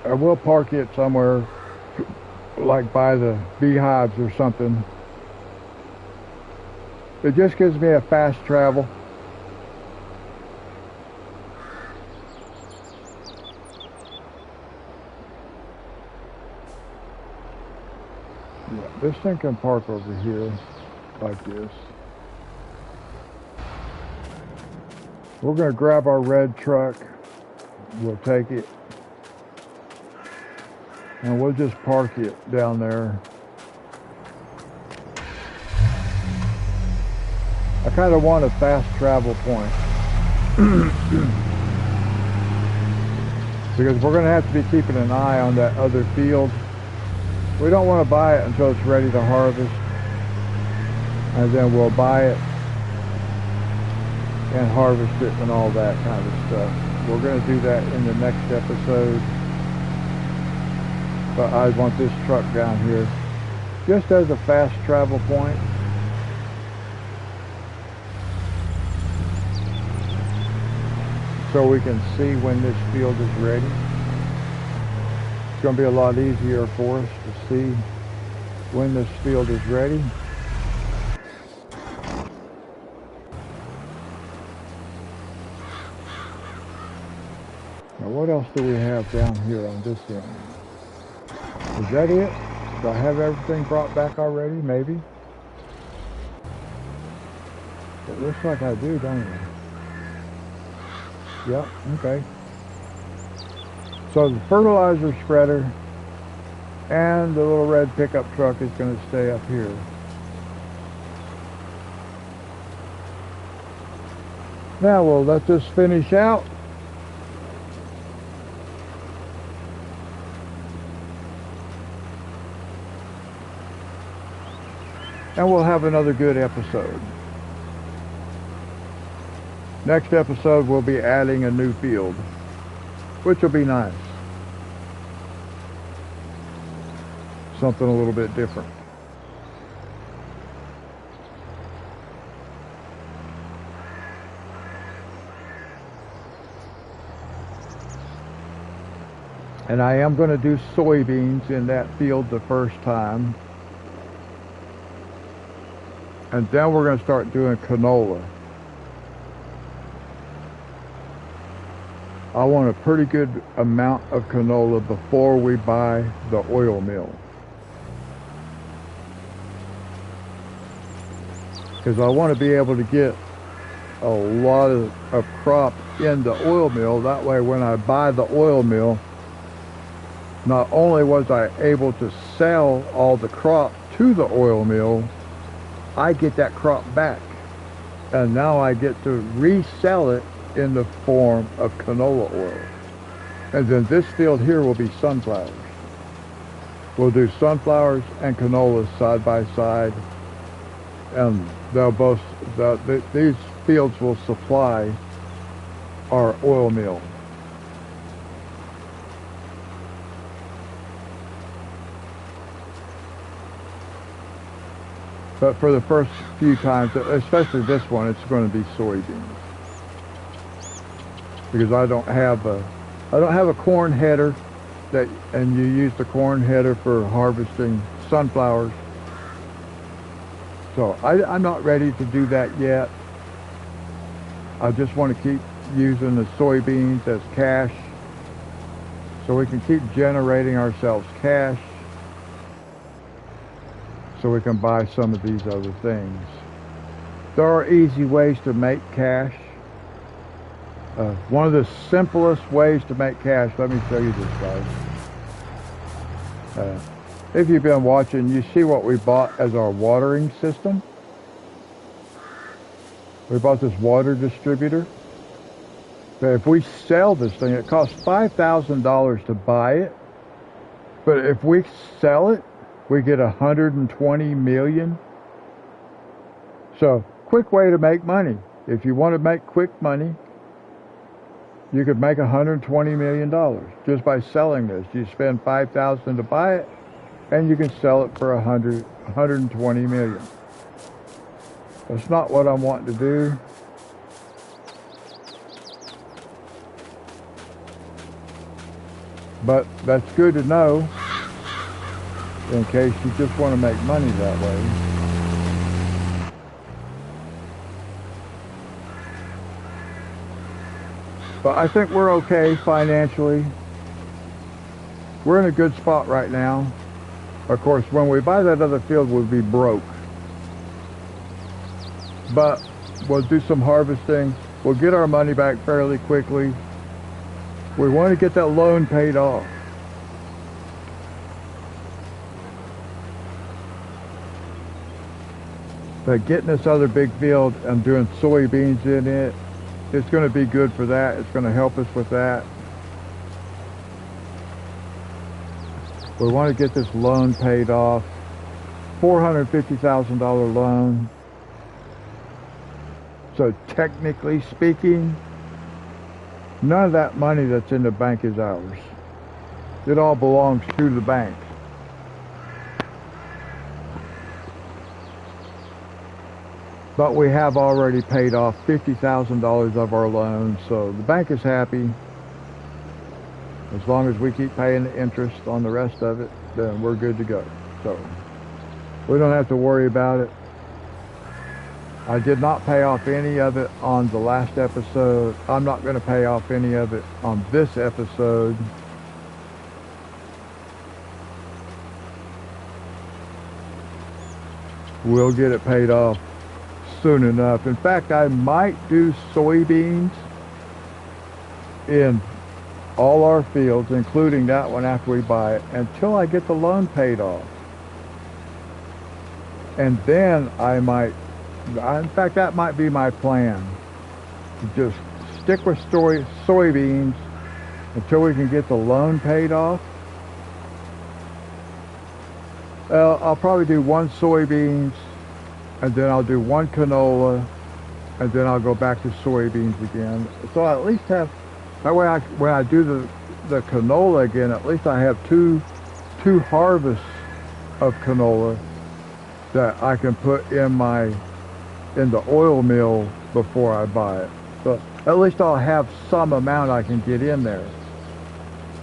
S1: I will park it somewhere, like by the beehives or something. It just gives me a fast travel. Yeah, this thing can park over here like this. We're going to grab our red truck. We'll take it. And we'll just park it down there. I kind of want a fast travel point. Because we're going to have to be keeping an eye on that other field. We don't want to buy it until it's ready to harvest. And then we'll buy it and harvest it and all that kind of stuff. We're going to do that in the next episode. But I want this truck down here just as a fast travel point. So we can see when this field is ready. It's going to be a lot easier for us to see when this field is ready. Now what else do we have down here on this end? Is that it? Do I have everything brought back already? Maybe. It looks like I do, don't it? Yep, okay. So the fertilizer spreader and the little red pickup truck is going to stay up here. Now we'll let this finish out. And we'll have another good episode. Next episode we'll be adding a new field, which will be nice. Something a little bit different. And I am going to do soybeans in that field the first time. And then we're going to start doing canola. I want a pretty good amount of canola before we buy the oil mill. Because I want to be able to get a lot of crop in the oil mill. That way when I buy the oil mill, not only was I able to sell all the crop to the oil mill, I get that crop back. And now I get to resell it in the form of canola oil. And then this field here will be sunflowers. We'll do sunflowers and canola side by side, and they'll both, these fields will supply our oil mill. But for the first few times, especially this one, it's going to be soybeans. Because I don't have a corn header and you use the corn header for harvesting sunflowers. So I'm not ready to do that yet. I just want to keep using the soybeans as cash so we can keep generating ourselves cash so we can buy some of these other things. There are easy ways to make cash. One of the simplest ways to make cash, let me show you this, guys. If you've been watching, you see what we bought as our watering system. We bought this water distributor. But if we sell this thing, it costs $5,000 to buy it. But if we sell it, we get 120 million. So, quick way to make money. If you want to make quick money, you could make $120 million just by selling this. You spend $5,000 to buy it, and you can sell it for 120 million. That's not what I'm wanting to do. But that's good to know in case you just want to make money that way. But I think we're okay financially. We're in a good spot right now. Of course, when we buy that other field, we'll be broke. But we'll do some harvesting. We'll get our money back fairly quickly. We want to get that loan paid off. But getting this other big field and doing soybeans in it, it's going to be good for that. It's going to help us with that. We want to get this loan paid off. $450,000 loan. So technically speaking, none of that money that's in the bank is ours. It all belongs to the bank. But we have already paid off $50,000 of our loan, so the bank is happy. As long as we keep paying the interest on the rest of it, then we're good to go. So we don't have to worry about it. I did not pay off any of it on the last episode. I'm not going to pay off any of it on this episode. We'll get it paid off soon enough. In fact, I might do soybeans in all our fields, including that one after we buy it, until I get the loan paid off. And then I might, in fact, that might be my plan. Just stick with soybeans until we can get the loan paid off. I'll probably do one soybeans, and then I'll do one canola, and then I'll go back to soybeans again. So I at least have, that way when I do the canola again, at least I have two harvests of canola that I can put in the oil mill before I buy it. So at least I'll have some amount I can get in there.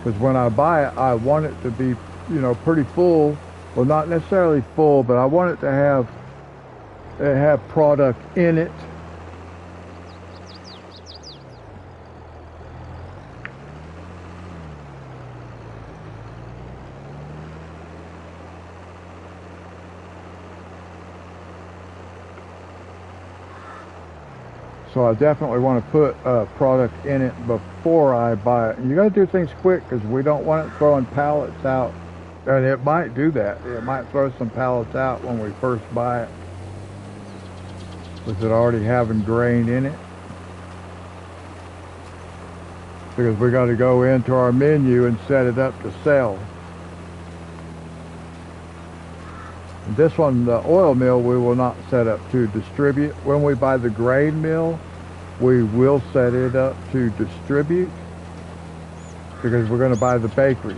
S1: Because when I buy it, I want it to be, you know, pretty full. Well, not necessarily full, but I want it to have product in it. So I definitely want to put product in it before I buy it. And you got to do things quick because we don't want it throwing pallets out. And it might do that. It might throw some pallets out when we first buy it, with it already having grain in it. Because we got to go into our menu and set it up to sell. This one, the oil mill, we will not set up to distribute. When we buy the grain mill, we will set it up to distribute because we're going to buy the bakery.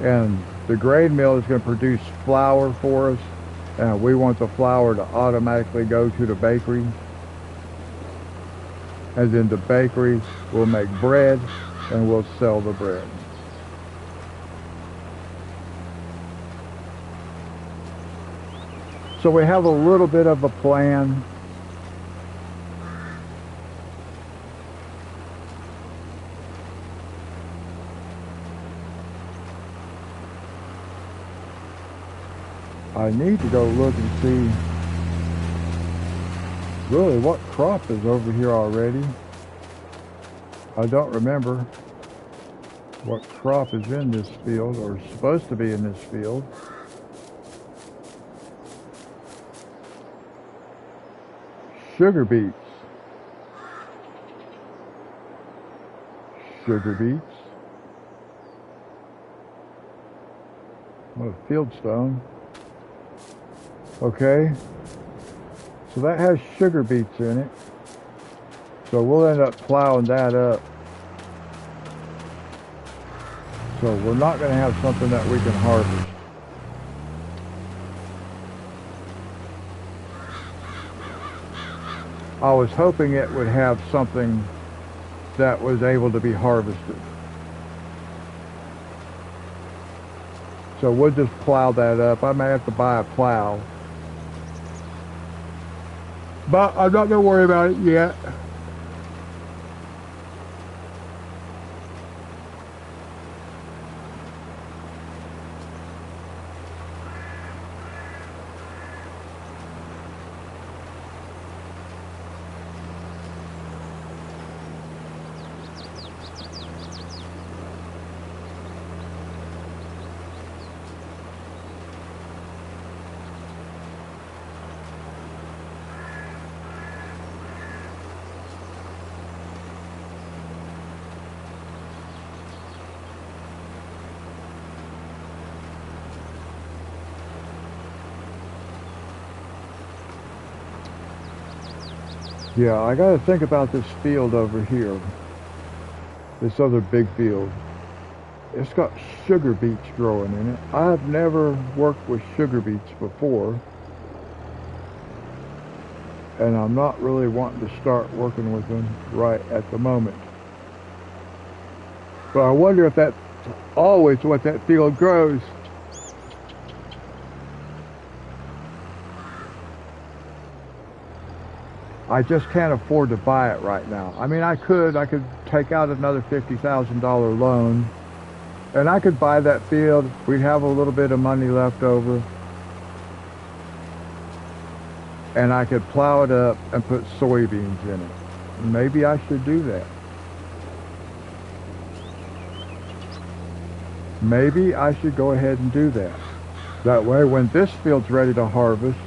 S1: And the grain mill is going to produce flour for us, and we want the flour to automatically go to the bakery. And then the bakery will make bread, and we'll sell the bread. So we have a little bit of a plan. I need to go look and see really what crop is over here already. I don't remember what crop is in this field or is supposed to be in this field. Sugar beets. Sugar beets. What a fieldstone. Okay. So that has sugar beets in it. So we'll end up plowing that up. So we're not going to have something that we can harvest. I was hoping it would have something that was able to be harvested. So we'll just plow that up. I may have to buy a plow. But I'm not going to worry about it yet. Yeah, I got to think about this field over here. This other big field. It's got sugar beets growing in it. I've never worked with sugar beets before. And I'm not really wanting to start working with them right at the moment. But I wonder if that's always what that field grows. I just can't afford to buy it right now. I mean, I could take out another $50,000 loan and I could buy that field. We'd have a little bit of money left over and I could plow it up and put soybeans in it. Maybe I should do that. Maybe I should go ahead and do that. That way, when this field's ready to harvest,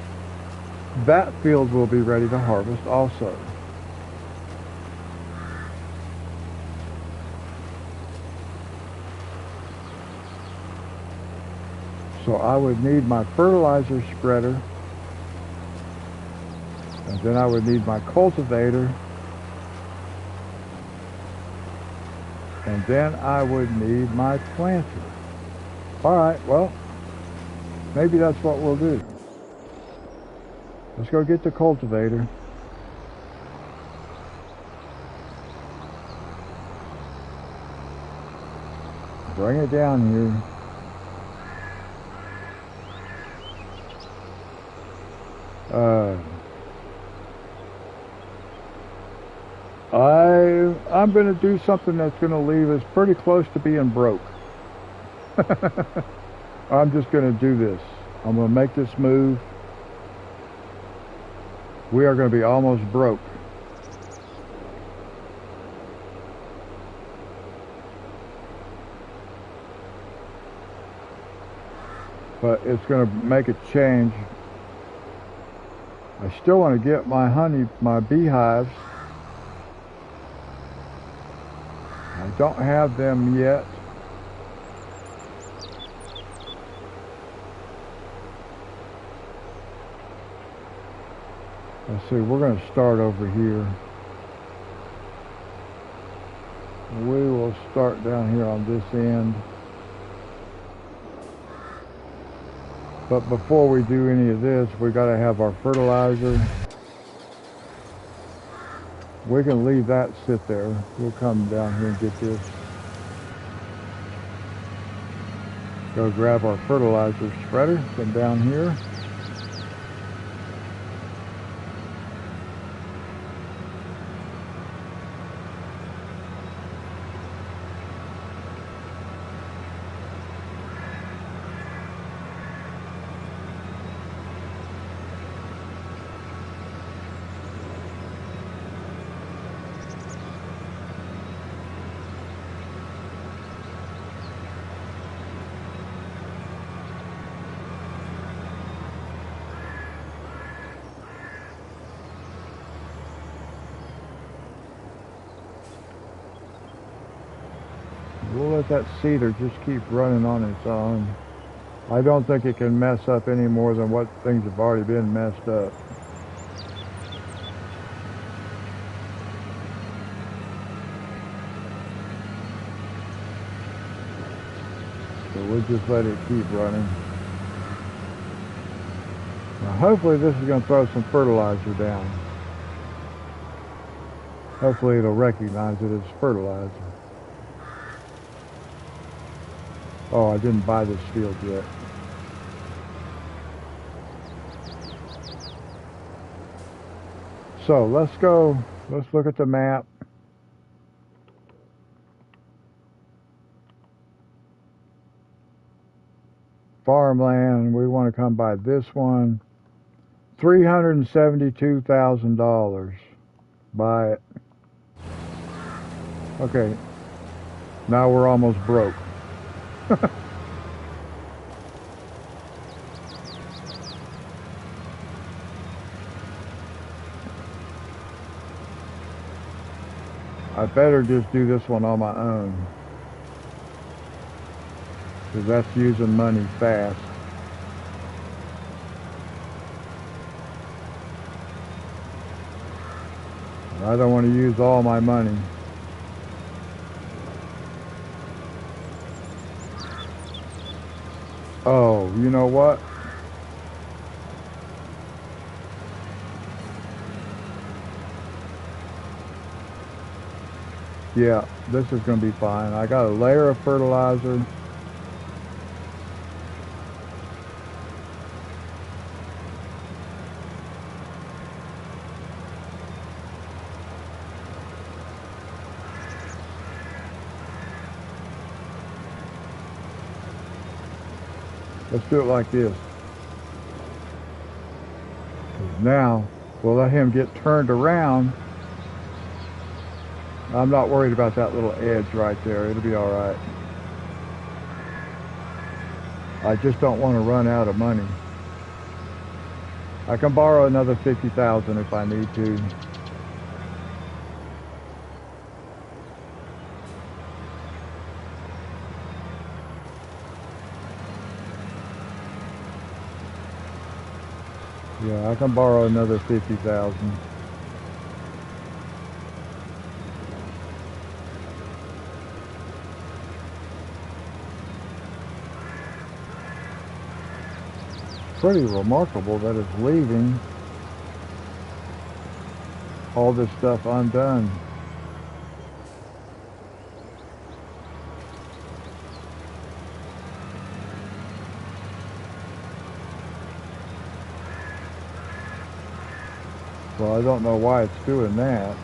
S1: that field will be ready to harvest also. So I would need my fertilizer spreader, and then I would need my cultivator, and then I would need my planter. All right, well, maybe that's what we'll do. Let's go get the cultivator. Bring it down here. I'm going to do something that's going to leave us pretty close to being broke. I'm just going to do this. I'm going to make this move. We are going to be almost broke. But it's going to make a change. I still want to get my honey, my beehives. I don't have them yet. Let's see, we're going to start over here. We will start down here on this end. But before we do any of this, we got to have our fertilizer. We can leave that sit there. We'll come down here and get this. Go grab our fertilizer spreader from down here. We'll let that cedar just keep running on its own. I don't think it can mess up any more than what things have already been messed up. So we'll just let it keep running. Now hopefully this is going to throw some fertilizer down. Hopefully it'll recognize it as fertilizer. Oh, I didn't buy this field yet. So let's go, let's look at the map. Farmland, we want to come by this one. $372,000. Buy it. Okay, now we're almost broke. I better just do this one on my own, because that's using money fast. I don't want to use all my money. Oh, you know what? Yeah, this is going to be fine. I got a layer of fertilizer. Let's do it like this. Now, we'll let him get turned around. I'm not worried about that little edge right there. It'll be all right. I just don't want to run out of money. I can borrow another $50,000 if I need to. Yeah, I can borrow another $50,000. Pretty remarkable that it's leaving all this stuff undone. Well, I don't know why it's doing that.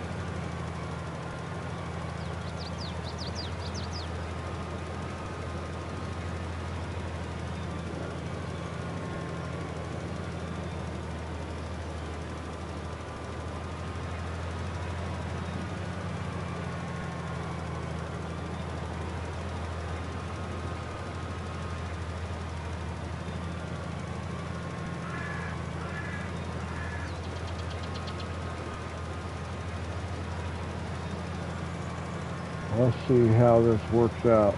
S1: Let's see how this works out.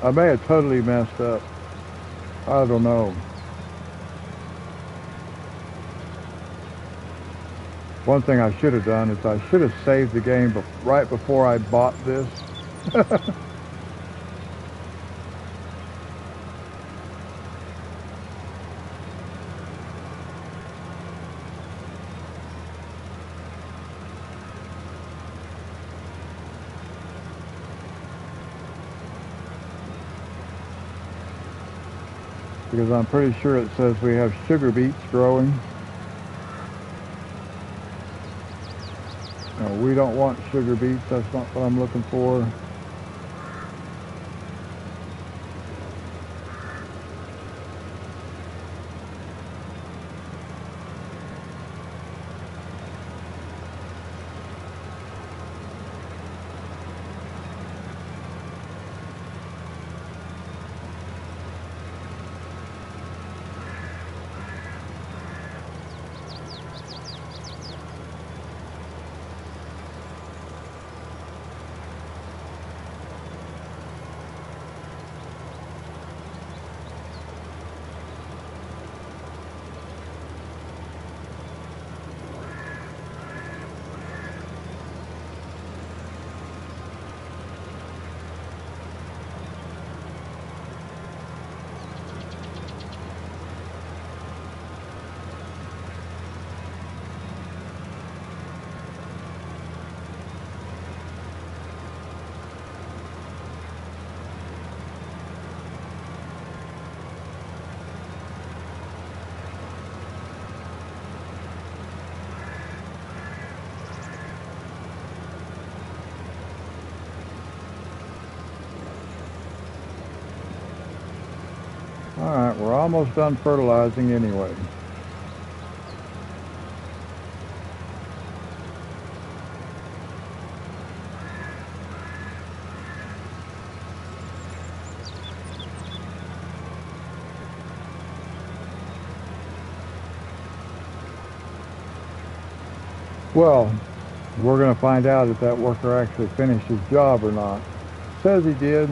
S1: I may have totally messed up. I don't know. One thing I should have done is I should have saved the game right before I bought this. Because I'm pretty sure it says we have sugar beets growing. No, we don't want sugar beets. That's not what I'm looking for. Alright, we're almost done fertilizing anyway. Well, we're going to find out if that worker actually finished his job or not. Says he did.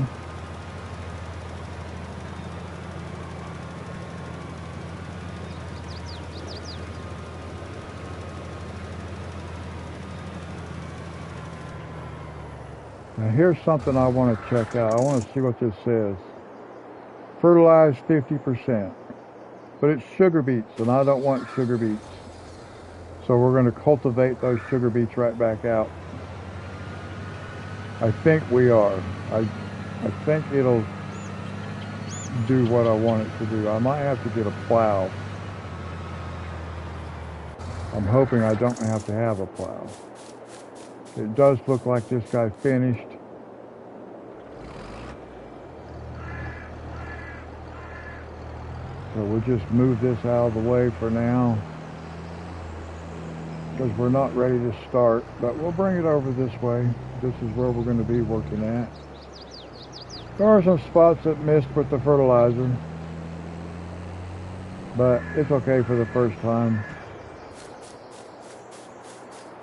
S1: Now here's something I want to check out. I want to see what this says. Fertilize 50%. But it's sugar beets, and I don't want sugar beets. So we're going to cultivate those sugar beets right back out. I think we are. I think it'll do what I want it to do. I might have to get a plow. I'm hoping I don't have to have a plow. It does look like this guy finished. So we'll just move this out of the way for now, because we're not ready to start, but we'll bring it over this way. This is where we're going to be working at. There are some spots that missed with the fertilizer, but it's okay for the first time.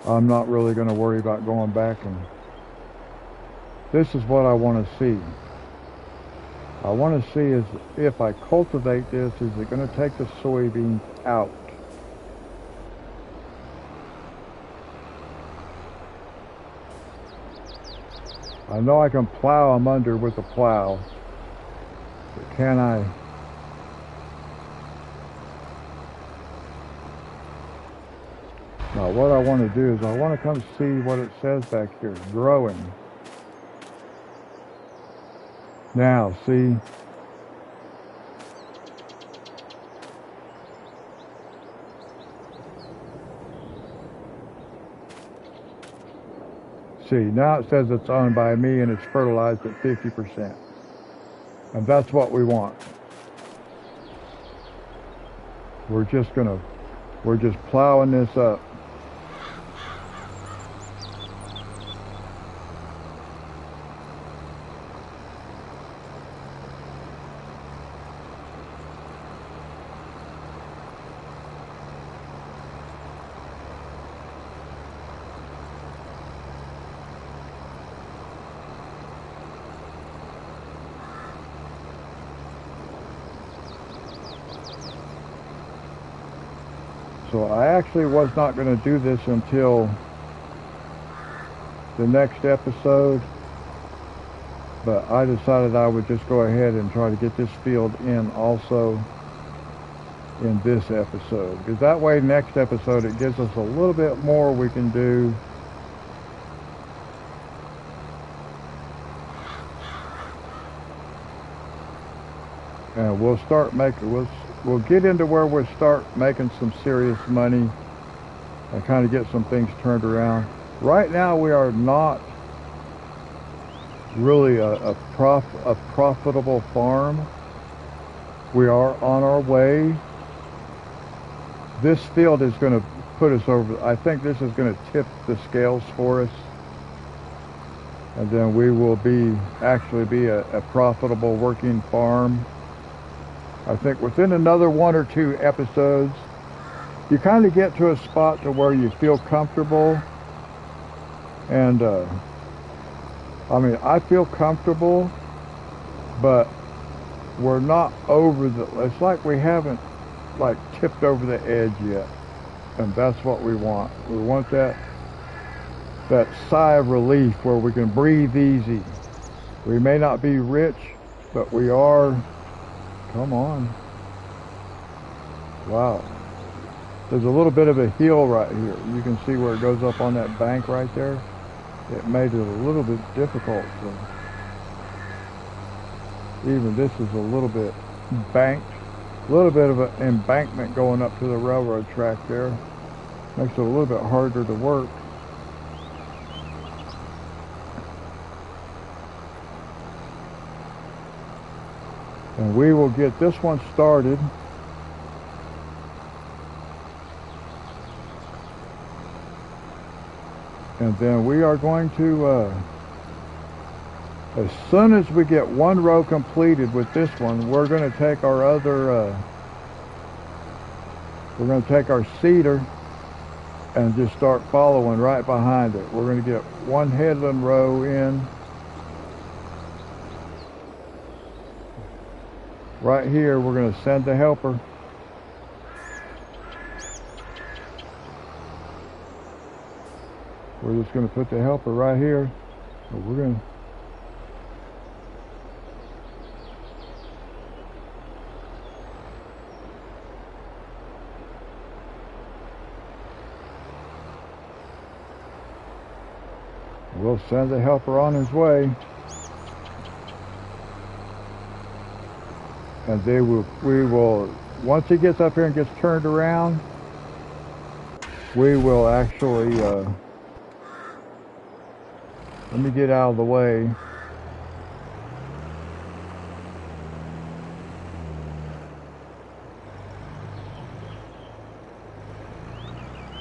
S1: I'm not really going to worry about going back, and this is what I want to see. I want to see is if I cultivate this, is it going to take the soybeans out? I know I can plow them under with a plow, but can I? Now what I want to do is I want to come see what it says back here, growing. Now, see, See, now it says it's owned by me and it's fertilized at 50%. And that's what we want. We're just plowing this up. So I actually was not going to do this until the next episode, but I decided I would just go ahead and try to get this field in also in this episode, because that way next episode it gives us a little bit more we can do. And we'll start making, we'll get into where we'll start making some serious money and kind of get some things turned around. Right now we are not really a profitable farm. We are on our way. This field is going to put us over, I think this is going to tip the scales for us. And then we will actually be a profitable working farm. I think within another 1 or 2 episodes, you kind of get to a spot to where you feel comfortable. And I mean, I feel comfortable, but we're not over it's like we haven't like tipped over the edge yet. And that's what we want. We want that sigh of relief where we can breathe easy. We may not be rich, but we are. Come on. Wow. There's a little bit of a hill right here. You can see where it goes up on that bank right there. It made it a little bit difficult. Even this is a little bit banked. A little bit of an embankment going up to the railroad track there. Makes it a little bit harder to work. And we will get this one started. And then we are going to, as soon as we get one row completed with this one, we're going to take our other, we're going to take our cedar and just start following right behind it. We're going to get one headland row in. Right here, we're going to send the helper. We're just going to put the helper right here. We're going to we'll send the helper on his way. And we will, once he gets up here and gets turned around, we will actually, let me get out of the way.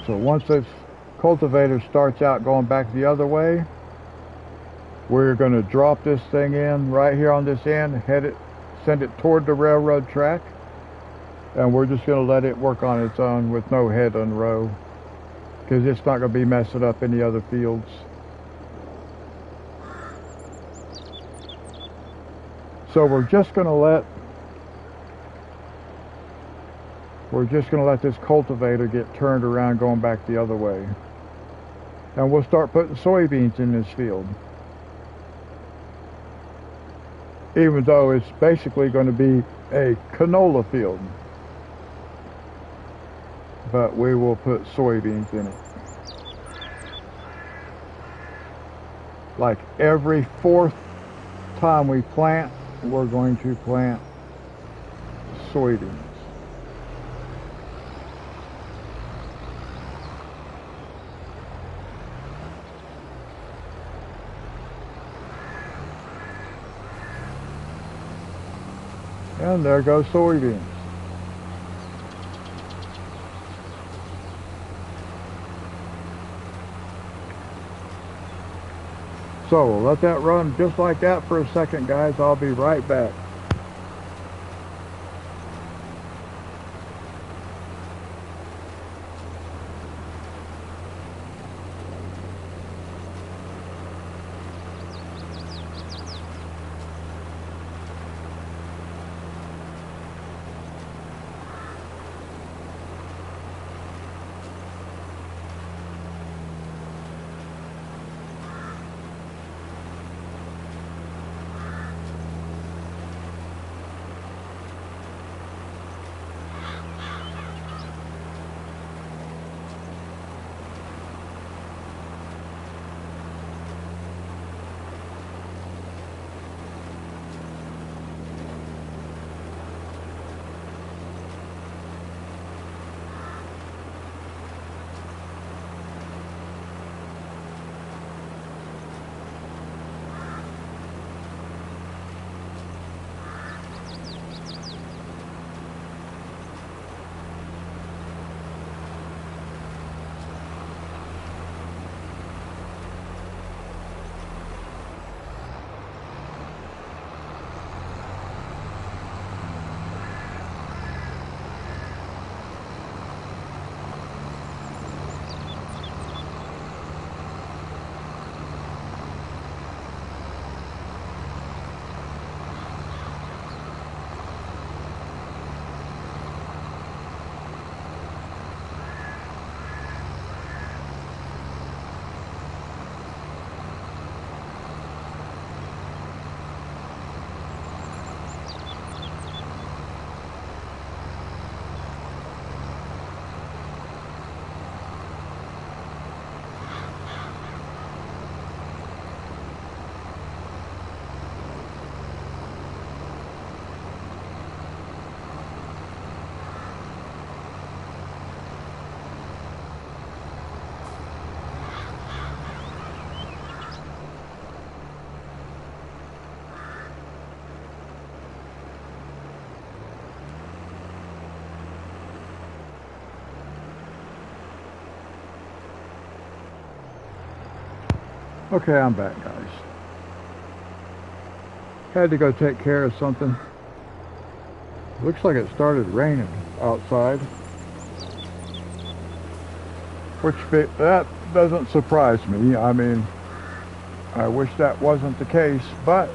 S1: So once this cultivator starts out going back the other way, we're going to drop this thing in right here on this end, send it toward the railroad track, and we're just going to let it work on its own with no headland row, because it's not going to be messing up any other fields. So we're just going to let this cultivator get turned around going back the other way, and we'll start putting soybeans in this field. Even though it's basically going to be a canola field. But we will put soybeans in it. Like every 4th time we plant, we're going to plant soybeans. And there goes soybeans. So we'll let that run just like that for a second, guys. I'll be right back. Okay, I'm back, guys. Had to go take care of something. Looks like it started raining outside. That doesn't surprise me. I mean, I wish that wasn't the case, but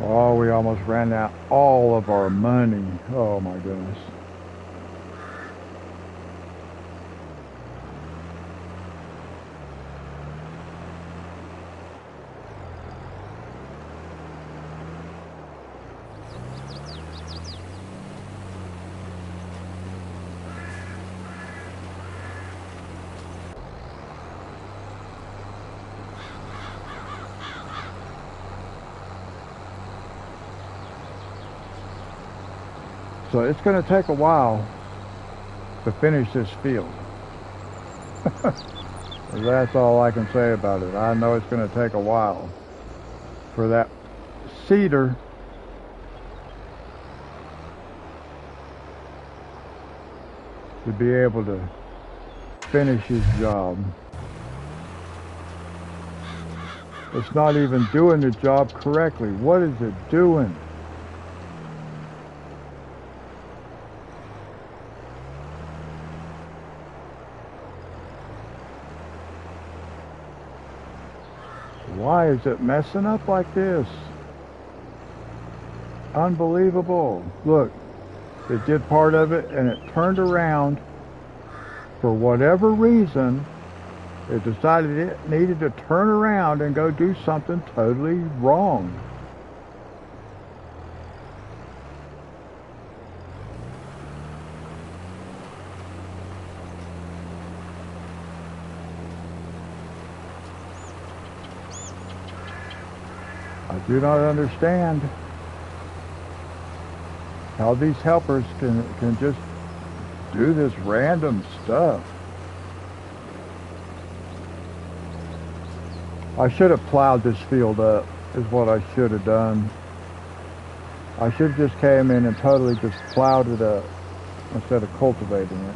S1: oh, we almost ran out all of our money. Oh my goodness. So it's going to take a while to finish this field. That's all I can say about it. I know it's going to take a while for that seeder to be able to finish his job. It's not even doing the job correctly. What is it doing? Why is it messing up like this? Unbelievable. Look, it did part of it and it turned around. For whatever reason, it decided it needed to turn around and go do something totally wrong. do not understand how these helpers can just do this random stuff. I should have plowed this field up, is what I should have done. I should have just came in and totally just plowed it up instead of cultivating it.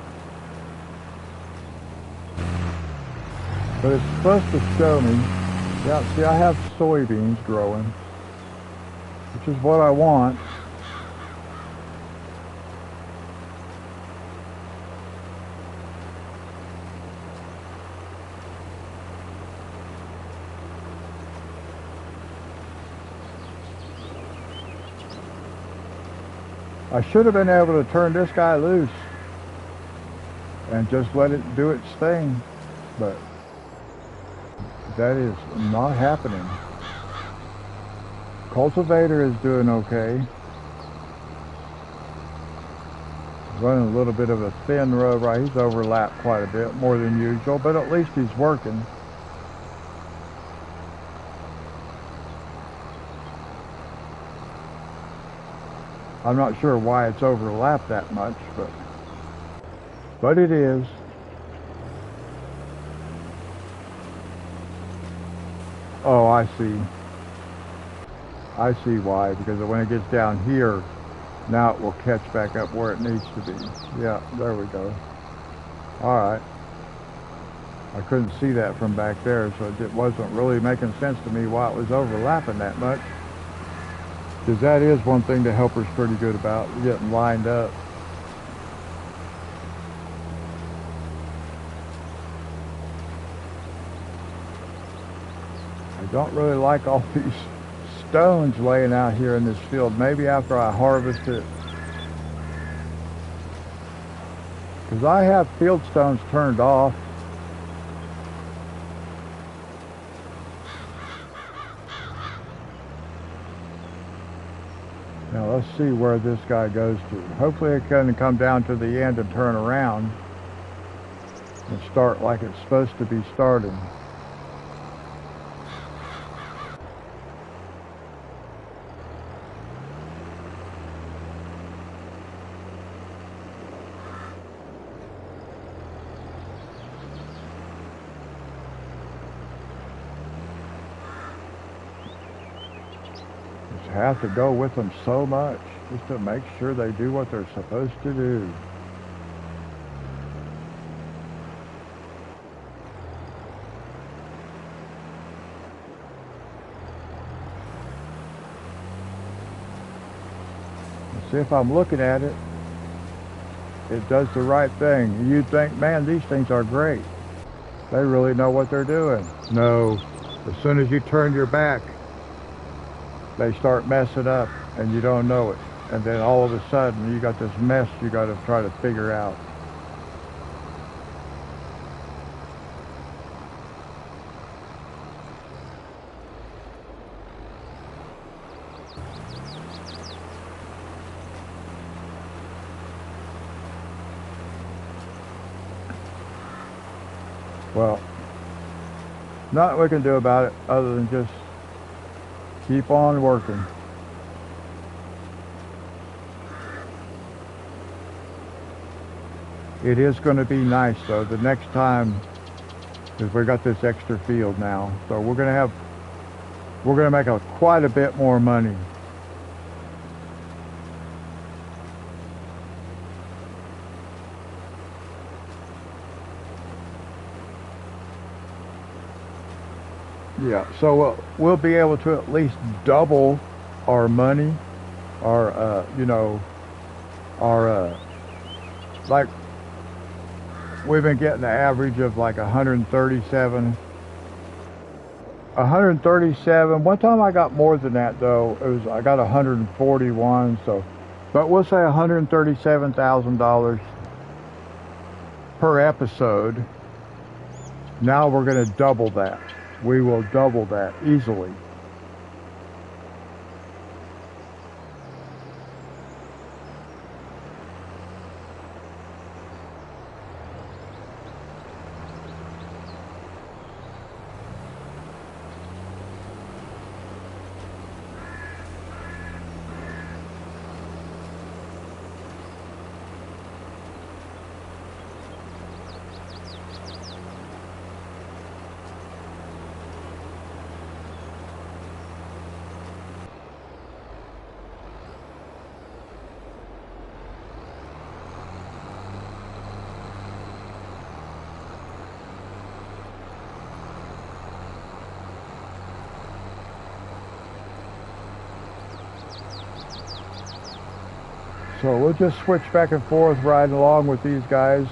S1: But it's supposed to show me, yeah, see, I have soybeans growing, which is what I want. I should have been able to turn this guy loose and just let it do its thing, but that is not happening. Cultivator is doing okay. Running a little bit of a thin row, right? He's overlapped quite a bit, more than usual, but at least he's working. I'm not sure why it's overlapped that much, but it is. Oh, I see. I see why, because when it gets down here, now it will catch back up where it needs to be. Yeah, there we go. All right. I couldn't see that from back there, so it wasn't really making sense to me why it was overlapping that much. Because that is one thing the helper's pretty good about, getting lined up. I don't really like all these stones laying out here in this field. Maybe after I harvest it. Because I have field stones turned off. Now let's see where this guy goes to. Hopefully it can come down to the end and turn around and start like it's supposed to be starting. Have to go with them so much just to make sure they do what they're supposed to do. Let's see if I'm looking at it. It does the right thing. You'd think, man, these things are great. They really know what they're doing. No, as soon as you turn your back, they start messing up and you don't know it. And then all of a sudden you got this mess you got to try to figure out. Well, nothing we can do about it other than just keep on working. It is going to be nice though the next time, because we got this extra field now, so we're going to make quite a bit more money. Yeah, so we'll be able to at least double our money, our, like, we've been getting an average of like 137. One time I got more than that though. I got 141, so, but we'll say $137,000 per episode. Now we're going to double that. We will double that easily. So we'll just switch back and forth riding along with these guys.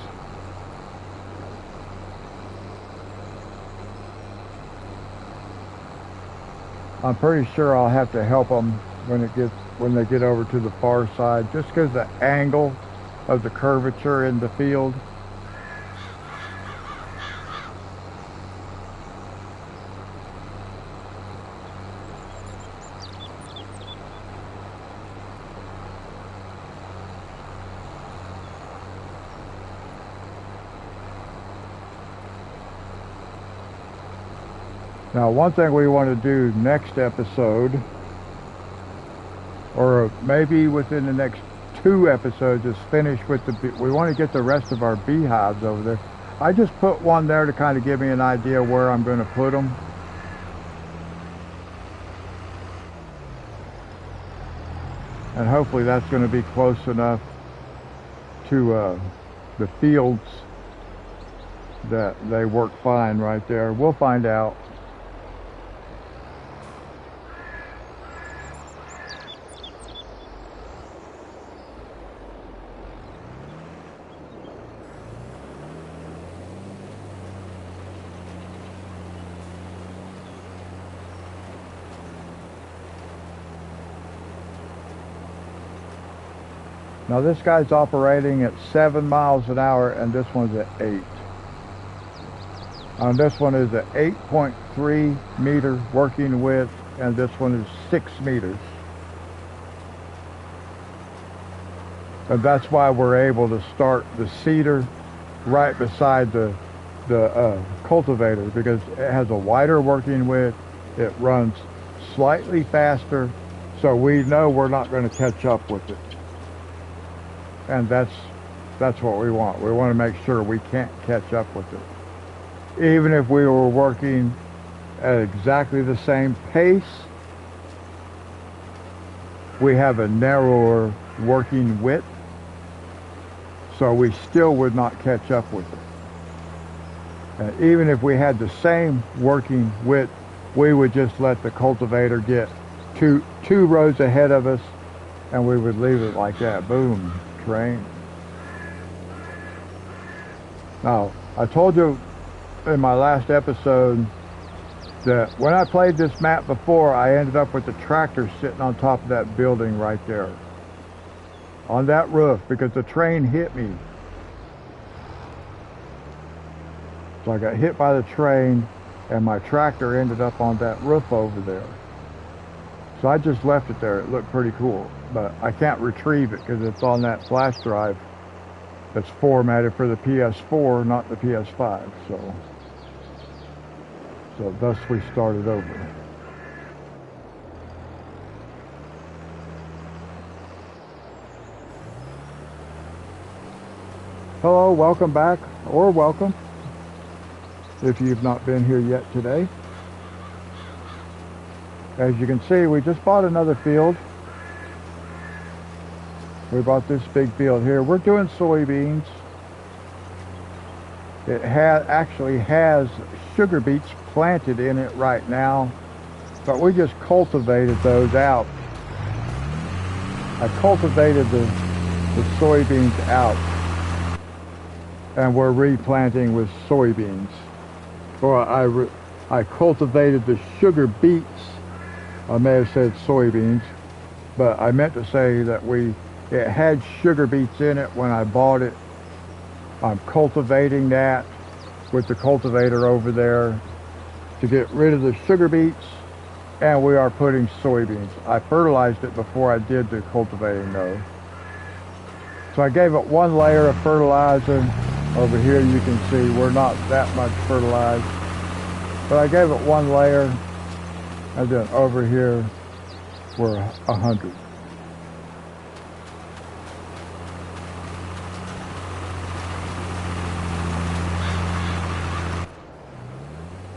S1: I'm pretty sure I'll have to help them when they get over to the far side, just because the angle of the curvature in the field. Now, one thing we want to do next episode, or maybe within the next 2 episodes, is finish with we want to get the rest of our beehives over there. I just put one there to kind of give me an idea where I'm going to put them. And hopefully that's going to be close enough to the fields that they work fine right there. We'll find out. Now this guy's operating at 7 miles an hour and this one's at 8. This one is an 8.3 meter working width and this one is 6 meters. And that's why we're able to start the seeder right beside the cultivator, because it has a wider working width, it runs slightly faster, so we know we're not going to catch up with it. And that's what we want. We want to make sure we can't catch up with it. Even if we were working at exactly the same pace, we have a narrower working width, so we still would not catch up with it. And even if we had the same working width, we would just let the cultivator get two rows ahead of us, and we would leave it like that. Boom. Train. Now, I told you in my last episode that when I played this map before, I ended up with the tractor sitting on top of that building right there, on that roof, because the train hit me. So I got hit by the train and my tractor ended up on that roof over there. So I just left it there. It looked pretty cool, but I can't retrieve it because it's on that flash drive that's formatted for the PS4, not the PS5. So thus we started over. Hello, welcome back, or welcome if you've not been here yet today. As you can see, we just bought another field. We bought this big field here. We're doing soybeans. It actually has sugar beets planted in it right now, but we just cultivated those out. I cultivated the soybeans out, and we're replanting with soybeans. Or I cultivated the sugar beets. I may have said soybeans, but I meant to say that it had sugar beets in it when I bought it. I'm cultivating that with the cultivator over there to get rid of the sugar beets, and we are putting soybeans. I fertilized it before I did the cultivating though. So I gave it 1 layer of fertilizer. Over here you can see we're not that much fertilized, but I gave it 1 layer. And then over here, we're 100.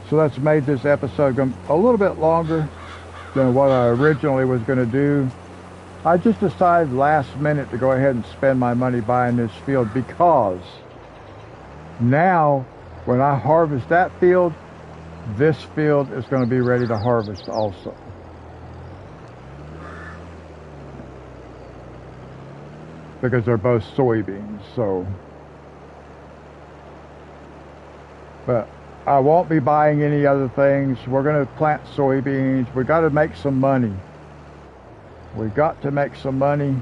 S1: So that's made this episode a little bit longer than what I originally was going to do. I just decided last minute to go ahead and spend my money buying this field, because now when I harvest that field, this field is going to be ready to harvest also. because they're both soybeans. So, but I won't be buying any other things. We're going to plant soybeans. We got to make some money. We got to make some money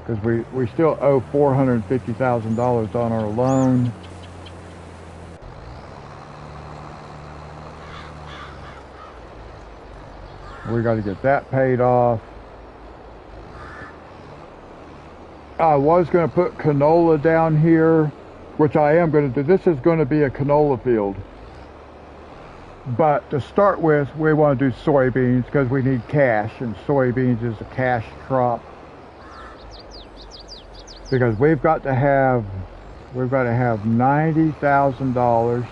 S1: because we still owe $450,000 on our loan. We got to get that paid off. I was going to put canola down here, which I am going to do. This is going to be a canola field. But to start with, we want to do soybeans because we need cash, and soybeans is a cash crop. Because we've got to have $90,000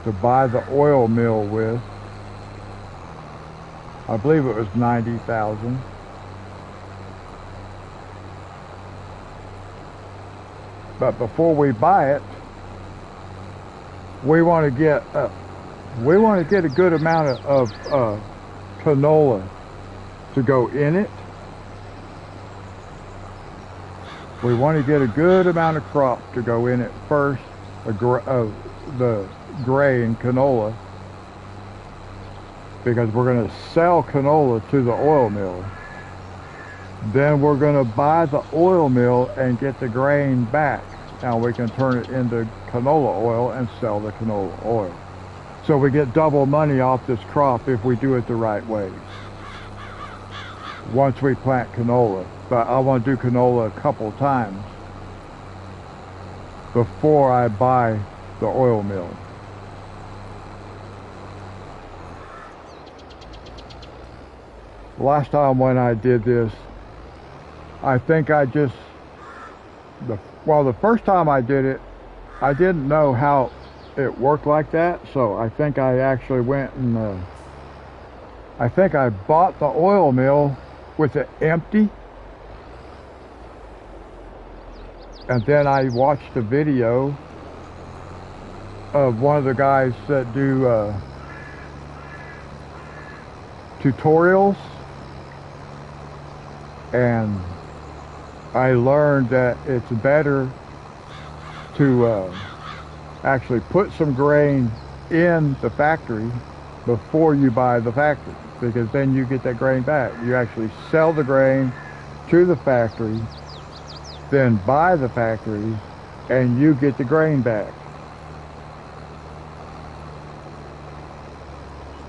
S1: to buy the oil mill with. I believe it was 90,000. But before we buy it, we want to get a good amount of canola to go in it. We want to get a good amount of crop to go in it first, the grain canola, because we're going to sell canola to the oil mill. Then we're going to buy the oil mill and get the grain back. Now we can turn it into canola oil and sell the canola oil. So we get double money off this crop if we do it the right way. Once we plant canola. But I want to do canola a couple times before I buy the oil mill. Last time when I did this, I think I just, the first time I did it, I didn't know how it worked like that, so I think I actually went and, I think I bought the oil mill with it empty, and then I watched a video of one of the guys that do tutorials, and I learned that it's better to actually put some grain in the factory before you buy the factory, because then you get that grain back. You actually sell the grain to the factory, then buy the factory, and you get the grain back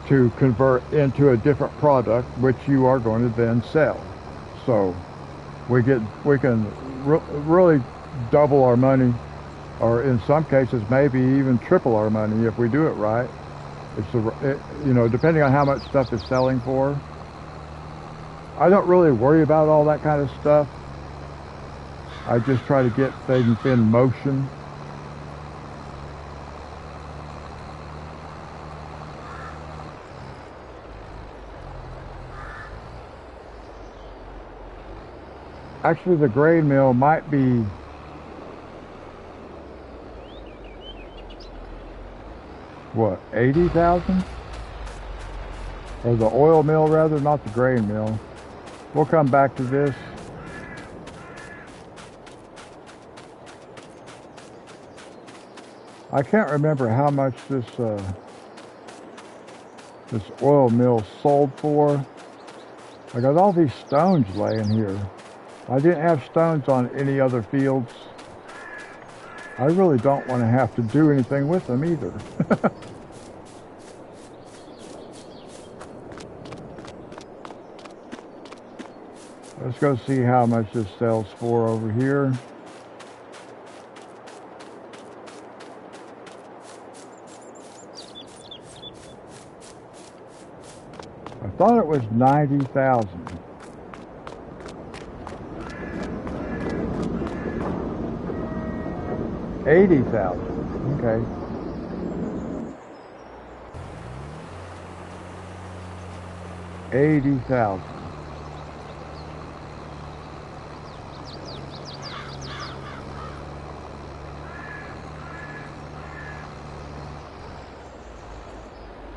S1: to convert into a different product, which you are going to then sell. So we can really double our money, or in some cases maybe even triple our money if we do it right. You know, depending on how much stuff is selling for. I don't really worry about all that kind of stuff. I just try to get things in motion. Actually, the grain mill might be what, 80,000? Or the oil mill rather, not the grain mill. We'll come back to this. I can't remember how much this oil mill sold for. I got all these stones laying here. I didn't have stones on any other fields. I really don't want to have to do anything with them either. Let's go see how much this sells for over here. I thought it was 90,000. $80,000. Okay. $80,000.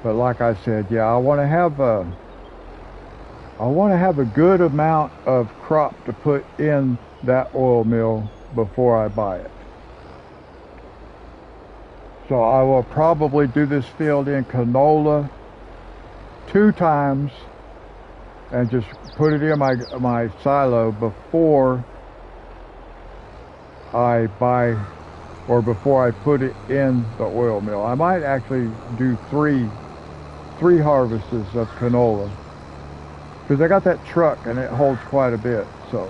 S1: But like I said, yeah, I want to have I want to have a good amount of crop to put in that oil mill before I buy it. So I will probably do this field in canola 2 times and just put it in my silo before I buy, or before I put it in the oil mill. I might actually do three harvests of canola, because I got that truck and it holds quite a bit. So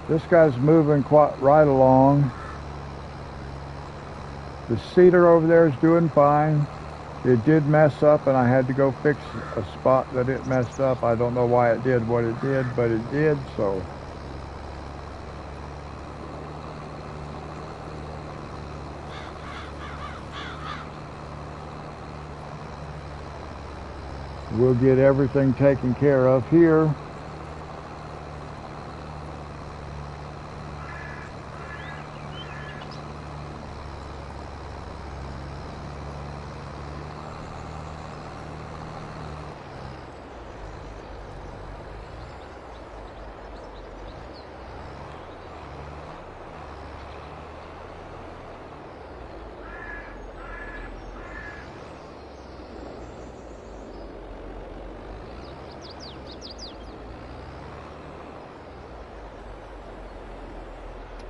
S1: this guy's moving quite right along. The cedar over there is doing fine. It did mess up and I had to go fix a spot that it messed up. I don't know why it did what it did, but it did. So we'll get everything taken care of here.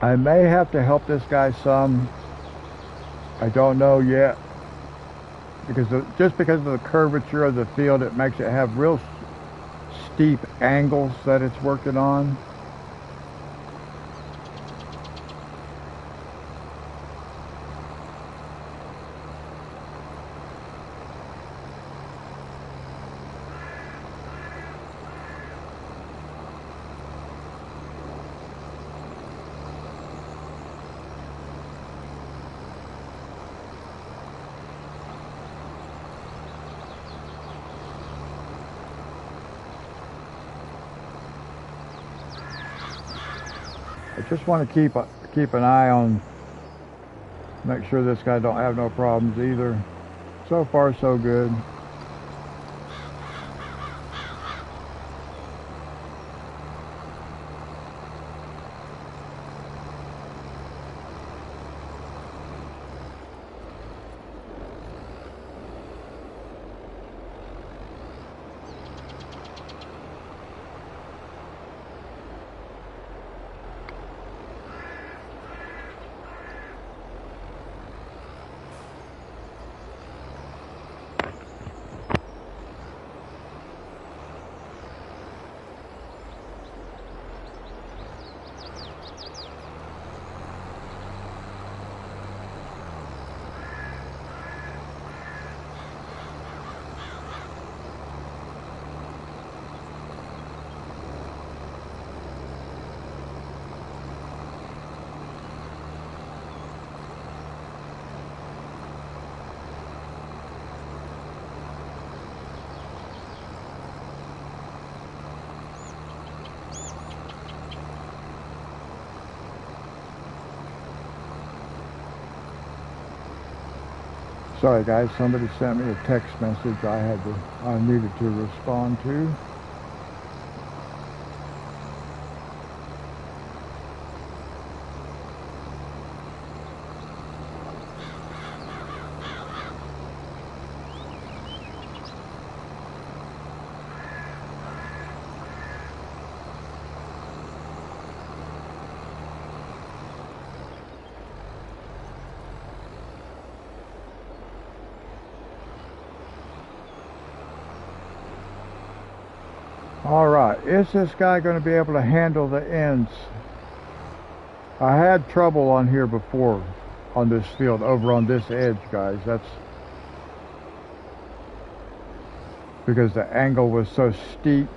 S1: I may have to help this guy some. I don't know yet, because just because of the curvature of the field, it makes it have real steep angles that it's working on. I just want to keep an eye on, make sure this guy don't have no problems either. So far, so good. Sorry guys, somebody sent me a text message I needed to respond to. Alright, is this guy going to be able to handle the ends? I had trouble on here before, on this field, over on this edge, guys. That's because the angle was so steep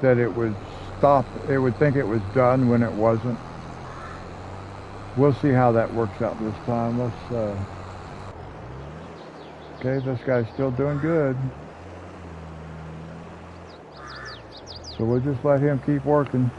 S1: that it would stop, it would think it was done when it wasn't. We'll see how that works out this time. Okay, this guy's still doing good. So we'll just let him keep working.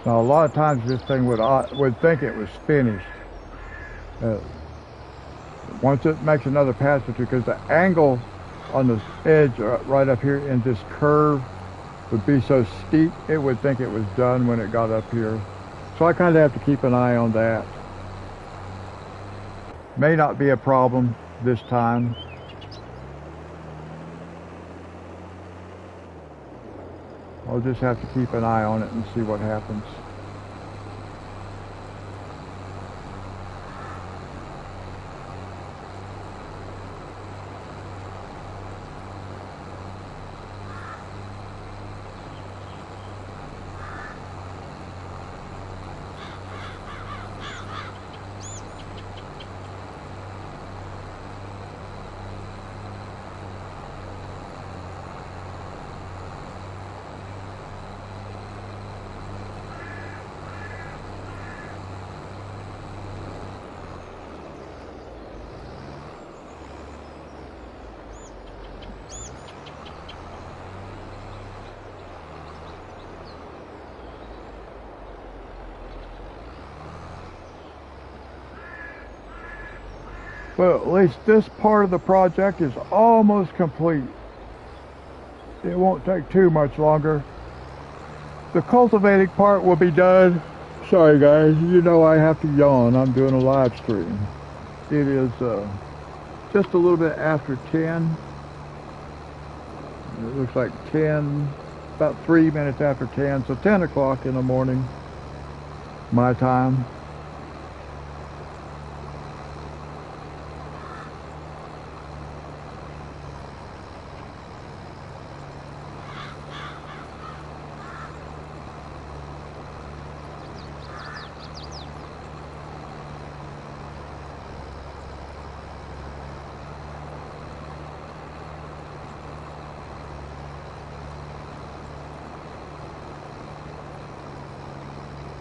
S1: Now, a lot of times this thing would think it was finished. Once it makes another pass or two, because the angle on the edge right up here in this curve would be so steep, it would think it was done when it got up here. So I kind of have to keep an eye on that. May not be a problem this time. I'll just have to keep an eye on it and see what happens. Well, at least this part of the project is almost complete. It won't take too much longer. The cultivating part will be done. Sorry guys, you know I have to yawn. I'm doing a live stream. It is just a little bit after 10. It looks like 10, about 3 minutes after 10, so 10 o'clock in the morning, my time.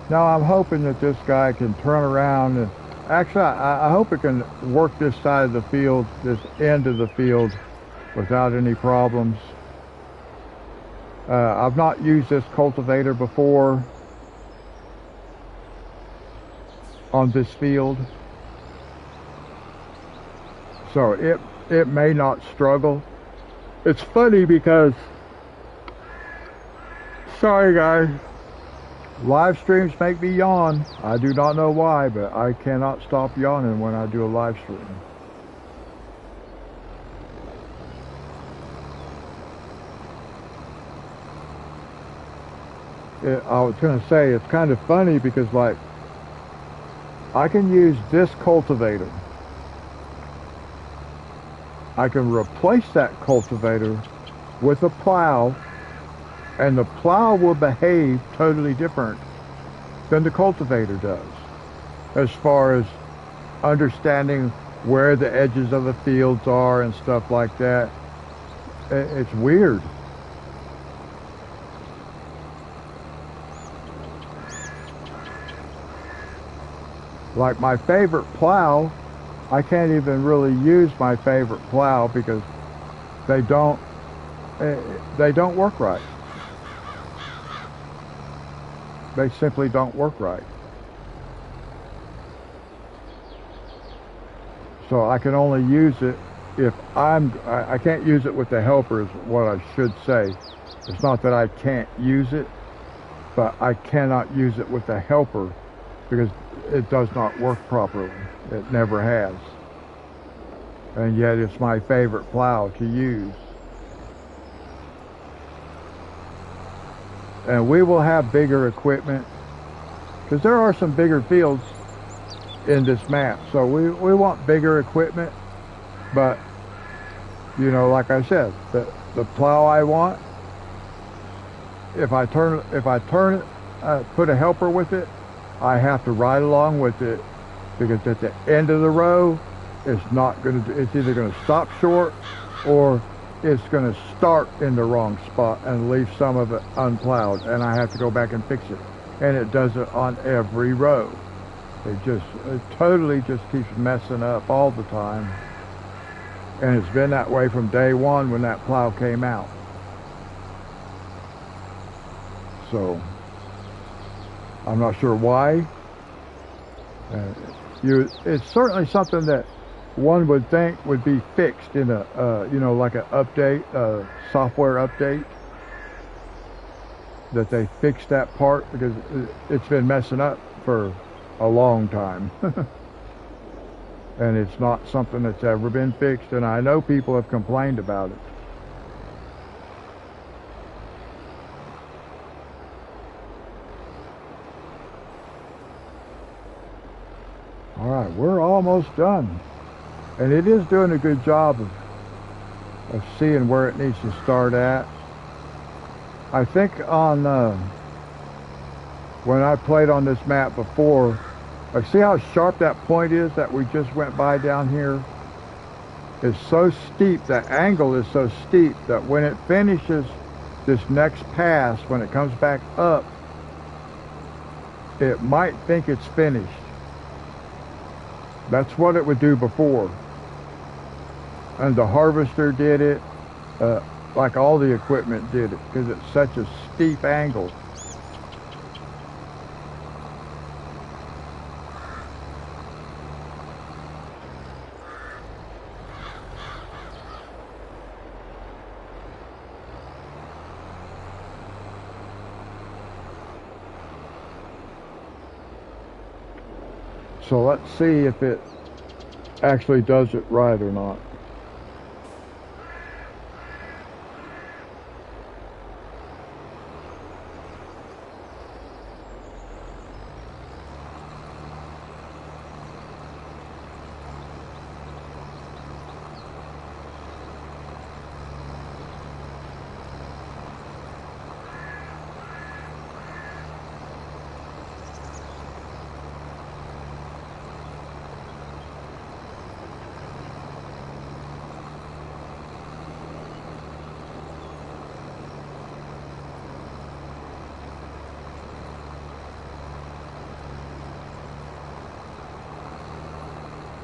S1: Now I'm hoping that this guy can turn around and actually I hope it can work this side of the field, this end of the field without any problems. I've not used this cultivator before on this field, so it may not struggle. It's funny because, sorry guys, live streams make me yawn. I do not know why, but I cannot stop yawning when I do a live stream. I was going to say, it's kind of funny because, like, I can use this cultivator. I can replace that cultivator with a plow, and the plow will behave totally different than the cultivator does, as far as understanding where the edges of the fields are and stuff like that. It's weird. Like my favorite plow, I can't even really use my favorite plow because they don't work right. They simply don't work right. So I can only use it if I can't use it with the helper is what I should say. It's not that I can't use it, but I cannot use it with the helper because it does not work properly. It never has. And yet it's my favorite plow to use. And we will have bigger equipment because there are some bigger fields in this map, so we want bigger equipment. But you know, like I said, the plow I want, if I turn it, put a helper with it, I have to ride along with it because at the end of the row it's not going to, it's either going to stop short or it's going to start in the wrong spot and leave some of it unplowed, and I have to go back and fix it. And it does it on every row. It totally just keeps messing up all the time. And it's been that way from day one when that plow came out. I'm not sure why. It's certainly something that one would think would be fixed in a, like an update, software update. That they fixed that part because it's been messing up for a long time. And it's not something that's ever been fixed, and I know people have complained about it. Alright, we're almost done. And it is doing a good job of seeing where it needs to start at. I think on when I played on this map before, see how sharp that point is that we just went by down here? It's so steep, the angle is so steep that when it finishes this next pass, when it comes back up, it might think it's finished. That's what it would do before. And the harvester did it, like all the equipment did it, because it's such a steep angle. So let's see if it actually does it right or not.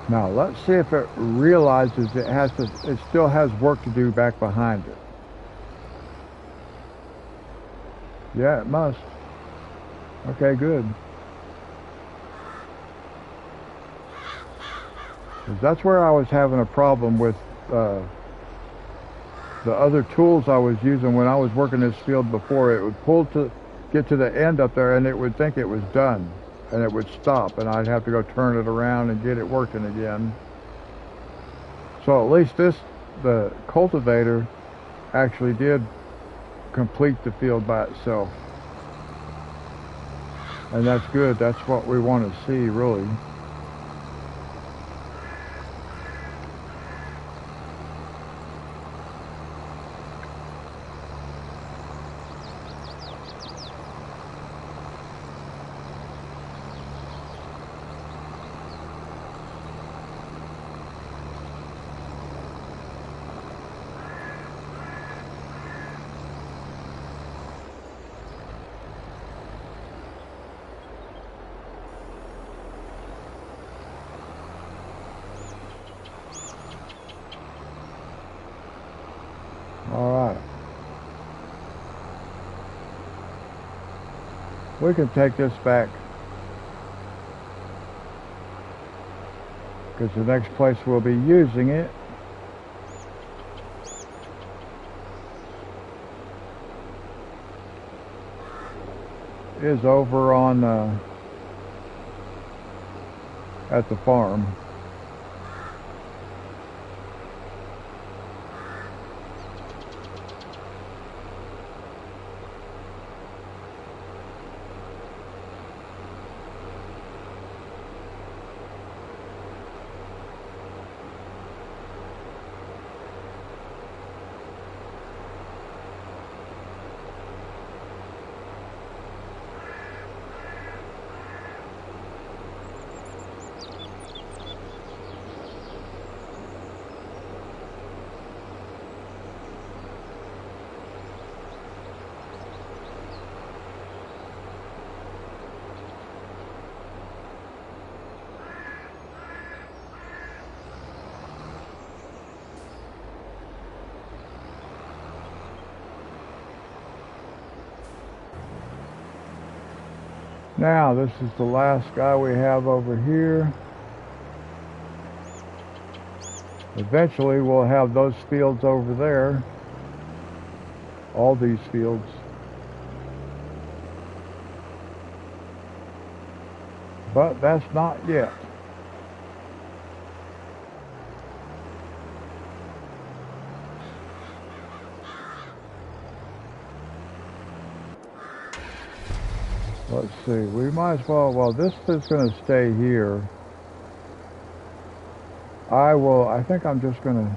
S1: Now let's see if it realizes it still has work to do back behind it. Yeah, it must. Okay, good. 'Cause that's where I was having a problem with the other tools I was using when I was working this field before. It would get to the end up there, and it would think it was done. And it would stop, and I'd have to go turn it around and get it working again. So at least the cultivator actually did complete the field by itself. And that's good. That's what we want to see, really. Alright. We can take this back, because the next place we'll be using it is over on at the farm. Now, this is the last guy we have over here. Eventually, we'll have those fields over there. All these fields. But that's not yet. Let's see, we might as well this is going to stay here. I think I'm just going to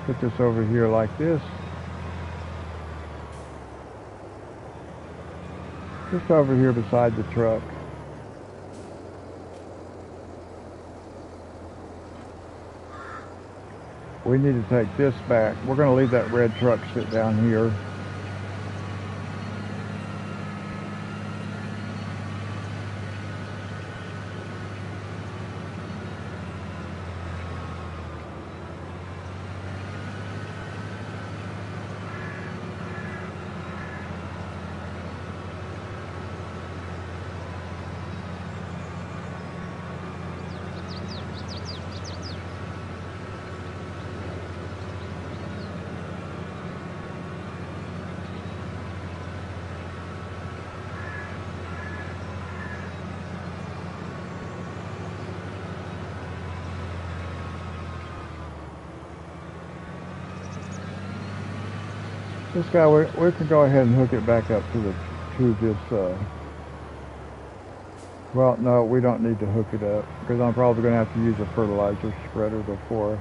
S1: put this over here like this. Just over here beside the truck. We need to take this back. We're going to leave that red truck sit down here. This guy, we can go ahead and hook it back up to this. Well, no, we don't need to hook it up because I'm probably going to have to use a fertilizer spreader before.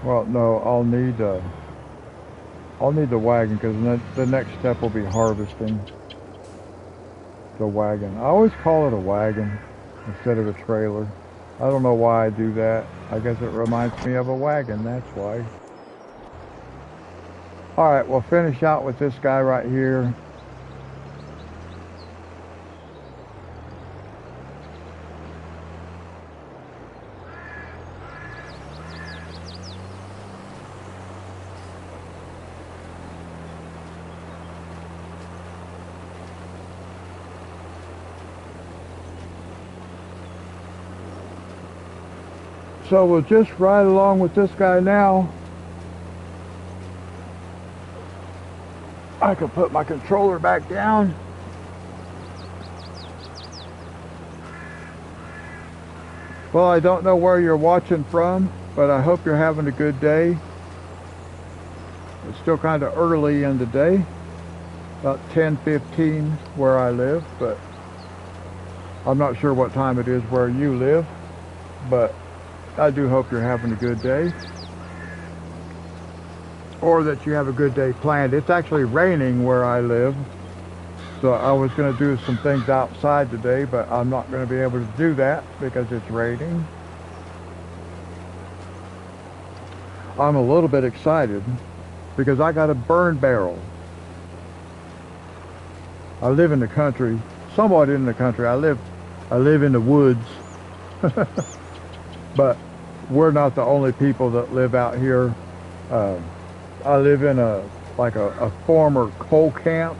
S1: Well, no, I'll need the wagon because the next step will be harvesting the wagon. I always call it a wagon instead of a trailer. I don't know why I do that. I guess it reminds me of a wagon, that's why. Alright, we'll finish out with this guy right here. So we'll just ride along with this guy now. I can put my controller back down. Well, I don't know where you're watching from, but I hope you're having a good day. It's still kind of early in the day, about 10:15 where I live, but I'm not sure what time it is where you live, but I do hope you're having a good day. Or that you have a good day planned. It's actually raining where I live, so I was going to do some things outside today, but I'm not going to be able to do that because it's raining. I'm a little bit excited because I got a burn barrel. I live in the country, somewhat in the country. I live in the woods, but we're not the only people that live out here. I live in a former coal camp,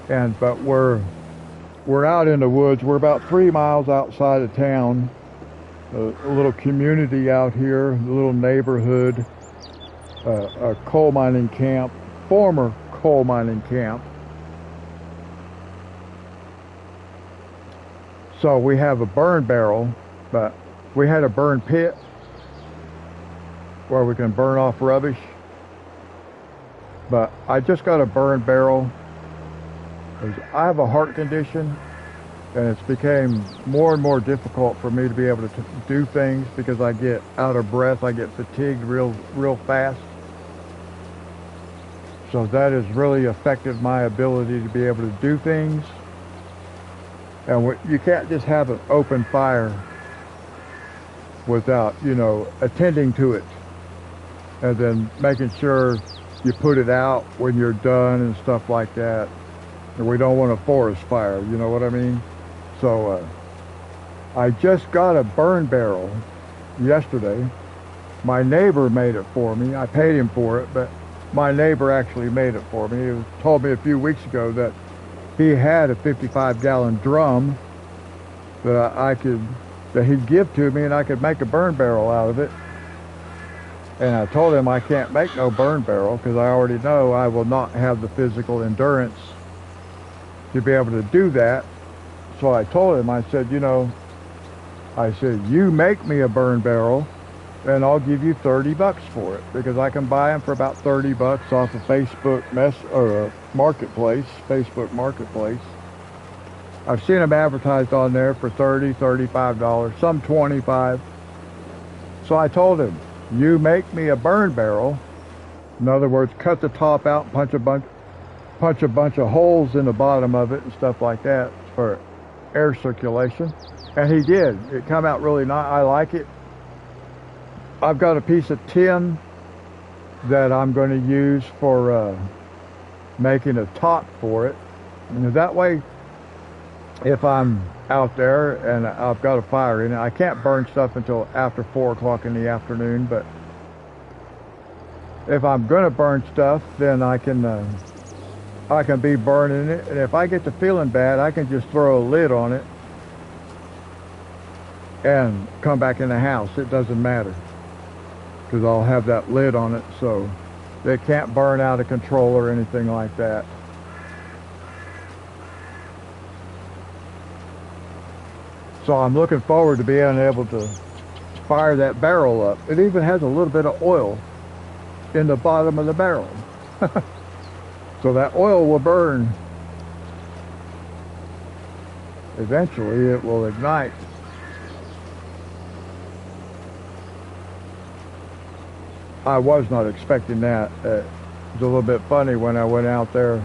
S1: but we're out in the woods. We're about 3 miles outside of town. A little community out here, a little neighborhood, a coal mining camp, former coal mining camp. So we have a burn barrel, but we had a burn pit where we can burn off rubbish. But I just got a burn barrel because I have a heart condition and it's became more and more difficult for me to be able to do things because I get out of breath, I get fatigued real fast. So that has really affected my ability to be able to do things. And you can't just have an open fire without, attending to it. And then making sure you put it out when you're done and stuff like that. And we don't want a forest fire, you know what I mean? So I just got a burn barrel yesterday. My neighbor made it for me. I paid him for it, but My neighbor actually made it for me. He told me a few weeks ago that he had a 55-gallon drum that he'd give to me, and I could make a burn barrel out of it. And I told him I can't make no burn barrel because I already know I will not have the physical endurance to be able to do that. So I told him, I said, you make me a burn barrel and I'll give you $30 for it, because I can buy them for about $30 off of Facebook Marketplace. I've seen them advertised on there for $30, $35, some $25. So I told him, you make me a burn barrel. In other words, cut the top out and punch a bunch of holes in the bottom of it and stuff like that for air circulation. And he did. It come out really nice. I like it. I've got a piece of tin that I'm going to use for making a top for it. And that way, if I'm out there and I've got a fire in it, I can't burn stuff until after 4 o'clock in the afternoon, but if I'm going to burn stuff, then I can be burning it. And if I get to feeling bad, I can just throw a lid on it and come back in the house. It doesn't matter, because I'll have that lid on it, so they can't burn out of control or anything like that. So I'm looking forward to being able to fire that barrel up. It even has a little bit of oil in the bottom of the barrel. So that oil will burn. Eventually it will ignite. I was not expecting that. It was a little bit funny when I went out there,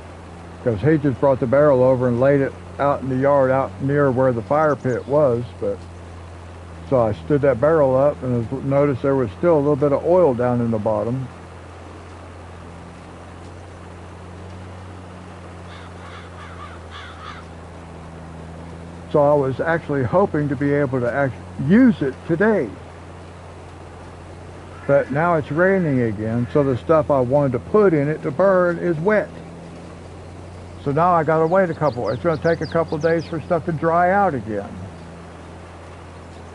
S1: because he just brought the barrel over and laid it out in the yard, out near where the fire pit was. But so I stood that barrel up and noticed there was still a little bit of oil down in the bottom. So I was actually hoping to be able to use it today. But now it's raining again, so the stuff I wanted to put in it to burn is wet. So now I gotta wait it's gonna take a couple days for stuff to dry out again.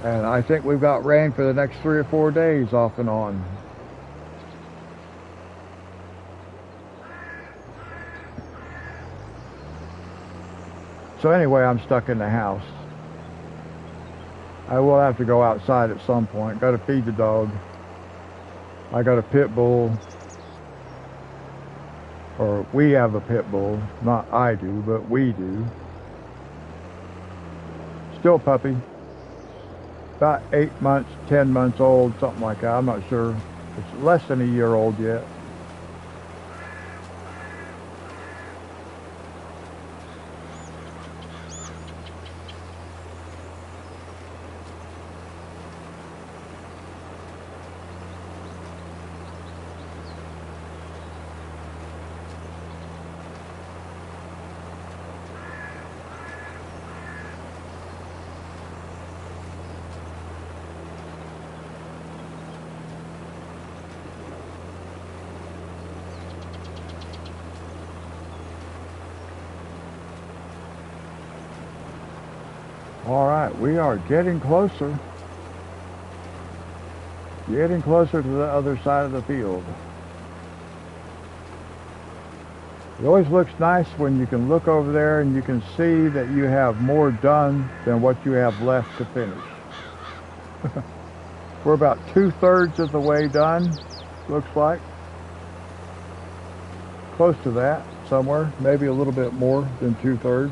S1: And I think we've got rain for the next 3 or 4 days off and on. So anyway, I'm stuck in the house. I will have to go outside at some point. Gotta feed the dog. I got a pit bull, or we have a pit bull. Not I do, but we do. Still a puppy. About 8 months, 10 months old, something like that. I'm not sure. It's less than a year old yet. All right, we are getting closer. Getting closer to the other side of the field. It always looks nice when you can look over there and you can see that you have more done than what you have left to finish. We're about 2/3 of the way done, looks like. Close to that, somewhere, maybe a little bit more than 2/3.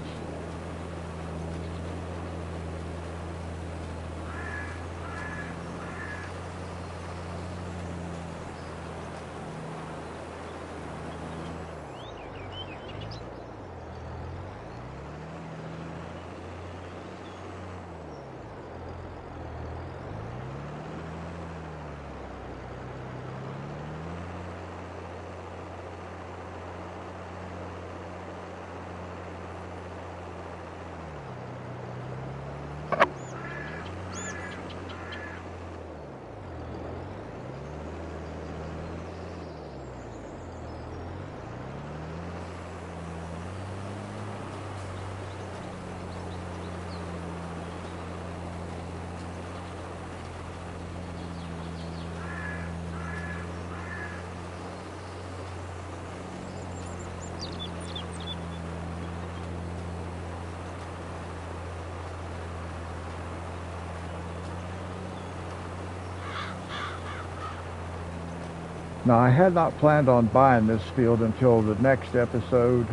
S1: Now, I had not planned on buying this field until the next episode,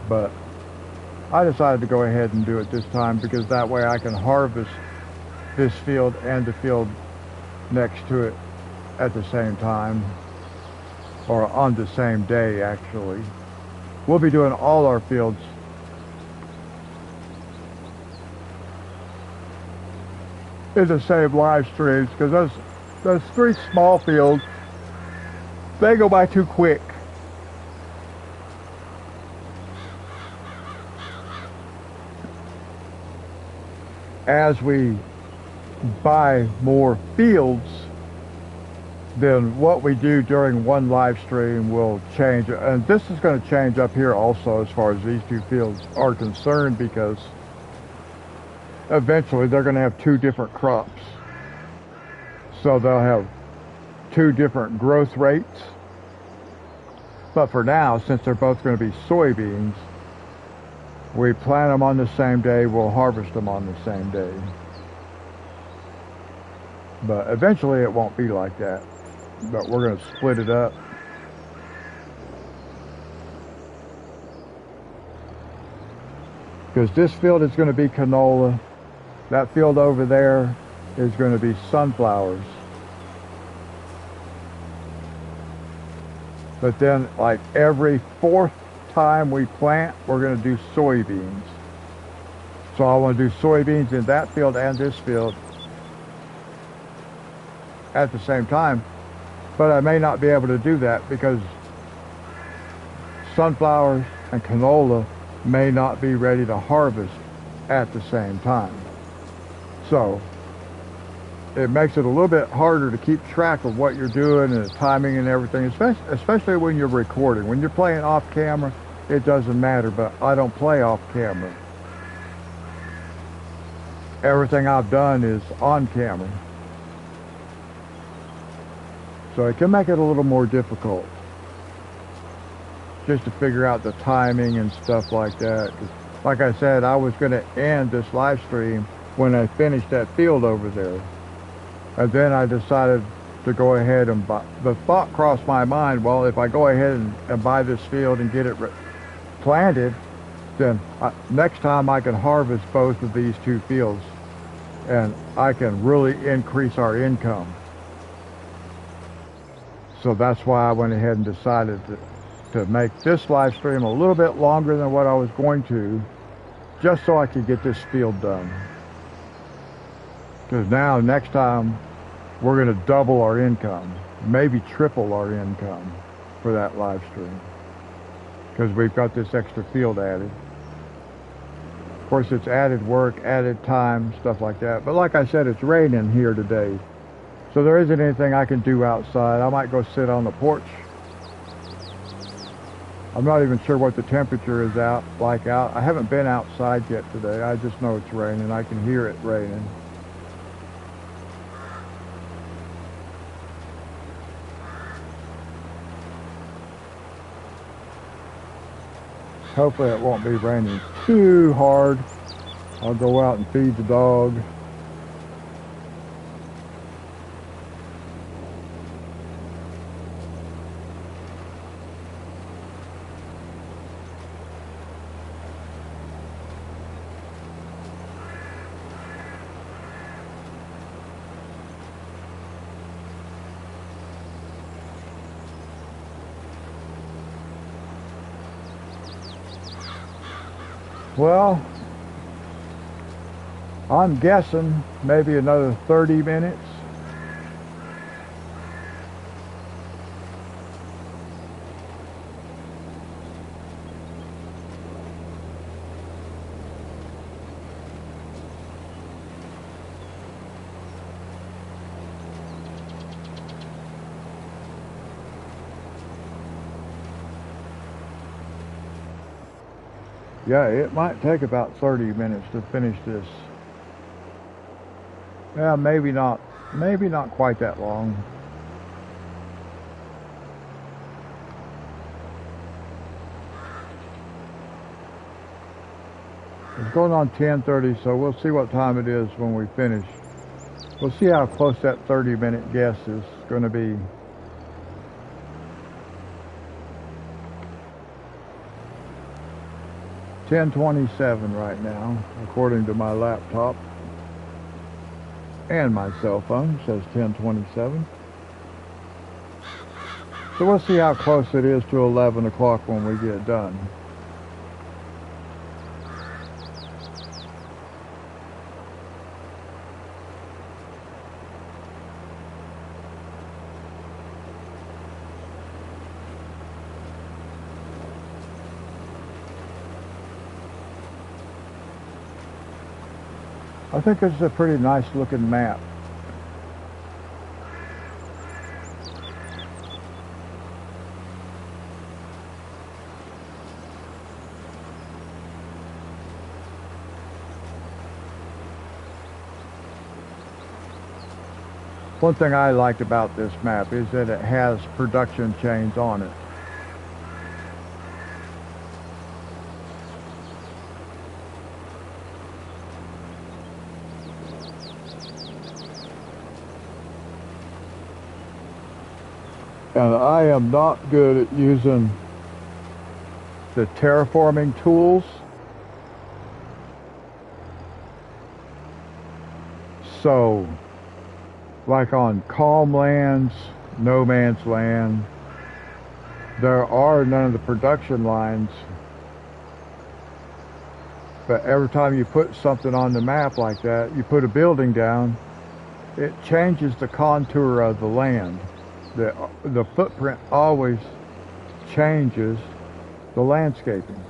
S1: but I decided to go ahead and do it this time because that way I can harvest this field and the field next to it at the same time, or on the same day actually. We'll be doing all our fields in the same live streams because those 3 small fields, they go by too quick. As we buy more fields, then what we do during one live stream will change. And this is going to change up here also as far as these 2 fields are concerned, because eventually they're going to have 2 different crops. So they'll have 2 different growth rates. But for now, since they're both going to be soybeans, we plant them on the same day, we'll harvest them on the same day. But eventually it won't be like that. But we're going to split it up. Because this field is going to be canola. That field over there is going to be sunflowers. But then, like every 4th time we plant, we're going to do soybeans. So I want to do soybeans in that field and this field at the same time. But I may not be able to do that because sunflowers and canola may not be ready to harvest at the same time. So it makes it a little bit harder to keep track of what you're doing and the timing and everything, especially when you're recording. When you're playing off camera, it doesn't matter, but I don't play off camera. Everything I've done is on camera. So it can make it a little more difficult just to figure out the timing and stuff like that. 'Cause like I said, I was going to end this live stream when I finished that field over there. And then I decided to go ahead and buy. The thought crossed my mind, well, if I go ahead and buy this field and get it planted, then next time I can harvest both of these 2 fields and I can really increase our income. So that's why I went ahead and decided to make this live stream a little bit longer than what I was going to, just so I could get this field done. Because now, next time, we're going to double our income, maybe triple our income for that live stream. Because we've got this extra field added. Of course, it's added work, added time, stuff like that. But like I said, it's raining here today. So there isn't anything I can do outside. I might go sit on the porch. I'm not even sure what the temperature is out. I haven't been outside yet today. I just know it's raining. I can hear it raining. Hopefully it won't be raining too hard. I'll go out and feed the dog. Well, I'm guessing maybe another 30 minutes. Yeah, it might take about 30 minutes to finish this. Yeah, maybe not quite that long. It's going on 10:30, so we'll see what time it is when we finish. We'll see how close that 30-minute guess is going to be. 10:27 right now, according to my laptop and my cell phone. It says 10:27. So we'll see how close it is to 11 o'clock when we get done. I think it's a pretty nice looking map. One thing I liked about this map is that it has production chains on it. And I am not good at using the terraforming tools. So, like on Calm Lands, No Man's Land, there are none of the production lines. But every time you put something on the map like that, you put a building down, it changes the contour of the land. The footprint always changes the landscaping.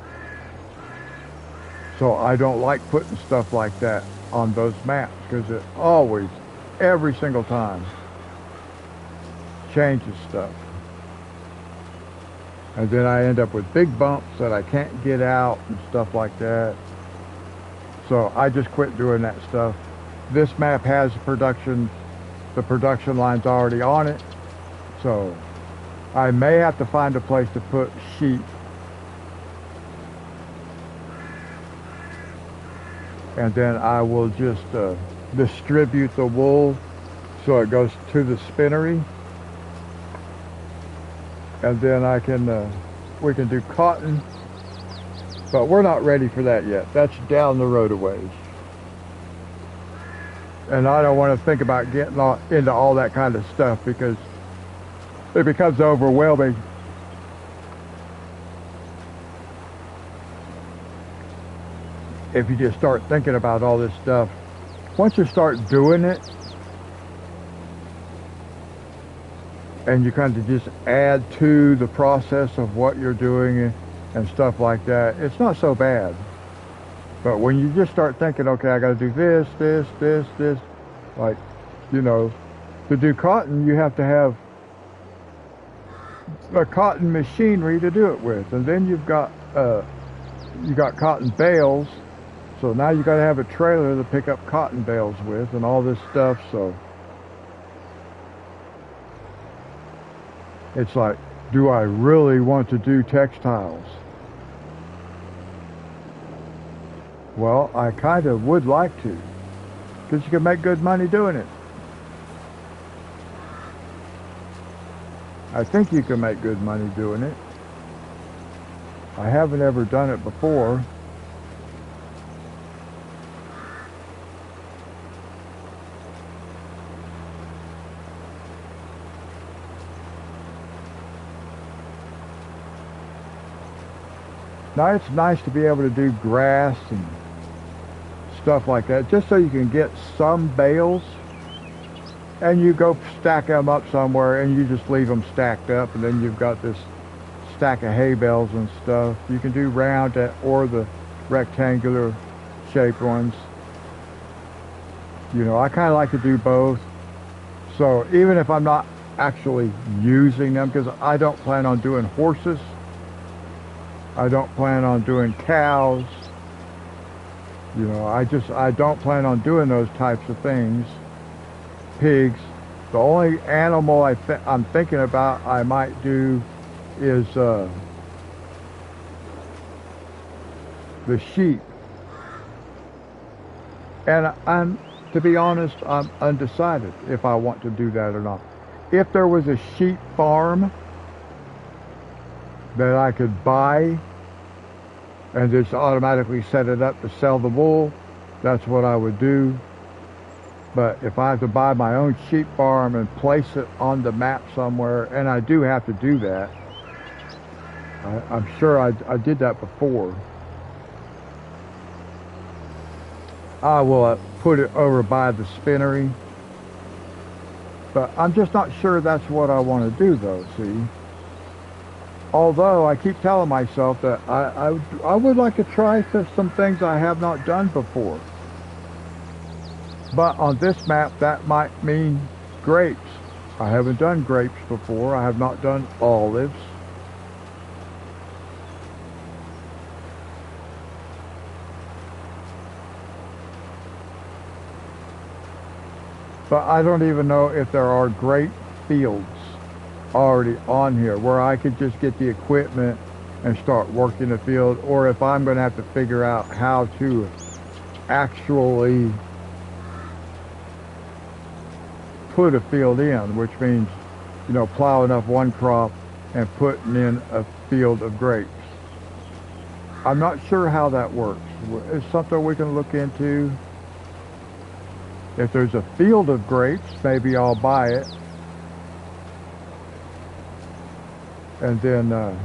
S1: So I don't like putting stuff like that on those maps because it always, every single time, changes stuff. And then I end up with big bumps that I can't get out and stuff like that. So I just quit doing that stuff. This map has the production line's already on it. So I may have to find a place to put sheep. And then I will just distribute the wool so it goes to the spinnery. And then we can do cotton. But we're not ready for that yet. That's down the road a ways. And I don't want to think about getting into all that kind of stuff because it becomes overwhelming. If you just start thinking about all this stuff. Once you start doing it, and you kind of just add to the process of what you're doing and stuff like that, it's not so bad. But when you just start thinking, okay, I got to do this, like, you know, to do cotton, you have to have a cotton machinery to do it with, and then you got cotton bales, so now you got to have a trailer to pick up cotton bales with, and all this stuff. So it's like, do I really want to do textiles? Well, I kind of would like to, because you can make good money doing it. I think you can make good money doing it. I haven't ever done it before. Now it's nice to be able to do grass and stuff like that, just so you can get some bales. And you go stack them up somewhere and you just leave them stacked up, and then you've got this stack of hay bales and stuff. You can do round or the rectangular shaped ones. You know, I kind of like to do both. So even if I'm not actually using them, because I don't plan on doing horses, I don't plan on doing cows, you know, I don't plan on doing those types of things. Pigs. The only animal I'm thinking about I might do is the sheep. And to be honest, I'm undecided if I want to do that or not. If there was a sheep farm that I could buy and just automatically set it up to sell the wool, that's what I would do. But if I have to buy my own sheep farm and place it on the map somewhere, and I do have to do that, I'm sure I did that before, I will put it over by the spinnery. But I'm just not sure that's what I want to do though, see. Although I keep telling myself that I would like to try some things I have not done before. But on this map, that might mean grapes. I haven't done grapes before. I have not done olives. But I don't even know if there are grape fields already on here where I could just get the equipment and start working the field, or if I'm going to have to figure out how to actually put a field in, which means, you know, plowing up one crop and putting in a field of grapes. I'm not sure how that works. It's something we can look into. If there's a field of grapes, maybe I'll buy it. And then, well,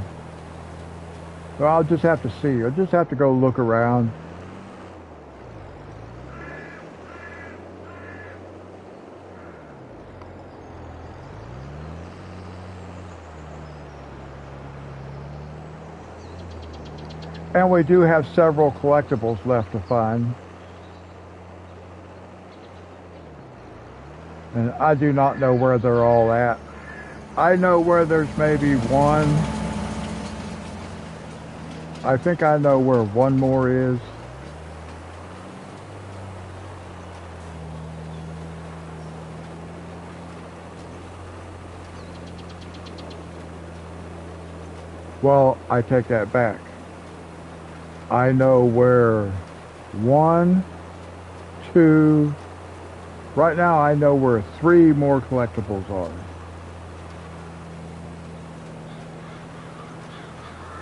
S1: I'll just have to see. I'll just have to go look around. And we do have several collectibles left to find. And I do not know where they're all at. I know where there's maybe one. I think I know where one more is. Well, I take that back. I know where one, two, right now I know where 3 more collectibles are.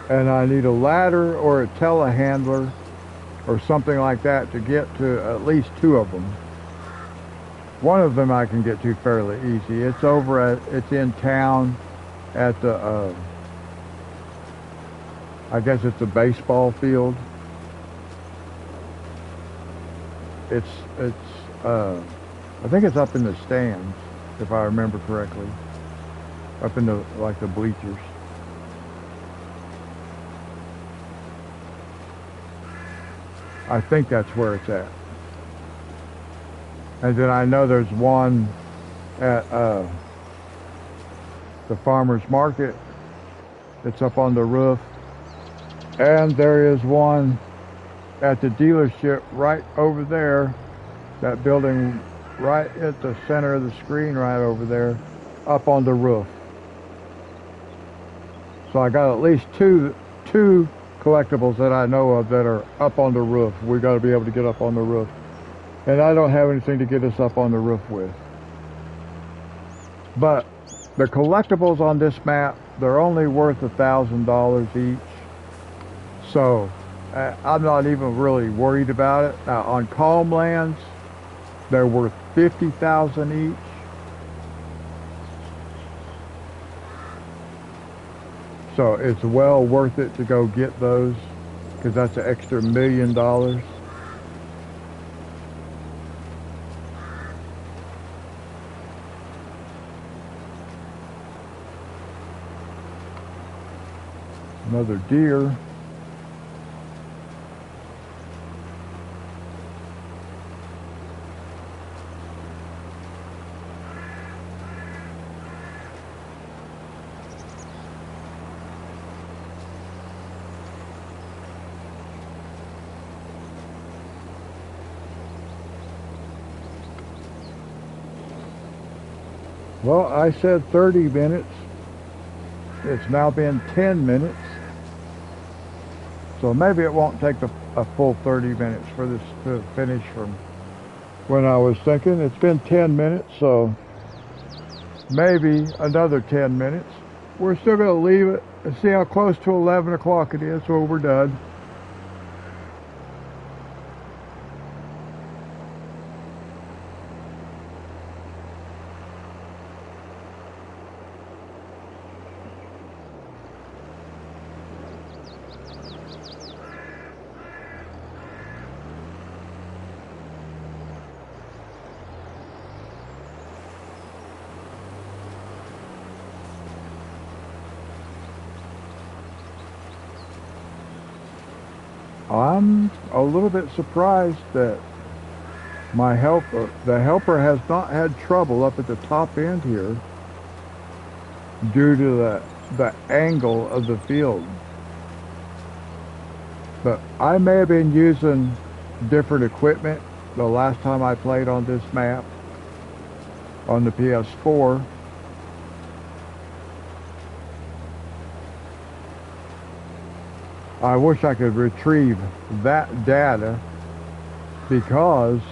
S1: And I need a ladder or a telehandler or something like that to get to at least 2 of them. One of them I can get to fairly easy. It's over at, it's in town at the, I guess it's a baseball field. I think it's up in the stands, if I remember correctly. Up in the, like the bleachers. I think that's where it's at. And then I know there's one at the farmer's market. It's up on the roof. And there is one at the dealership right over there. That building right at the center of the screen right over there, up on the roof. So I got at least two collectibles that I know of that are up on the roof. We got to be able to get up on the roof. And I don't have anything to get us up on the roof with. But the collectibles on this map, they're only worth $1,000 each. So I'm not even really worried about it. Now on calm lands, they're worth $50,000 each. So it's well worth it to go get those, because that's an extra $1 million. Another deer. Well, I said 30 minutes. It's now been 10 minutes. So maybe it won't take a full 30 minutes for this to finish from when I was thinking. It's been 10 minutes, so maybe another 10 minutes. We're still going to leave it and see how close to 11 o'clock it is when we're done. I'm a little bit surprised that the helper has not had trouble up at the top end here due to the angle of the field. But I may have been using different equipment the last time I played on this map on the PS4. I wish I could retrieve that data because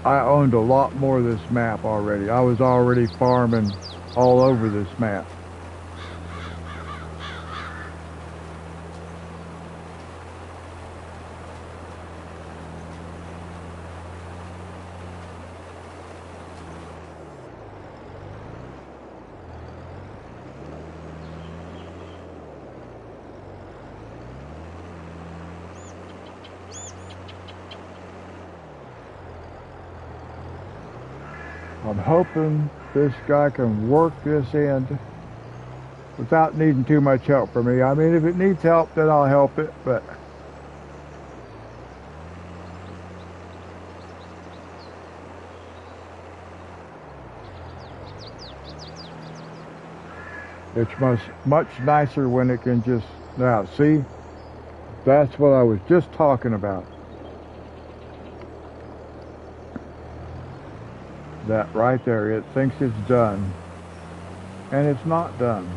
S1: I owned a lot more of this map already. I was already farming all over this map. I'm hoping this guy can work this end without needing too much help from me. I mean, if it needs help, then I'll help it, but it's much nicer when it can just, now see, that's what I was just talking about. That right there, it thinks it's done, and it's not done.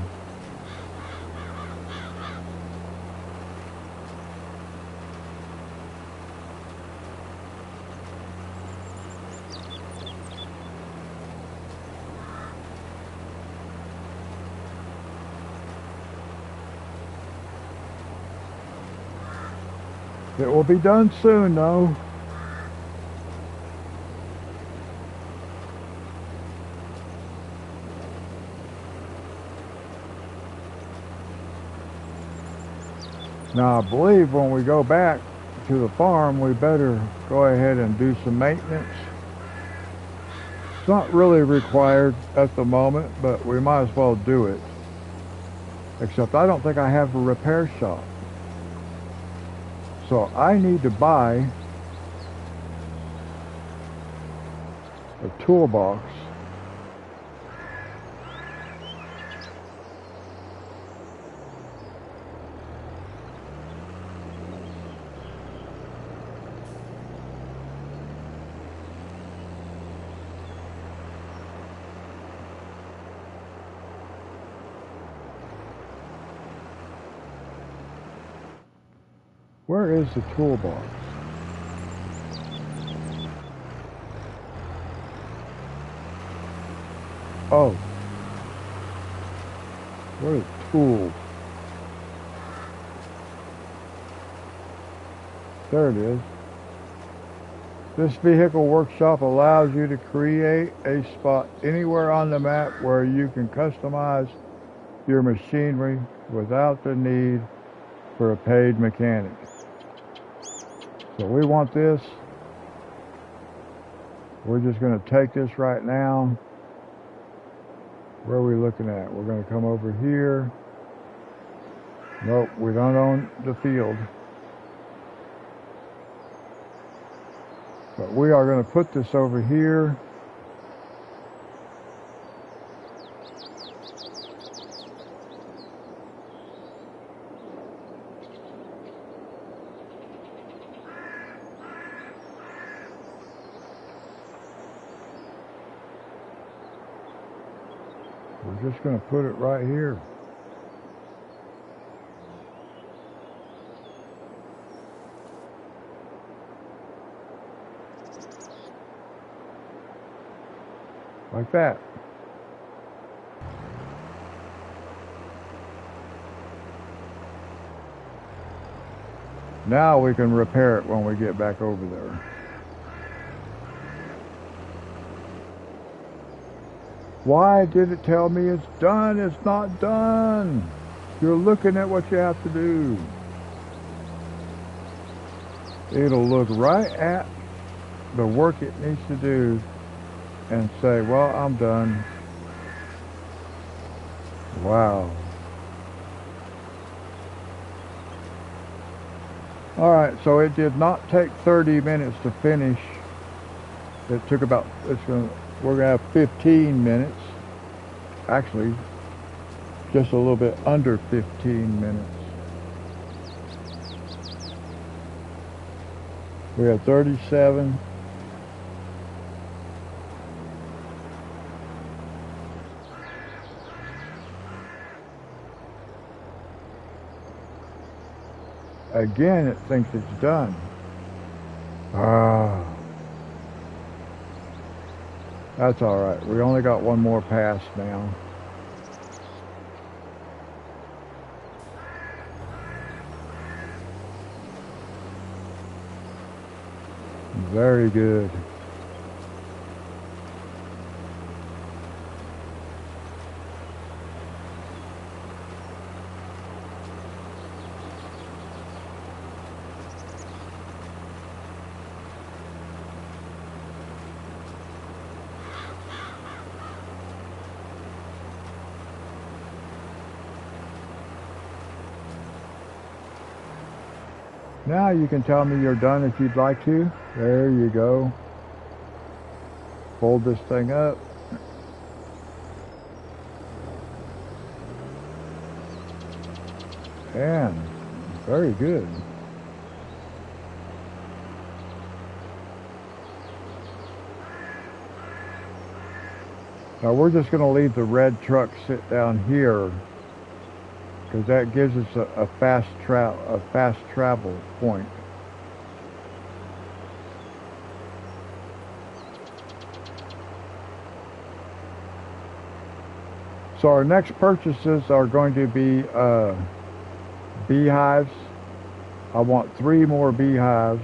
S1: It will be done soon, though. Now, I believe when we go back to the farm, we better go ahead and do some maintenance. It's not really required at the moment, but we might as well do it. Except I don't think I have a repair shop. So I need to buy a toolbox. Where is the toolbox? Oh. What a tool. There it is. This vehicle workshop allows you to create a spot anywhere on the map where you can customize your machinery without the need for a paid mechanic. So we want this. We're just going to take this right now. Where are we looking at? We're going to come over here. Nope, we don't own the field. But we are going to put this over here. We're just going to put it right here. Like that. Now we can repair it when we get back over there. Why did it tell me it's done? It's not done. You're looking at what you have to do. It'll look right at the work it needs to do and say, well, I'm done. Wow. Alright, so it did not take 30 minutes to finish. It took about, we're going to have 15 minutes. Actually, just a little bit under 15 minutes. We have 37. Again, it thinks it's done. Ah, that's all right. We only got one more pass now. Very good. Now you can tell me you're done if you'd like to. There you go. Fold this thing up. And very good. Now we're just going to leave the red truck sit down here because that gives us a fast travel point. So our next purchases are going to be beehives. I want 3 more beehives.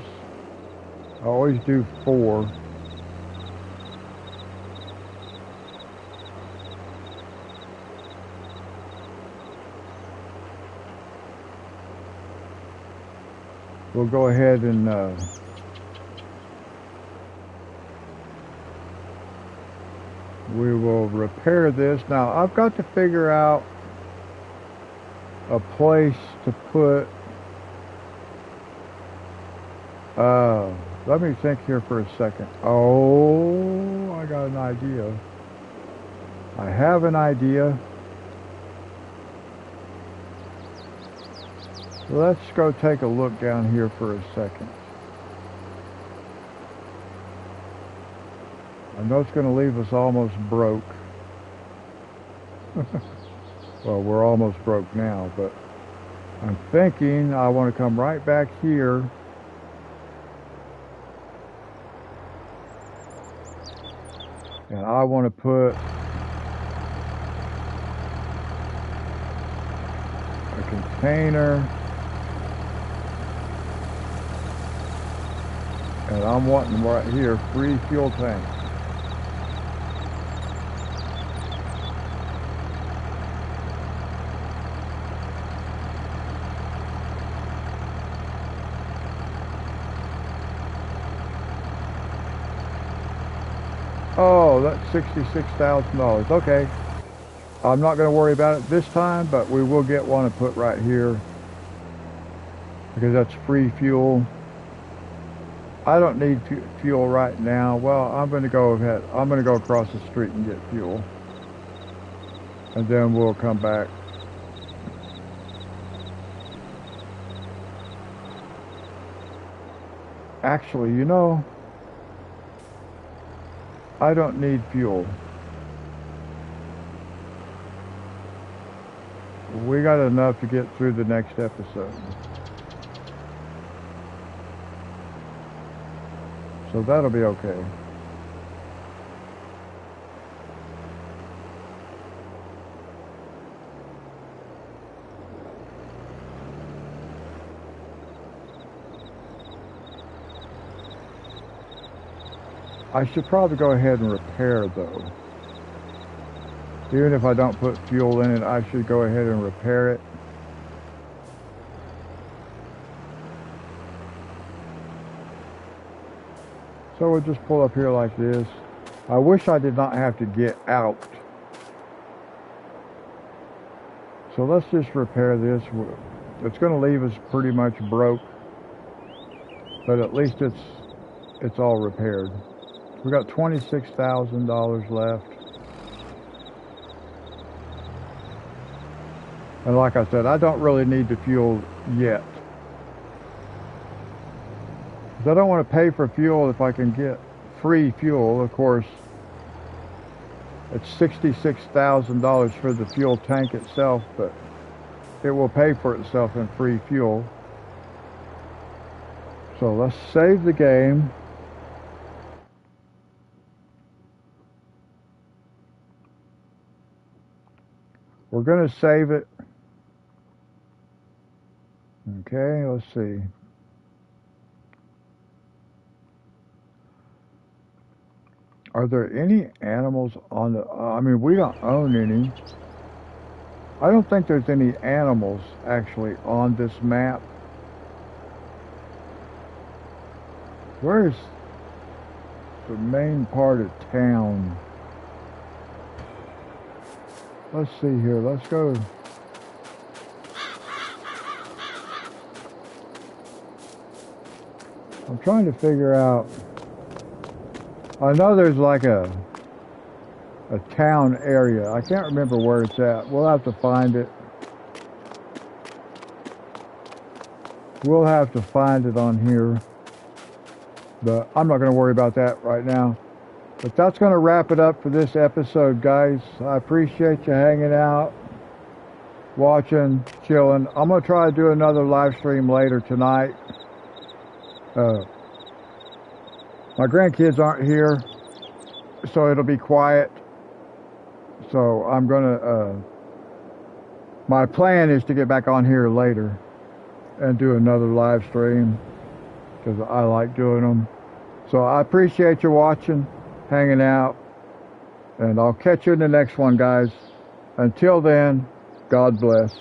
S1: I always do 4. We'll go ahead and we will repair this. Now I've got to figure out a place to put let me think here for a second. Oh, I got an idea. I have an idea. Let's go take a look down here for a second. I know it's going to leave us almost broke. Well, we're almost broke now, but I'm thinking I want to come right back here. And I want to put a container. And I'm wanting right here, free fuel tank. Oh, that's $66,000. Okay. I'm not going to worry about it this time, but we will get one to put right here because that's free fuel. I don't need fuel right now. Well, I'm going to go ahead. I'm going to go across the street and get fuel. And then we'll come back. Actually, you know, I don't need fuel. We got enough to get through the next episode. So that'll be okay. I should probably go ahead and repair though. Even if I don't put fuel in it, I should go ahead and repair it. So we'll just pull up here like this. I wish I did not have to get out. So let's just repair this. It's going to leave us pretty much broke. but at least it's all repaired. We got $26,000 left. And like I said, I don't really need the fuel yet. Because I don't want to pay for fuel if I can get free fuel. Of course, it's $66,000 for the fuel tank itself, but it will pay for itself in free fuel. So let's save the game. We're going to save it. Okay, let's see. Are there any animals on the... I mean, we don't own any. I don't think there's any animals actually on this map. Where's the main part of town? Let's see here. Let's go. I'm trying to figure out. I know there's like a town area. I can't remember where it's at. We'll have to find it. We'll have to find it on here. But I'm not going to worry about that right now. But that's going to wrap it up for this episode, guys. I appreciate you hanging out, watching, chilling. I'm going to try to do another live stream later tonight. My grandkids aren't here, so it'll be quiet. So I'm going to... my plan is to get back on here later and do another live stream, because I like doing them. So I appreciate you watching, hanging out, and I'll catch you in the next one, guys. Until then, God bless.